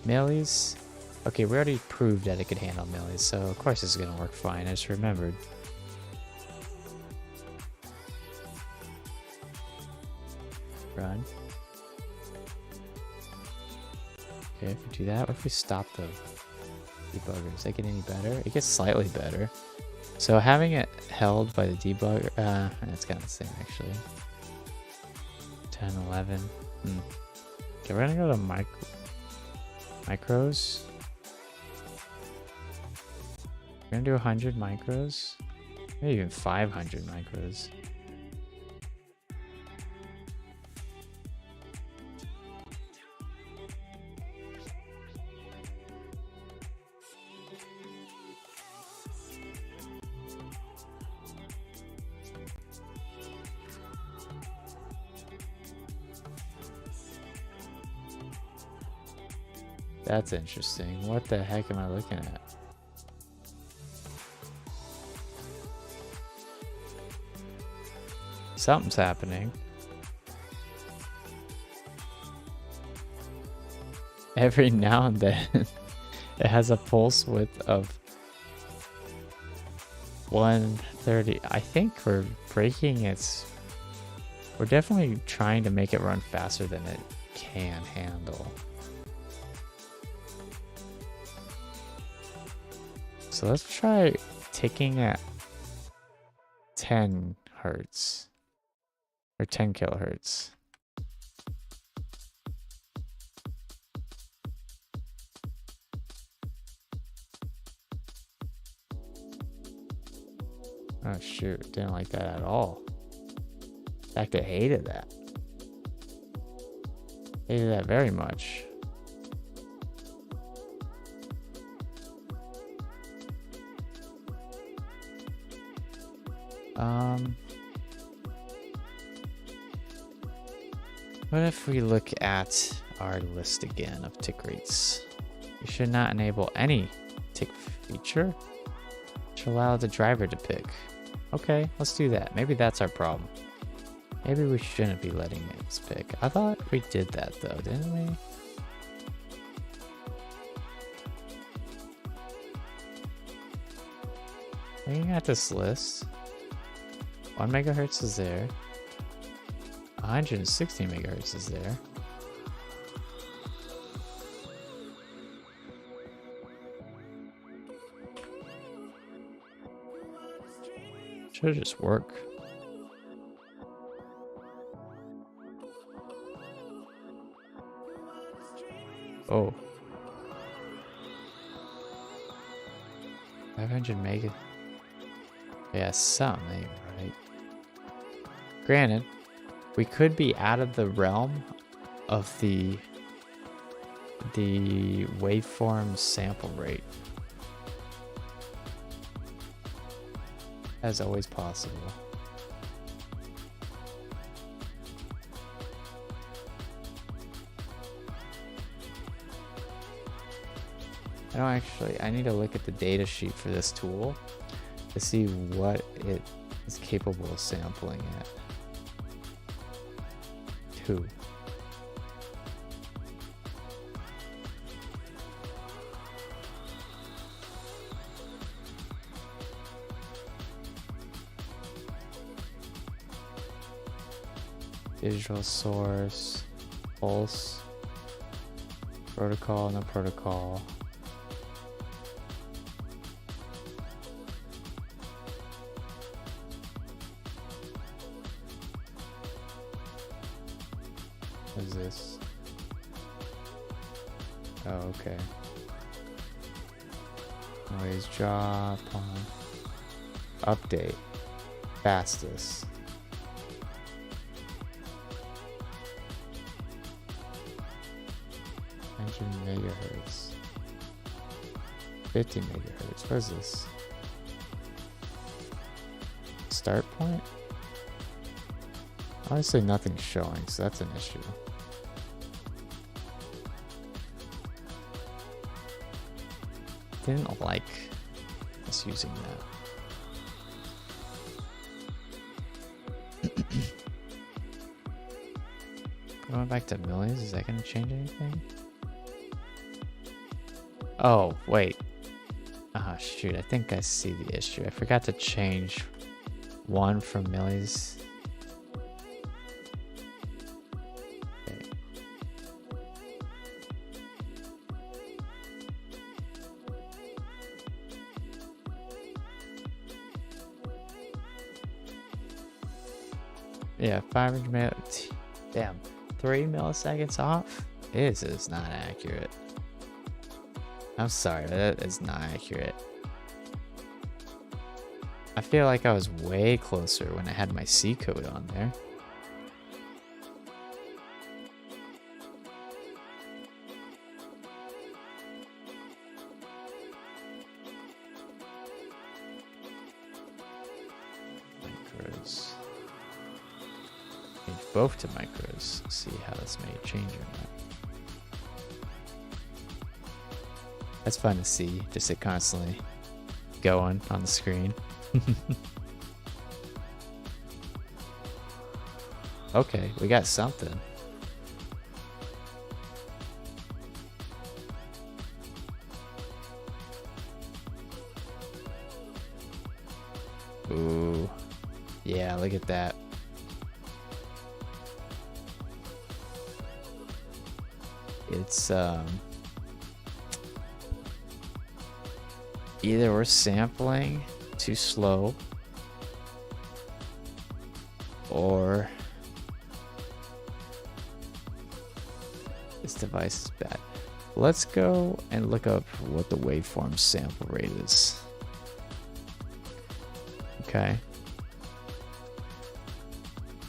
Melees? Okay, we already proved that it could handle melees, so of course it's gonna work fine. I just remembered. Run. Okay, if we do that, what if we stop the debugger? Does that get any better? It gets slightly better. So having it held by the debugger, that's kind of the same actually. 10, 11. Okay, we're gonna go to micros. We're gonna do 100 micros. Maybe even 500 micros. That's interesting. What the heck am I looking at? Something's happening. Every now and then it has a pulse width of 130. I think we're breaking its... We're definitely trying to make it run faster than it can handle. So let's try ticking at 10 hertz or 10 kilohertz. Oh shoot, didn't like that at all. In fact, I hated that. Hated that very much. What if we look at our list again of tick rates? You should not enable any tick feature. Should allow the driver to pick. Okay, let's do that. Maybe that's our problem. Maybe we shouldn't be letting it pick. I thought we did that though, didn't we? Looking at this list, 1 megahertz is there. 160 megahertz is there. Should just work. Oh. 500 mega. Yeah, something, right? Granted, we could be out of the realm of the waveform sample rate. As always possible. I don't actually, I need to look at the data sheet for this tool to see what it is capable of sampling at. 2. Digital source, pulse, protocol, no protocol. What is this? Oh, okay. Noise drop on update. Fastest. 100 megahertz. 50 megahertz. What is this? Start point? Honestly, nothing's showing, so that's an issue. Didn't like us using that. Going back to millions, is that going to change anything? Oh, wait. Oh, shoot. I think I see the issue. I forgot to change 1 from millis. Okay. Yeah, 500 milliseconds. Damn. 3 milliseconds off? This is not accurate. I'm sorry, that is not accurate. I feel like I was way closer when I had my C code on there. Micros. Change both to micros. See how this may change or not. That's fun to see, just it constantly going on the screen. Okay, we got something. Ooh. Yeah, look at that. It's either we're sampling too slow or this device is bad. Let's go and look up what the waveform sample rate is. Okay.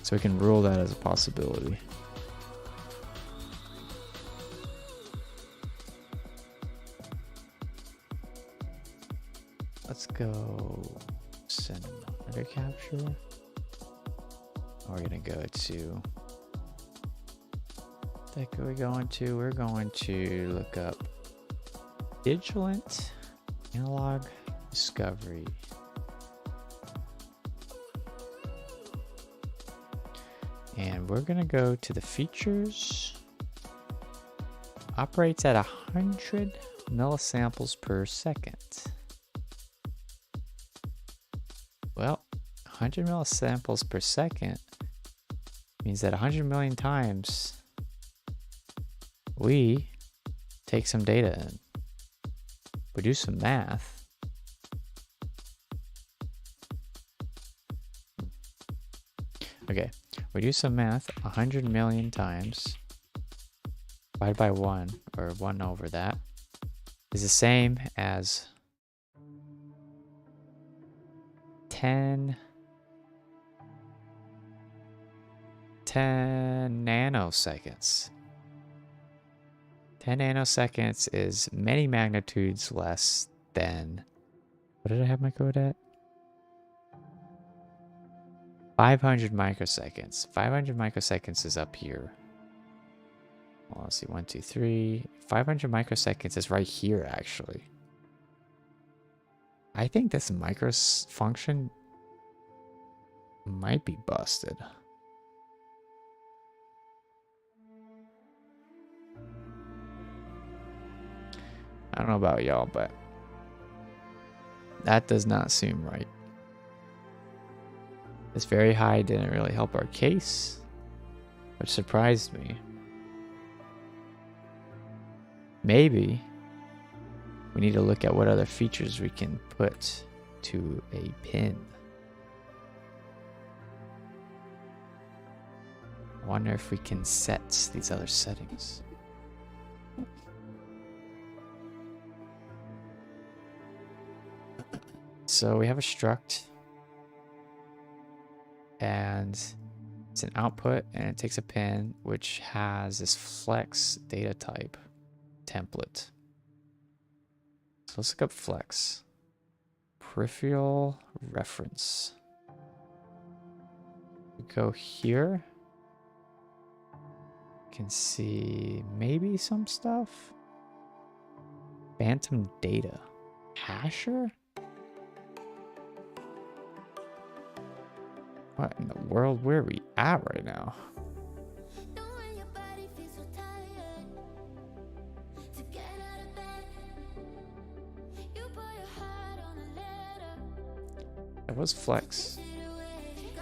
So we can rule that as a possibility. Let's go send under capture. We're gonna go to. What are we going to? We're going to look up Vigilant Analog Discovery. And we're gonna go to the features. Operates at 100 millisamples per second. Well, 100 millisamples per second means that 100 million times we take some data in. We do some math. Okay, we do some math. 100 million times divided by 1, or 1 over that, is the same as 10 nanoseconds. 10 nanoseconds is many magnitudes less than, what did I have my code at? 500 microseconds. 500 microseconds is up here. Well, let's see, 1, 2, 3. 500 microseconds is right here, actually. I think this function might be busted. I don't know about y'all, but that does not seem right. This very high didn't really help our case, which surprised me. Maybe we need to look at what other features we can put to a pin. I wonder if we can set these other settings. So we have a struct, and it's an output, and it takes a pin which has this flex data type template. So let's look up flex. Peripheral reference. We go here. You can see maybe some stuff. Phantom data. Hasher? What in the world? Where are we at right now? That was flex.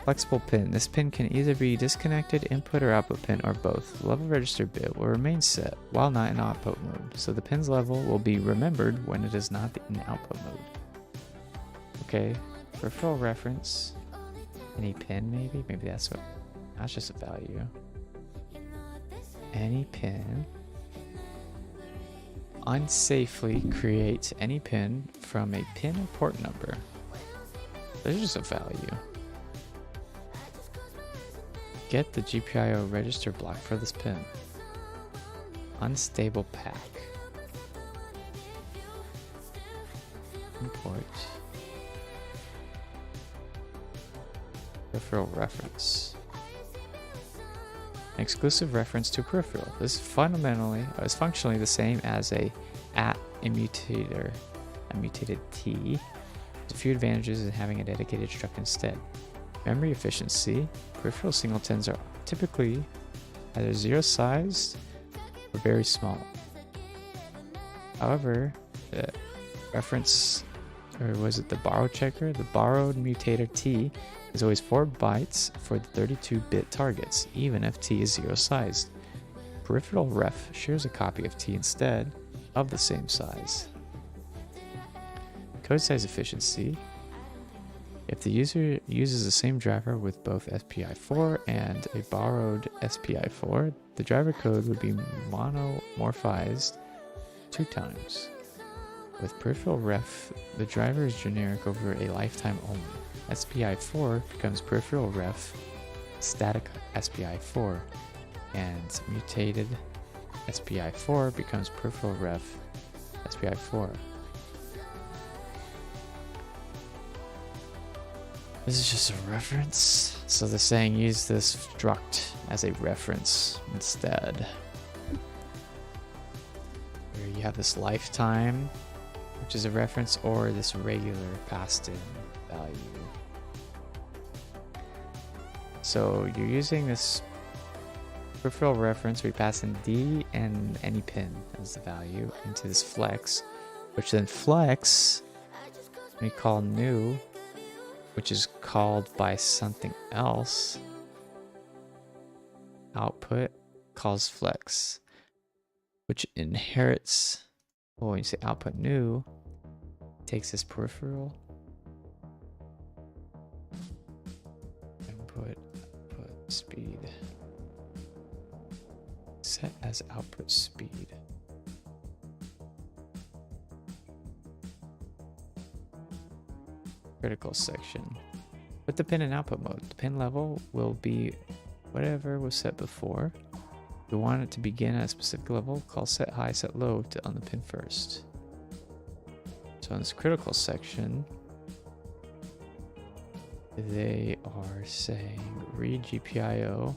Flexible pin. This pin can either be disconnected input or output pin or both. The level register bit will remain set while not in output mode, so the pin's level will be remembered when it is not in output mode. Okay, peripheral reference. Any pin maybe? Maybe that's just a value. Any pin. Unsafely create any pin from a pin or port number. There's just a value. Get the GPIO register block for this pin. Unstable pack. Import. Peripheral reference. An exclusive reference to peripheral. This is functionally the same as a @immutator, a mutated T. There's a few advantages in having a dedicated struct instead. Memory efficiency. Peripheral singletons are typically either zero sized or very small. However, the reference, or was it the borrow checker? The borrowed mutator T is always 4 bytes for the 32-bit targets, even if T is zero sized. Peripheral ref shares a copy of T instead of the same size. Code size efficiency. If the user uses the same driver with both SPI4 and a borrowed SPI4, the driver code would be monomorphized 2 times. With peripheral ref, the driver is generic over a lifetime only. SPI4 becomes peripheral ref static SPI4, and mutated SPI4 becomes peripheral ref SPI4. This is just a reference, so they're saying use this struct as a reference instead. Here you have this lifetime, which is a reference, or this regular passed in value. So you're using this peripheral reference where you pass in D and any pin as the value into this flex, which then flex we call new, which is called by something else. Output calls flex, which inherits, well, when you say output new, takes this peripheral, input speed, set as output speed. Critical section. Put the pin in output mode. The pin level will be whatever was set before. If you want it to begin at a specific level, call set high, set low to on the pin first. So in this critical section, they are saying read GPIO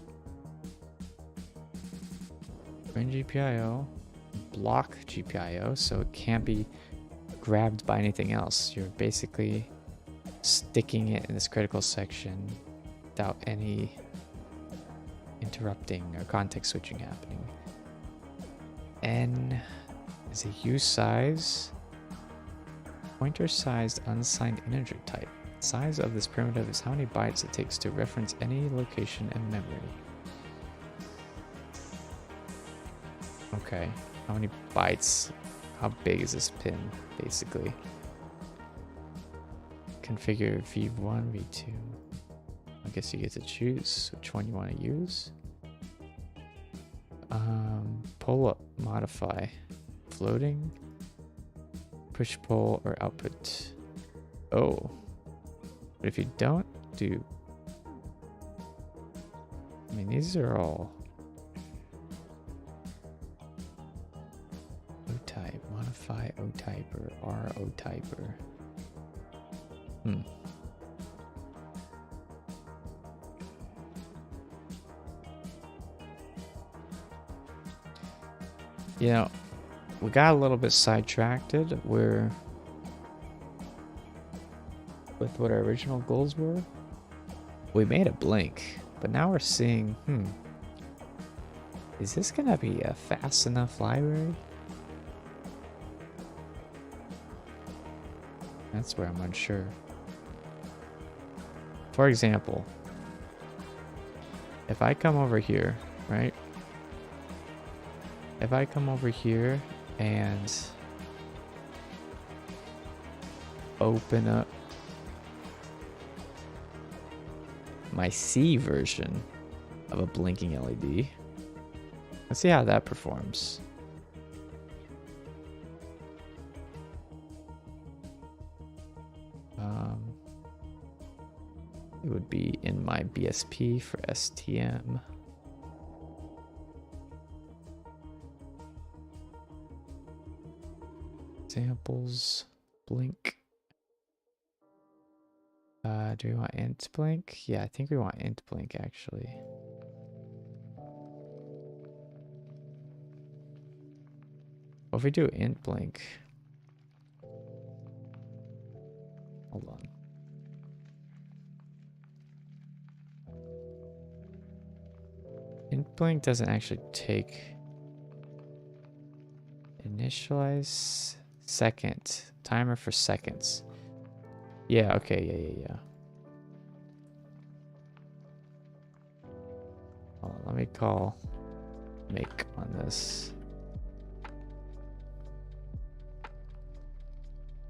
Bring GPIO, block GPIO, so it can't be grabbed by anything else. You're basically sticking it in this critical section without any interrupting or context switching happening. N is a use size, pointer sized unsigned integer type. Size of this primitive is how many bytes it takes to reference any location in memory. Okay, how many bytes? How big is this pin, basically? Configure V1, V2. I guess you get to choose which one you want to use. Pull up, modify, floating, push pull, or output. Oh, but if you don't do, I mean, these are all O-type, modify O-type or R O-type or You know, we got a little bit sidetracked with what our original goals were. We made a blink, but now we're seeing, is this gonna be a fast enough library? That's where I'm unsure. For example, if I come over here, right? If I come over here and open up my C version of a blinking LED, let's see how that performs. It would be in my BSP for STM. Examples, blink. Do we want int blink? Yeah, I think we want int blink actually. Well, if we do int blink, hold on. Int blink doesn't actually take initialize second timer for seconds. Yeah, okay, yeah. Hold on, let me call make on this.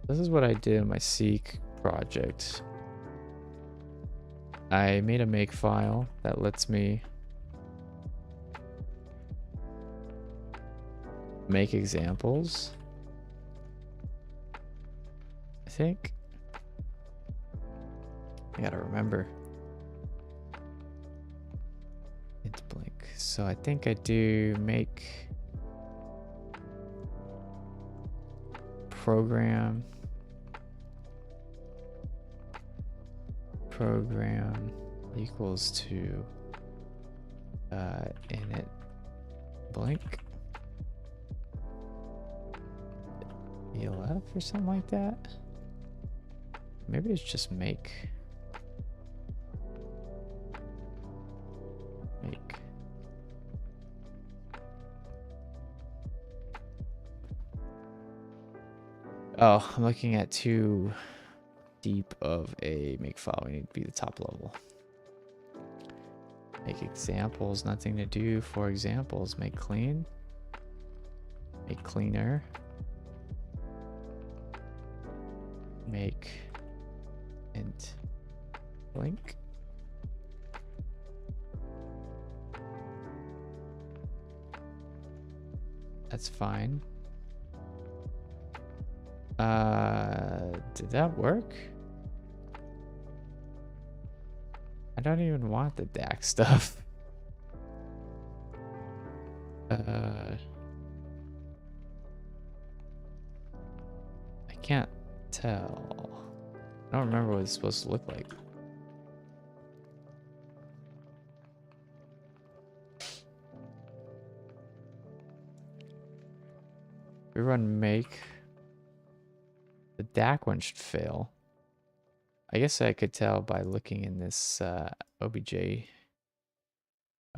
This is what I did in my Seek project. I made a make file that lets me make examples. I think I gotta remember int blink. So I think I do make program equals to init blink ELF or something like that. Maybe it's just make. Oh, I'm looking at too deep of a make file. We need to be the top level. Make examples, nothing to do for examples. Make clean. Make cleaner. Make int blink. That's fine. Did that work? I don't even want the DAC stuff. I can't tell. I don't remember what it's supposed to look like. We run make. The DAC one should fail. I guess I could tell by looking in this OBJ.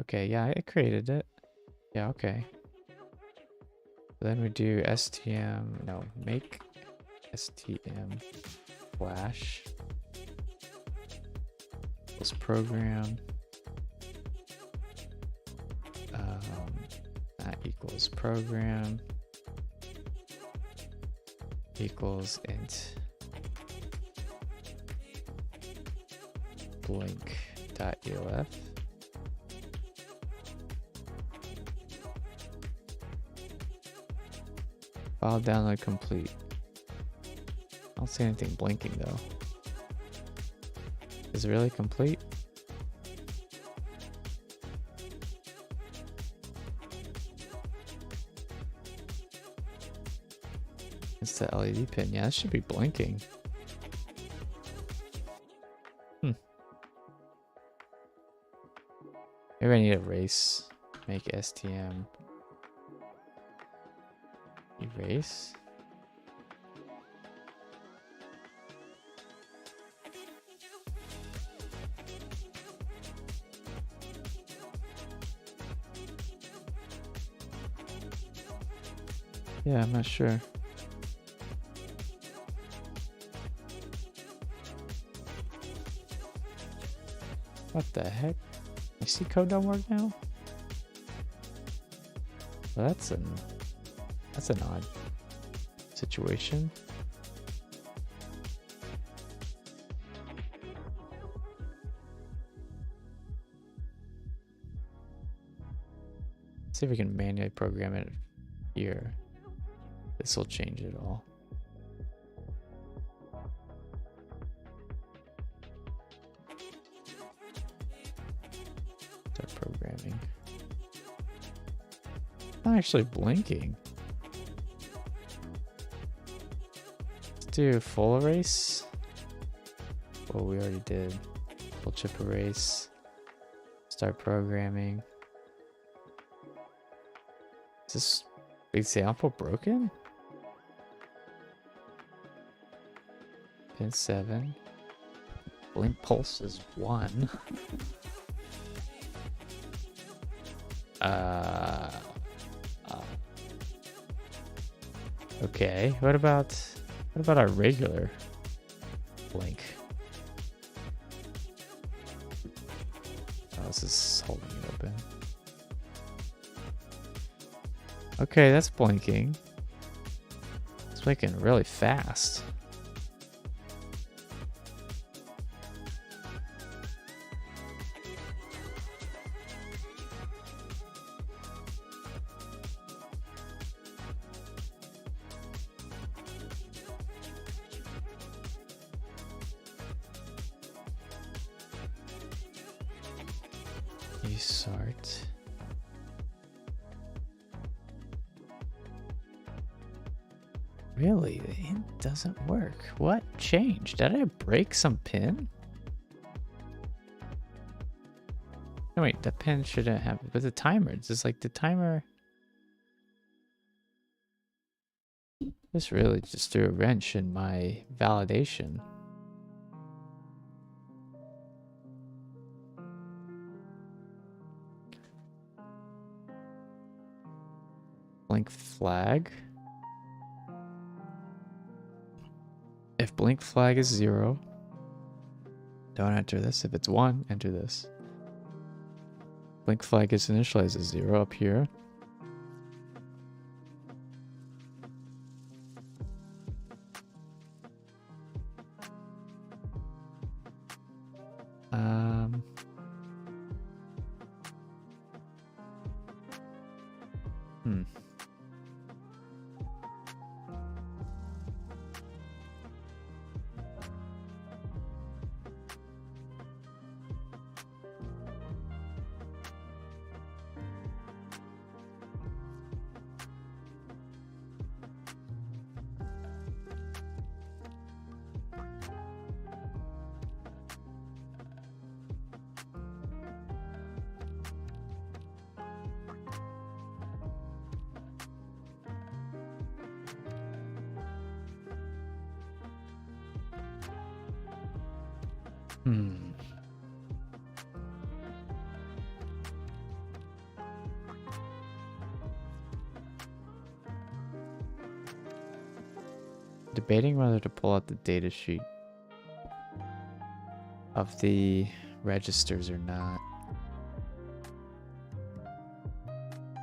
Okay, yeah, it created it. Yeah, okay. Then we do STM, no, make STM flash equals program. That equals program equals int blink.elf. File download complete. I don't see anything blinking though. Is it really complete? It's the LED pin. Yeah, it should be blinking. Maybe I need to erase. Make STM. Erase. Yeah, I'm not sure. What the heck? My C code don't work now? Well, that's an odd situation. See if we can manually program it here. This will change it all. Start programming. Not actually blinking. Let's do full erase. Well, we already did. Full chip erase. Start programming. Is this example broken? Pin 7. Blink pulse is 1. Okay. What about our regular blink? Oh, this is holding it open. Okay, that's blinking. It's blinking really fast. Sort. Really? The int doesn't work. What changed? Did I break some pin? No, wait, the pin shouldn't have it. But the timer, it's just like the timer. This really just threw a wrench in my validation. Blink flag. If blink flag is 0, don't enter this. If it's 1, enter this. Blink flag is initialized as 0 up here. Debating whether to pull out the data sheet of the registers or not.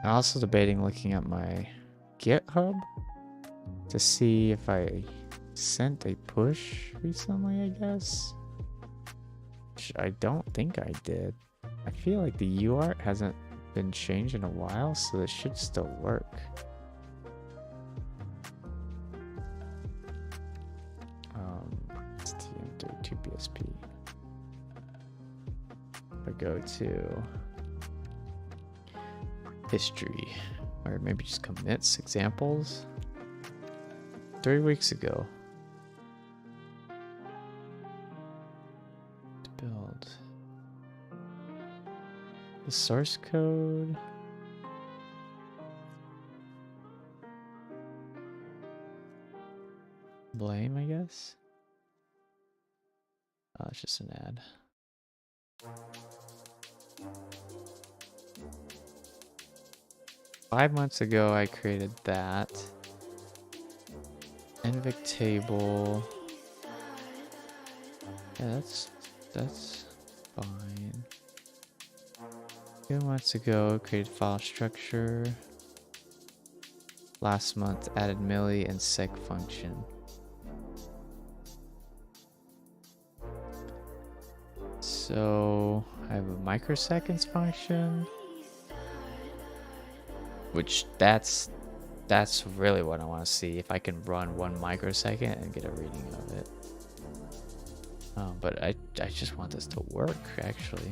I'm also debating looking at my GitHub to see if I sent a push recently, I guess. Which I don't think I did. I feel like the UART hasn't been changed in a while, so it should still work. STM32 BSP. If I go to history, or maybe just commits examples. 3 weeks ago. To build the source code. Blame, I guess. Oh, it's just an ad. Five months ago, I created that. Invic table. Yeah, that's fine. 2 months ago, created file structure. Last month, added milli and sec function. So I have a microseconds function, which that's really what I want to see, if I can run 1 microsecond and get a reading of it. But I just want this to work, actually.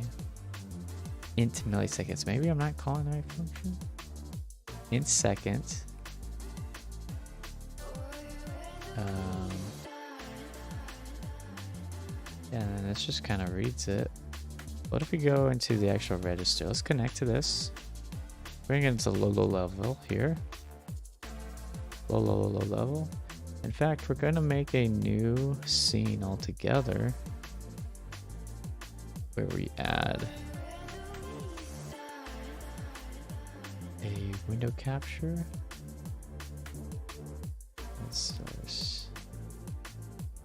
Int milliseconds. Maybe I'm not calling the right function. Int seconds. Yeah, and then this just kind of reads it. What if we go into the actual register? Let's connect to this. Bring it into low level here. Low level. In fact, we're going to make a new scene altogether where we add a window capture. Let's source.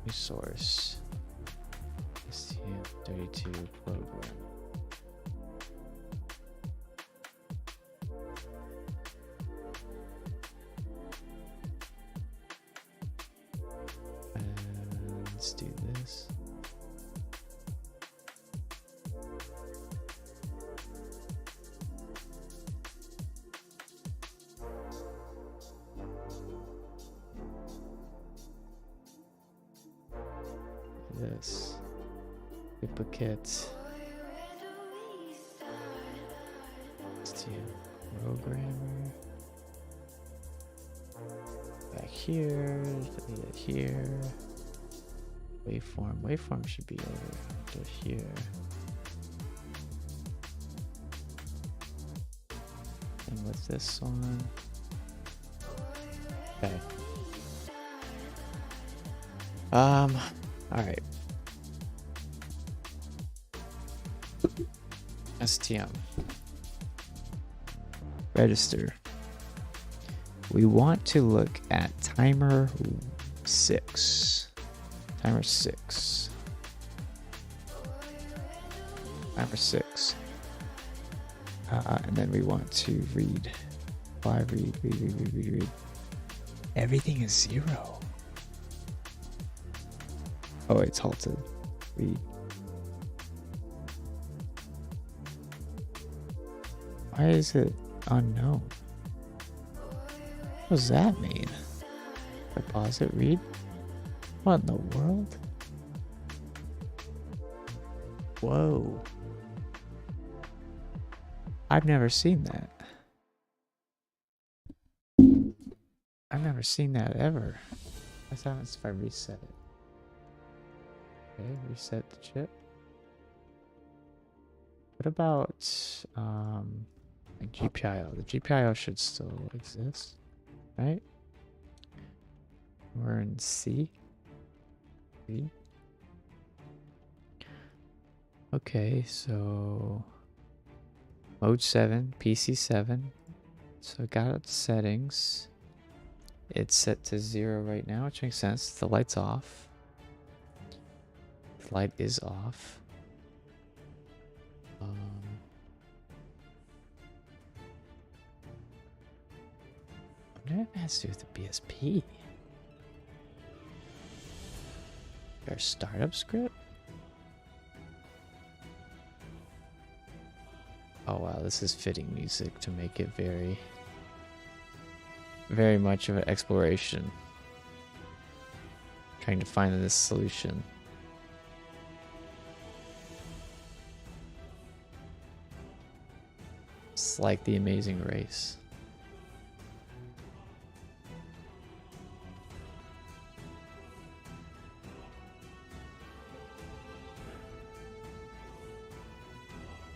Resource. STM32 program. And let's do this. This duplicate STM programmer back here, delete it here. Waveform should be over here. And what's this one? Okay. All right. STM. Register. We want to look at timer 6. Timer 6. Timer 6. And then we want to read. Why read. Everything is 0. Oh, it's halted. Read. Why is it unknown? What does that mean? If I pause it, read? What in the world? Whoa. I've never seen that. I've never seen that ever. What happens if I reset it? Okay, reset the chip. What about like GPIO? The GPIO should still exist, right? We're in C. Okay, so mode 7, PC 7. So I got up settings. It's set to 0 right now, which makes sense. The light's off. The light is off. I wonder if it has to do with the BSP. Our startup script? Oh wow, this is fitting music to make it very, very much of an exploration. Trying to find this solution. It's like The Amazing Race.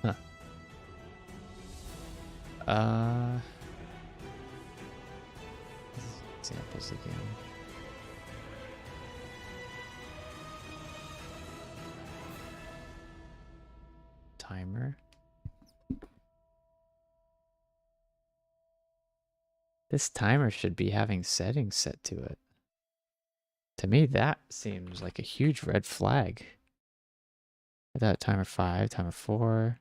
Huh. Examples again. Timer. This timer should be having settings set to it. To me, that seems like a huge red flag. That timer 5, timer 4,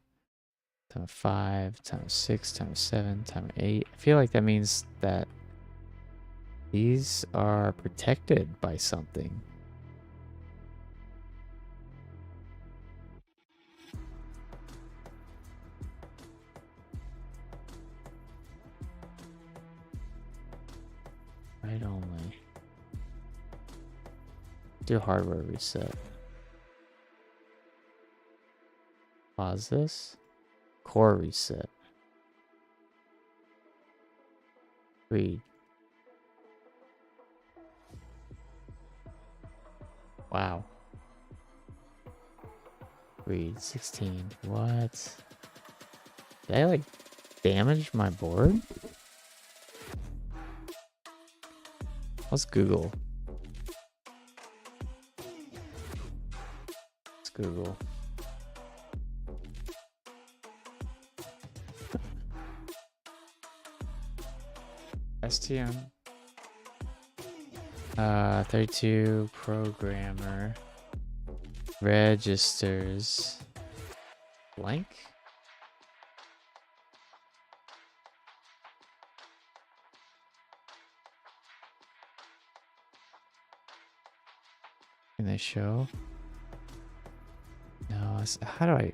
timer 5, timer 6, timer 7, timer 8. I feel like that means that these are protected by something. Right only. Do hardware reset. Pause this. Core reset. Read. Wow. Read 16. What? Did I like damage my board? Let's Google. Let's Google. STM 32 programmer registers blank. Can they show? No, how do I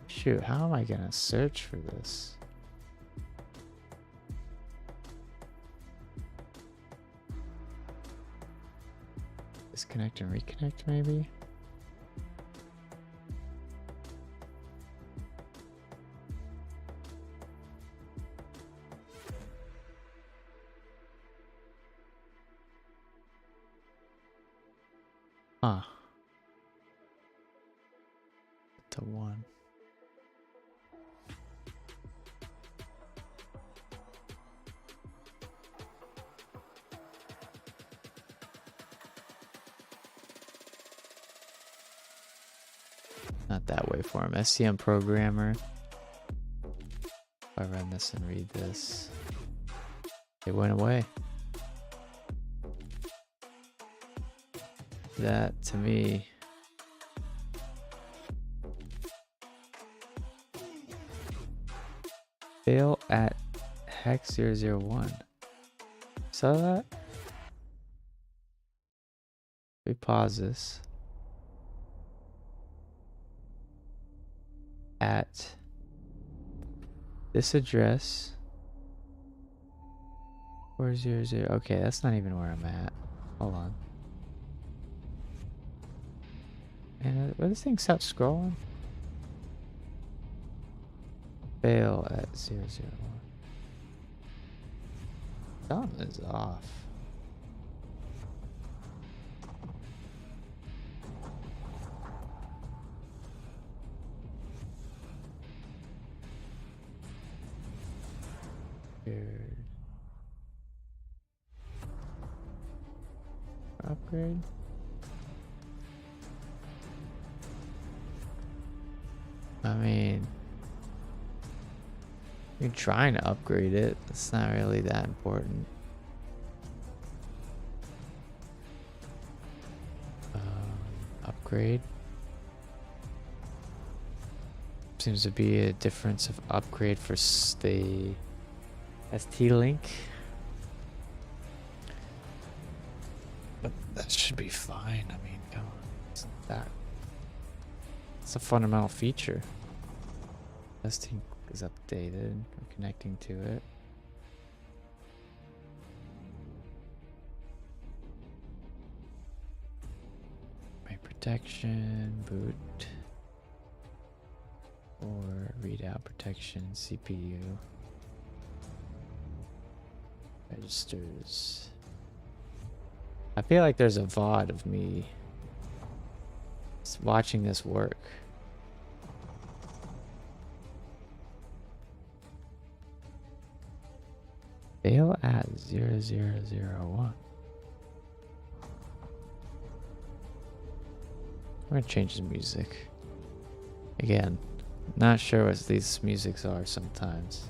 shoot? How am I gonna search for this? Disconnect and reconnect, maybe? Huh. To 1. Not that waveform. STM programmer. If I run this and read this, it went away. That to me fail at hex 001. Saw that? We pause this. At this address 400. Okay, that's not even where I'm at. Hold on. And will this thing stop scrolling? Fail at 001. Something is off. Weird. Upgrade. I mean, you're trying to upgrade it. It's not really that important. Upgrade. Seems to be a difference of upgrade for the ST-Link. But that should be fine. I mean, come on. It's a fundamental feature. ST is updated. We're connecting to it. My protection, boot, or readout protection, CPU, registers. I feel like there's a VOD of me watching this work. Fail at 0001. We're gonna change the music. Again, not sure what these musics are sometimes.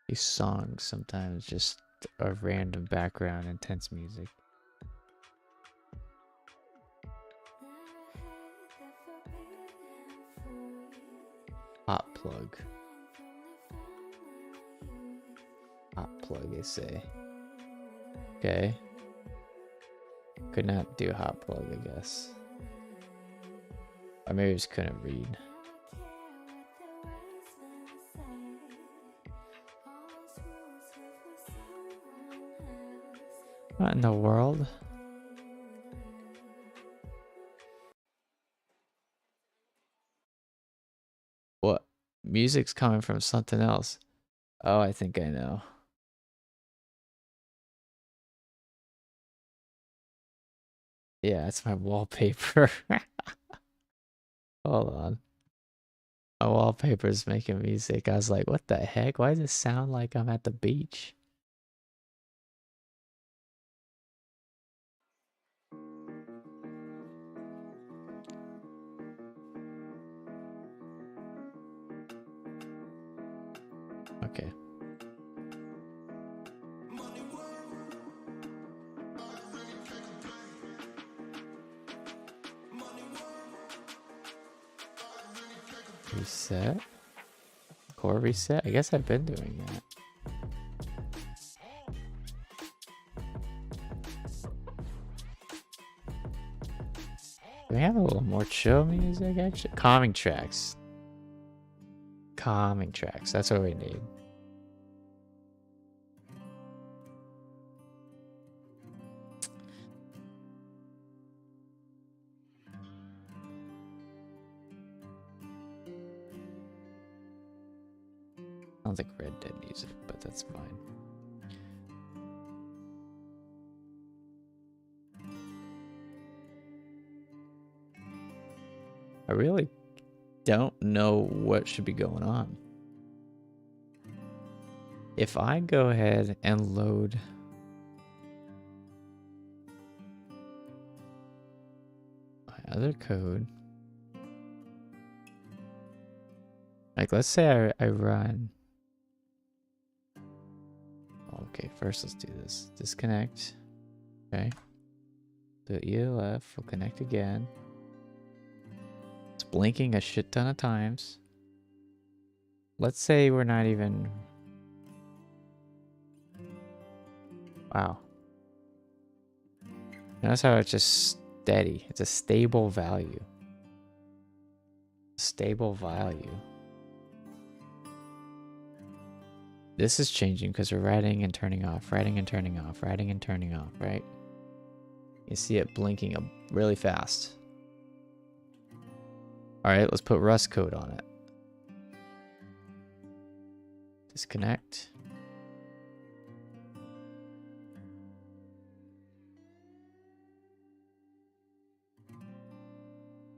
These songs sometimes just are random background intense music. Hot plug. Hot plug, they say. Okay. Could not do hot plug, I guess. Or maybe I just couldn't read. What in the world? What? Music's coming from something else. Oh, I think I know. Yeah, that's my wallpaper. Hold on. My wallpaper's making music. I was like, what the heck? Why does it sound like I'm at the beach? Okay. Reset? Core reset? I guess I've been doing that. Do we have a little more chill music actually? Calming tracks. Calming tracks. That's what we need. Sounds like Red Dead music, but that's fine. I really don't know what should be going on. If I go ahead and load my other code, like let's say I run. Okay, first let's do this. Disconnect. Okay. Do ELF, we'll connect again. It's blinking a shit ton of times. Let's say we're not even... Wow. Notice how it's just steady. It's a stable value. Stable value. This is changing because we're writing and turning off, writing and turning off, writing and turning off, right? You see it blinking up really fast. All right, let's put Rust code on it. Disconnect.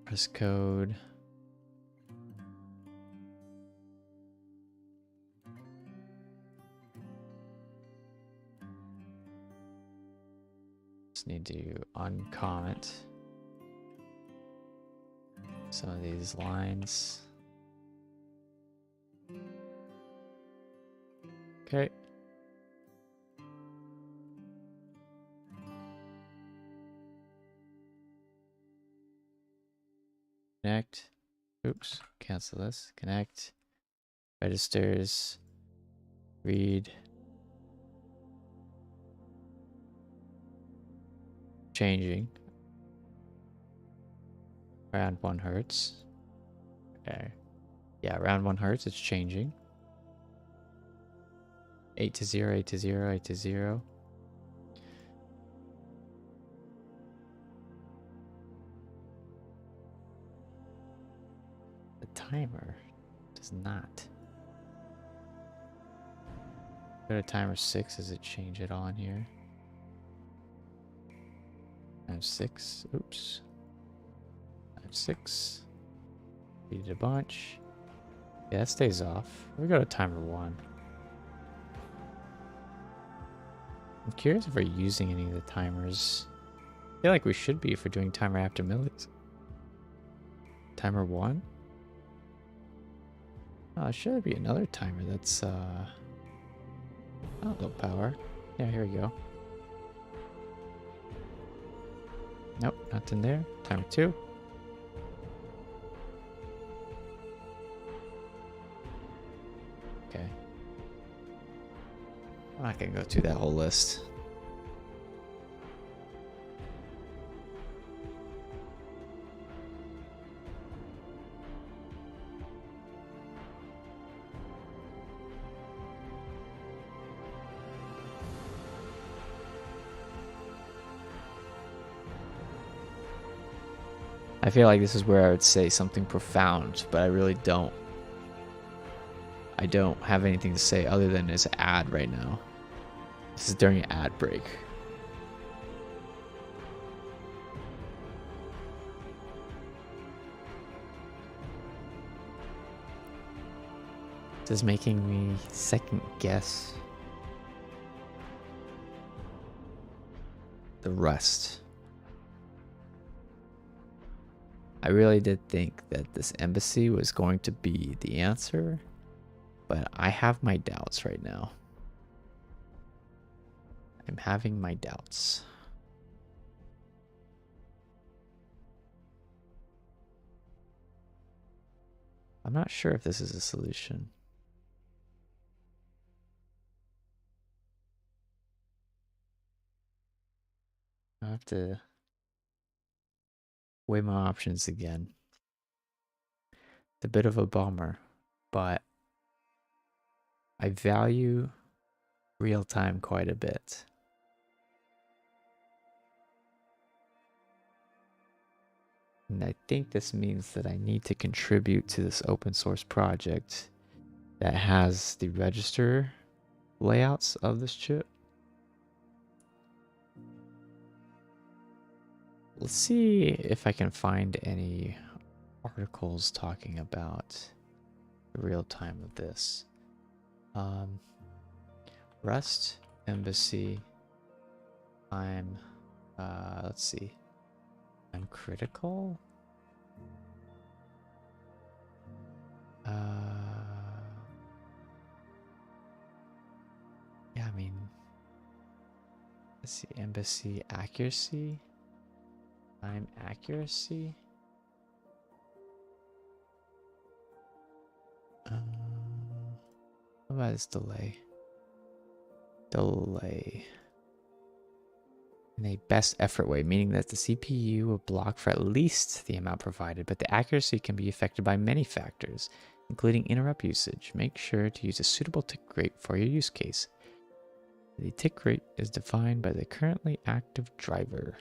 Rust code. Just need to uncomment. some of these lines. Okay. Connect. Oops, cancel this. Connect. Registers. Read. Changing. Around 1 hertz. Okay. Yeah, around 1 hertz, it's changing. 8 to 0, 8 to 0, 8 to 0. The timer does not. Go to timer 6. Does it change it on here? Times 6. Oops. Times 6. Read it a bunch. Yeah, that stays off. We go to timer 1. I'm curious if we're using any of the timers. I feel like we should be if we're doing timer after millis. Timer 1? Oh, should be another timer that's not low power. Yeah, here we go. Nope, nothing there. Timer 2. Okay. I'm not gonna go through that whole list. I feel like this is where I would say something profound, but I really don't. I don't have anything to say other than this ad right now. This is during an ad break. This is making me second guess the rest. I really did think that this embassy was going to be the answer, but I have my doubts right now. I'm having my doubts. I'm not sure if this is a solution. I have to weigh my options again. It's a bit of a bummer, but I value real time quite a bit. And I think this means that I need to contribute to this open source project that has the register layouts of this chip. Let's see if I can find any articles talking about the real time of this. Rust Embassy. Let's see. I'm critical. Yeah, I mean, let's see. Embassy accuracy. Time accuracy. What about this delay? Delay. In a best effort way, meaning that the CPU will block for at least the amount provided, but the accuracy can be affected by many factors, including interrupt usage. Make sure to use a suitable tick rate for your use case. The tick rate is defined by the currently active driver.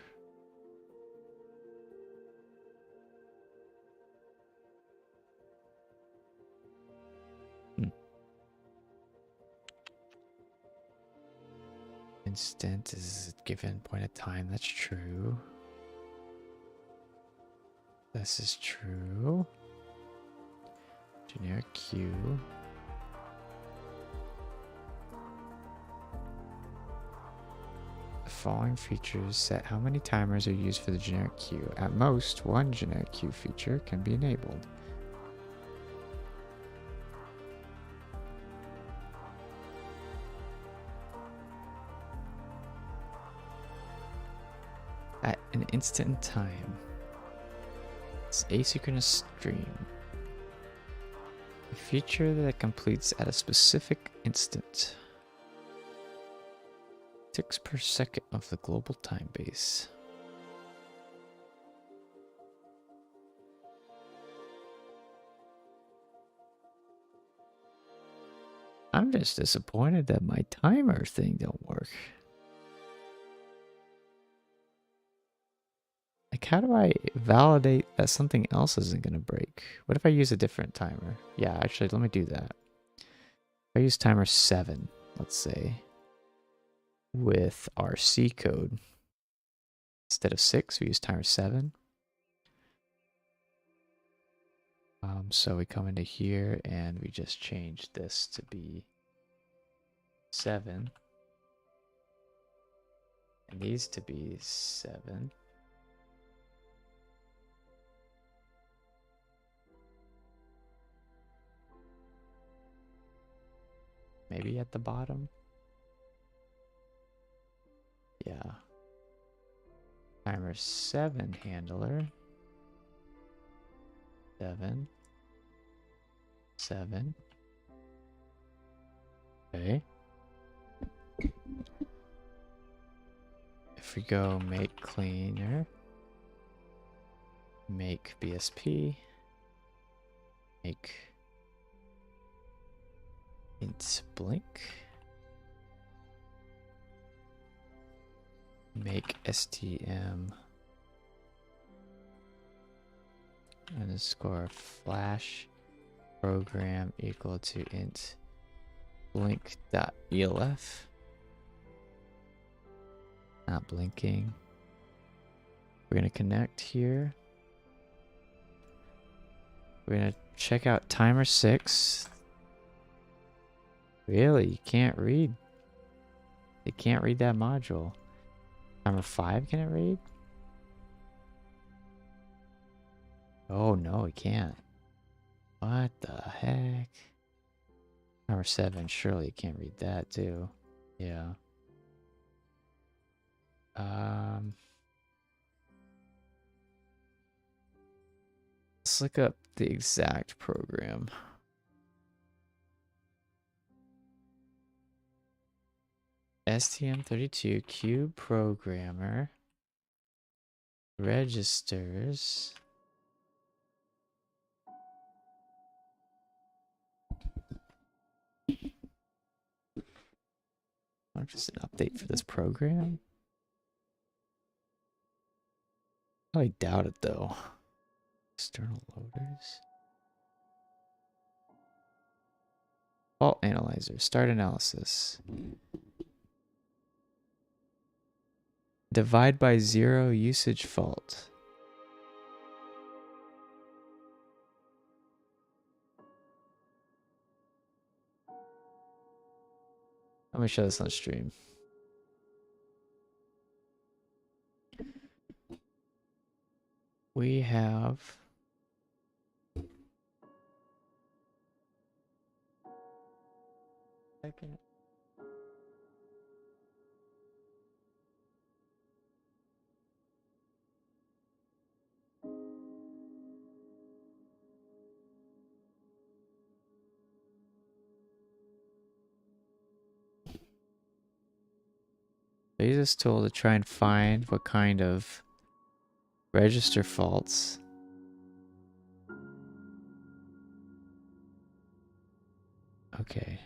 Instant is a given point of time. That's true. This is true. Generic queue. The following features set how many timers are used for the generic queue. At most, one generic queue feature can be enabled. At an instant in time. It's asynchronous stream. A feature that completes at a specific instant. Ticks per second of the global time base. I'm just disappointed that my timer thing don't work. Like, how do I validate that something else isn't going to break? What if I use a different timer? Yeah, actually, let me do that. If I use timer 7, let's say, with our C code, instead of 6, we use timer 7. So we come into here and we just change this to be 7. And these to be 7. Maybe at the bottom. Yeah. Timer 7 handler. 7. 7. Okay. If we go make cleaner, make BSP, make int blink, make STM underscore flash program equal to int blink.elf. Not blinking. We're gonna connect here. We're gonna check out timer 6. Really, you can't read. It can't read that module. Timer 5, can it read? Oh no, it can't. What the heck? Timer 7, surely it can't read that too. Yeah. Let's look up the exact program. STM32 Cube Programmer registers just an update for this program. I doubt it though. External loaders. Fault analyzer. Start analysis. Divide by 0 usage fault. Let me show this on stream. We have second. I use this tool to try and find what kind of register faults okay.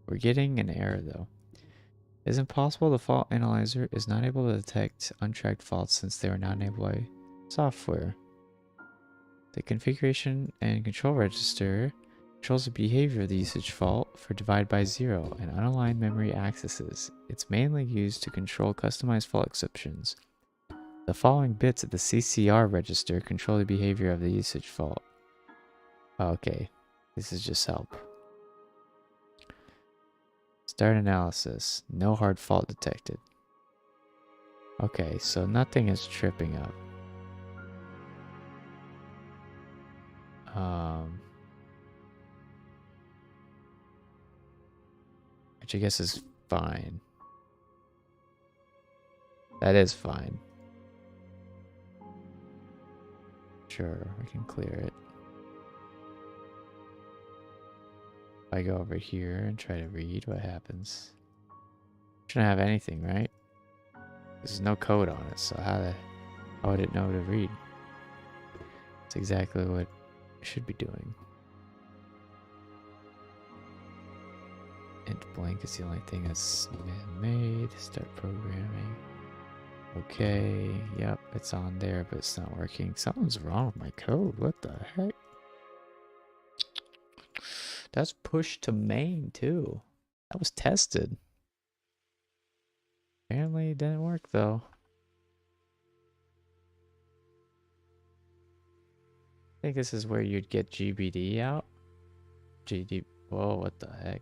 We're getting an error though. It is impossible. The fault analyzer is not able to detect untracked faults since they are not enabled by software. The configuration and control register controls the behavior of the usage fault for divide by 0 and unaligned memory accesses. It's mainly used to control customized fault exceptions. The following bits of the CCR register control the behavior of the usage fault. Okay, this is just help. Start analysis. No hard fault detected. Okay, so nothing is tripping up. Which I guess is fine. That is fine. Sure, we can clear it. If I go over here and try to read, what happens? Shouldn't have anything, right? There's no code on it, so how would it know to read? It's exactly what it should be doing. Int blank is the only thing that's man-made. Start programming. Okay, yep, it's on there, but it's not working. Something's wrong with my code. What the heck? That's pushed to main too. That was tested. Apparently it didn't work though. I think this is where you'd get GBD out. GD. Whoa, what the heck?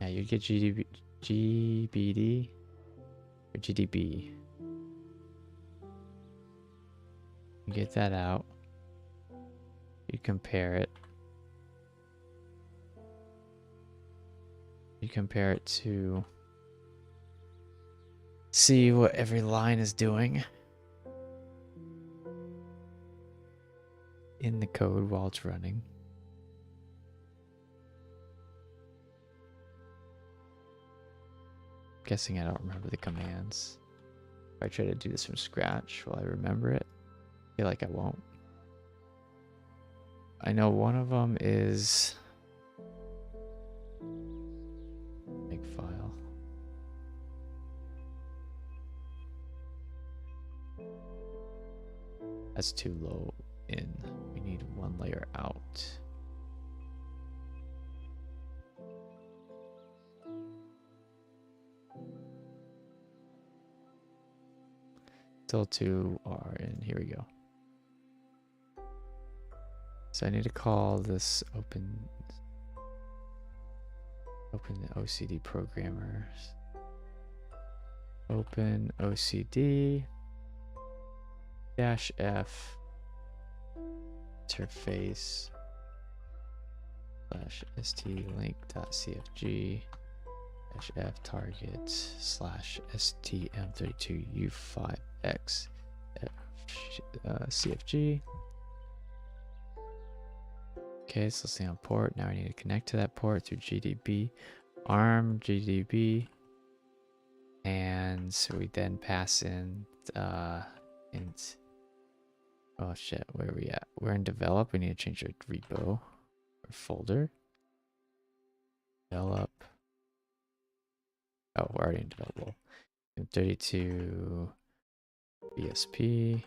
Yeah, you'd get GBD or GDB. You get that out. You compare it. You compare it to see what every line is doing in the code while it's running. Guessing I don't remember the commands. If I try to do this from scratch, will I remember it? I feel like I won't. I know one of them is make file. That's too low in. We need one layer out. Still 2 are in. Here we go. So I need to call this open the OCD programmers. Open OCD -f interface /stlink.cfg -f target /stm32 u5x cfg. Okay, so let's see on port. Now we need to connect to that port through GDB, ARM GDB, and so we then pass in int. Oh shit, where are we at? We're in develop. We need to change our repo or folder. Develop. Oh, we're already in developable. 32 BSP.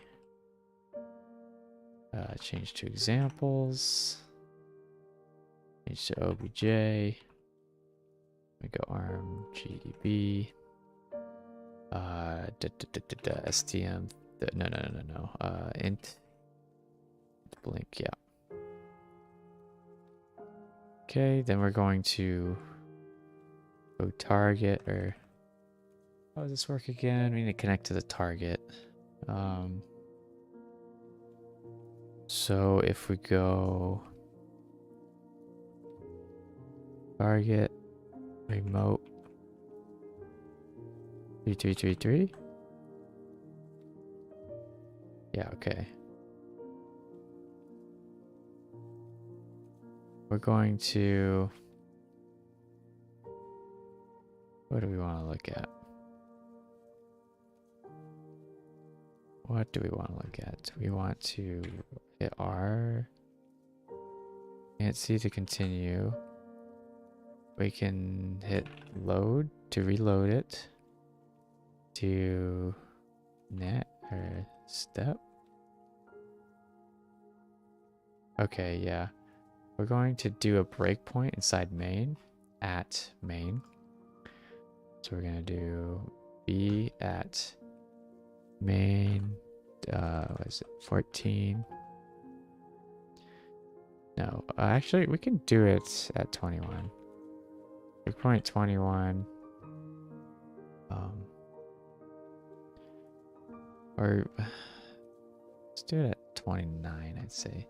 Change to examples. Change to OBJ. We go ARM GDB. STM. No. Int blink. Yeah. Okay, then we're going to go target, or how does this work again? We need to connect to the target. So if we go target remote 3333. Yeah, okay. We're going to, what do we want to look at? What do we want to look at? We want to hit R. Can't see to continue. We can hit load to reload it to net or step. Okay, yeah. We're going to do a breakpoint inside main at main. So we're going to do B at main, what is it, 14. No, actually we can do it at 21. Breakpoint 21. Or let's do it at 29, I'd say.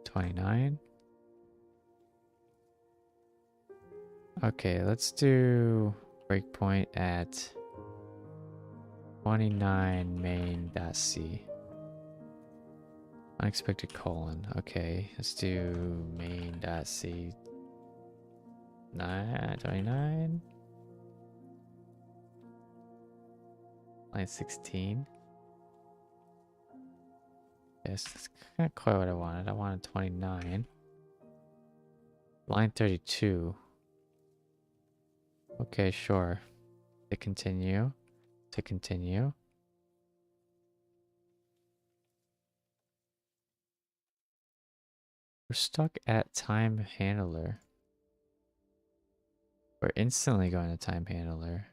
29. Okay, let's do breakpoint at 29 main.c. Unexpected colon. Okay, let's do main.c 29. Line 16. Yes, that's kind of quite what I wanted. I wanted 29. Line 32. Okay, sure. To continue. To continue. We're stuck at time handler. We're instantly going to time handler.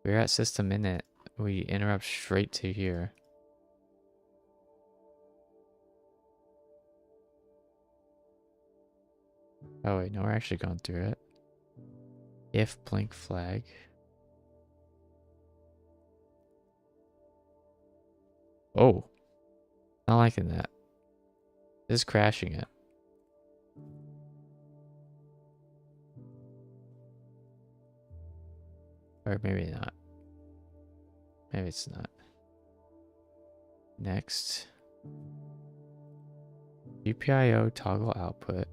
We're at system init. We interrupt straight to here. Oh wait, no, we're actually going through it. If blink flag. Oh, not liking that. This is crashing it. Or maybe not. Maybe it's not. Next. GPIO toggle output.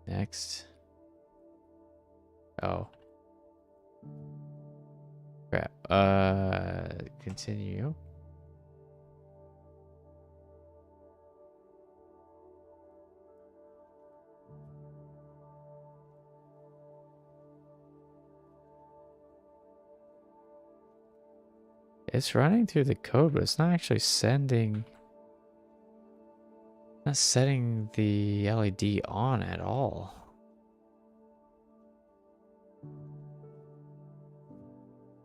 Next. Oh. Crap. Continue. It's running through the code, but it's not actually sending. Not setting the LED on at all.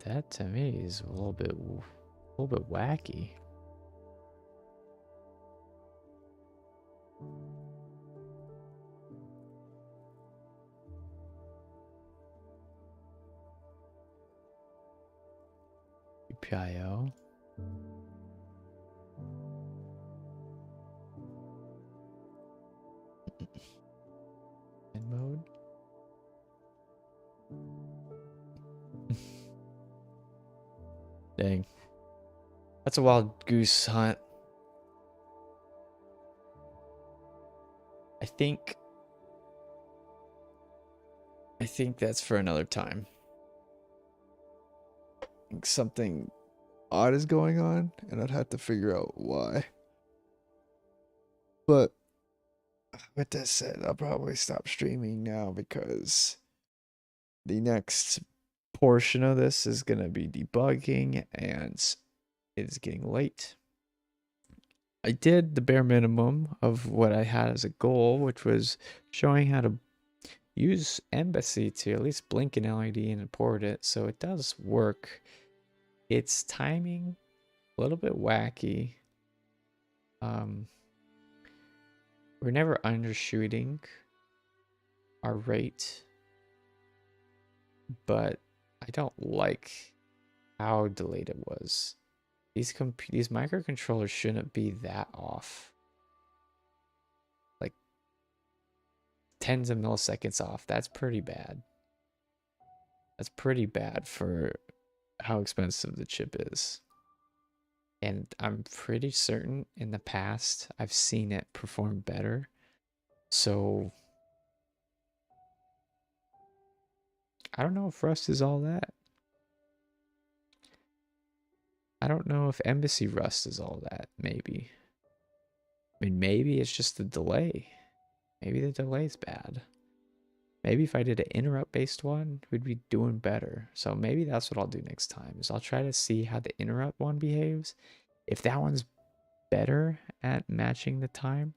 That to me is a little bit wacky. GPIO. In mode. Dang. That's a wild goose hunt. I think that's for another time. I think something odd is going on, and I'd have to figure out why. But with that said, I'll probably stop streaming now because the next portion of this is going to be debugging and it's getting late. I did the bare minimum of what I had as a goal, which was showing how to use Embassy to at least blink an LED and import it. So it does work. It's timing a little bit wacky. We're never undershooting our rate, but I don't like how delayed it was. These microcontrollers shouldn't be that off. Like tens of milliseconds off. That's pretty bad. That's pretty bad for how expensive the chip is. And I'm pretty certain in the past I've seen it perform better. So I don't know if Rust is all that. I don't know if Embassy Rust is all that, maybe. I mean, maybe it's just the delay. Maybe the delay's bad. Maybe if I did an interrupt-based one, we'd be doing better. So maybe that's what I'll do next time, is I'll try to see how the interrupt one behaves. If that one's better at matching the time,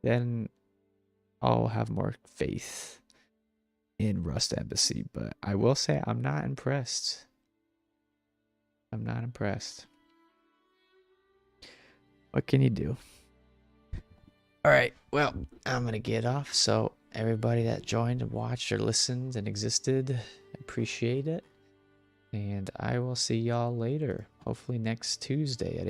then I'll have more faith in Rust Embassy. But I will say I'm not impressed. I'm not impressed. What can you do? All right, well, I'm going to get off. So everybody that joined and watched or listened and existed. Appreciate it. And I will see y'all later. Hopefully next Tuesday at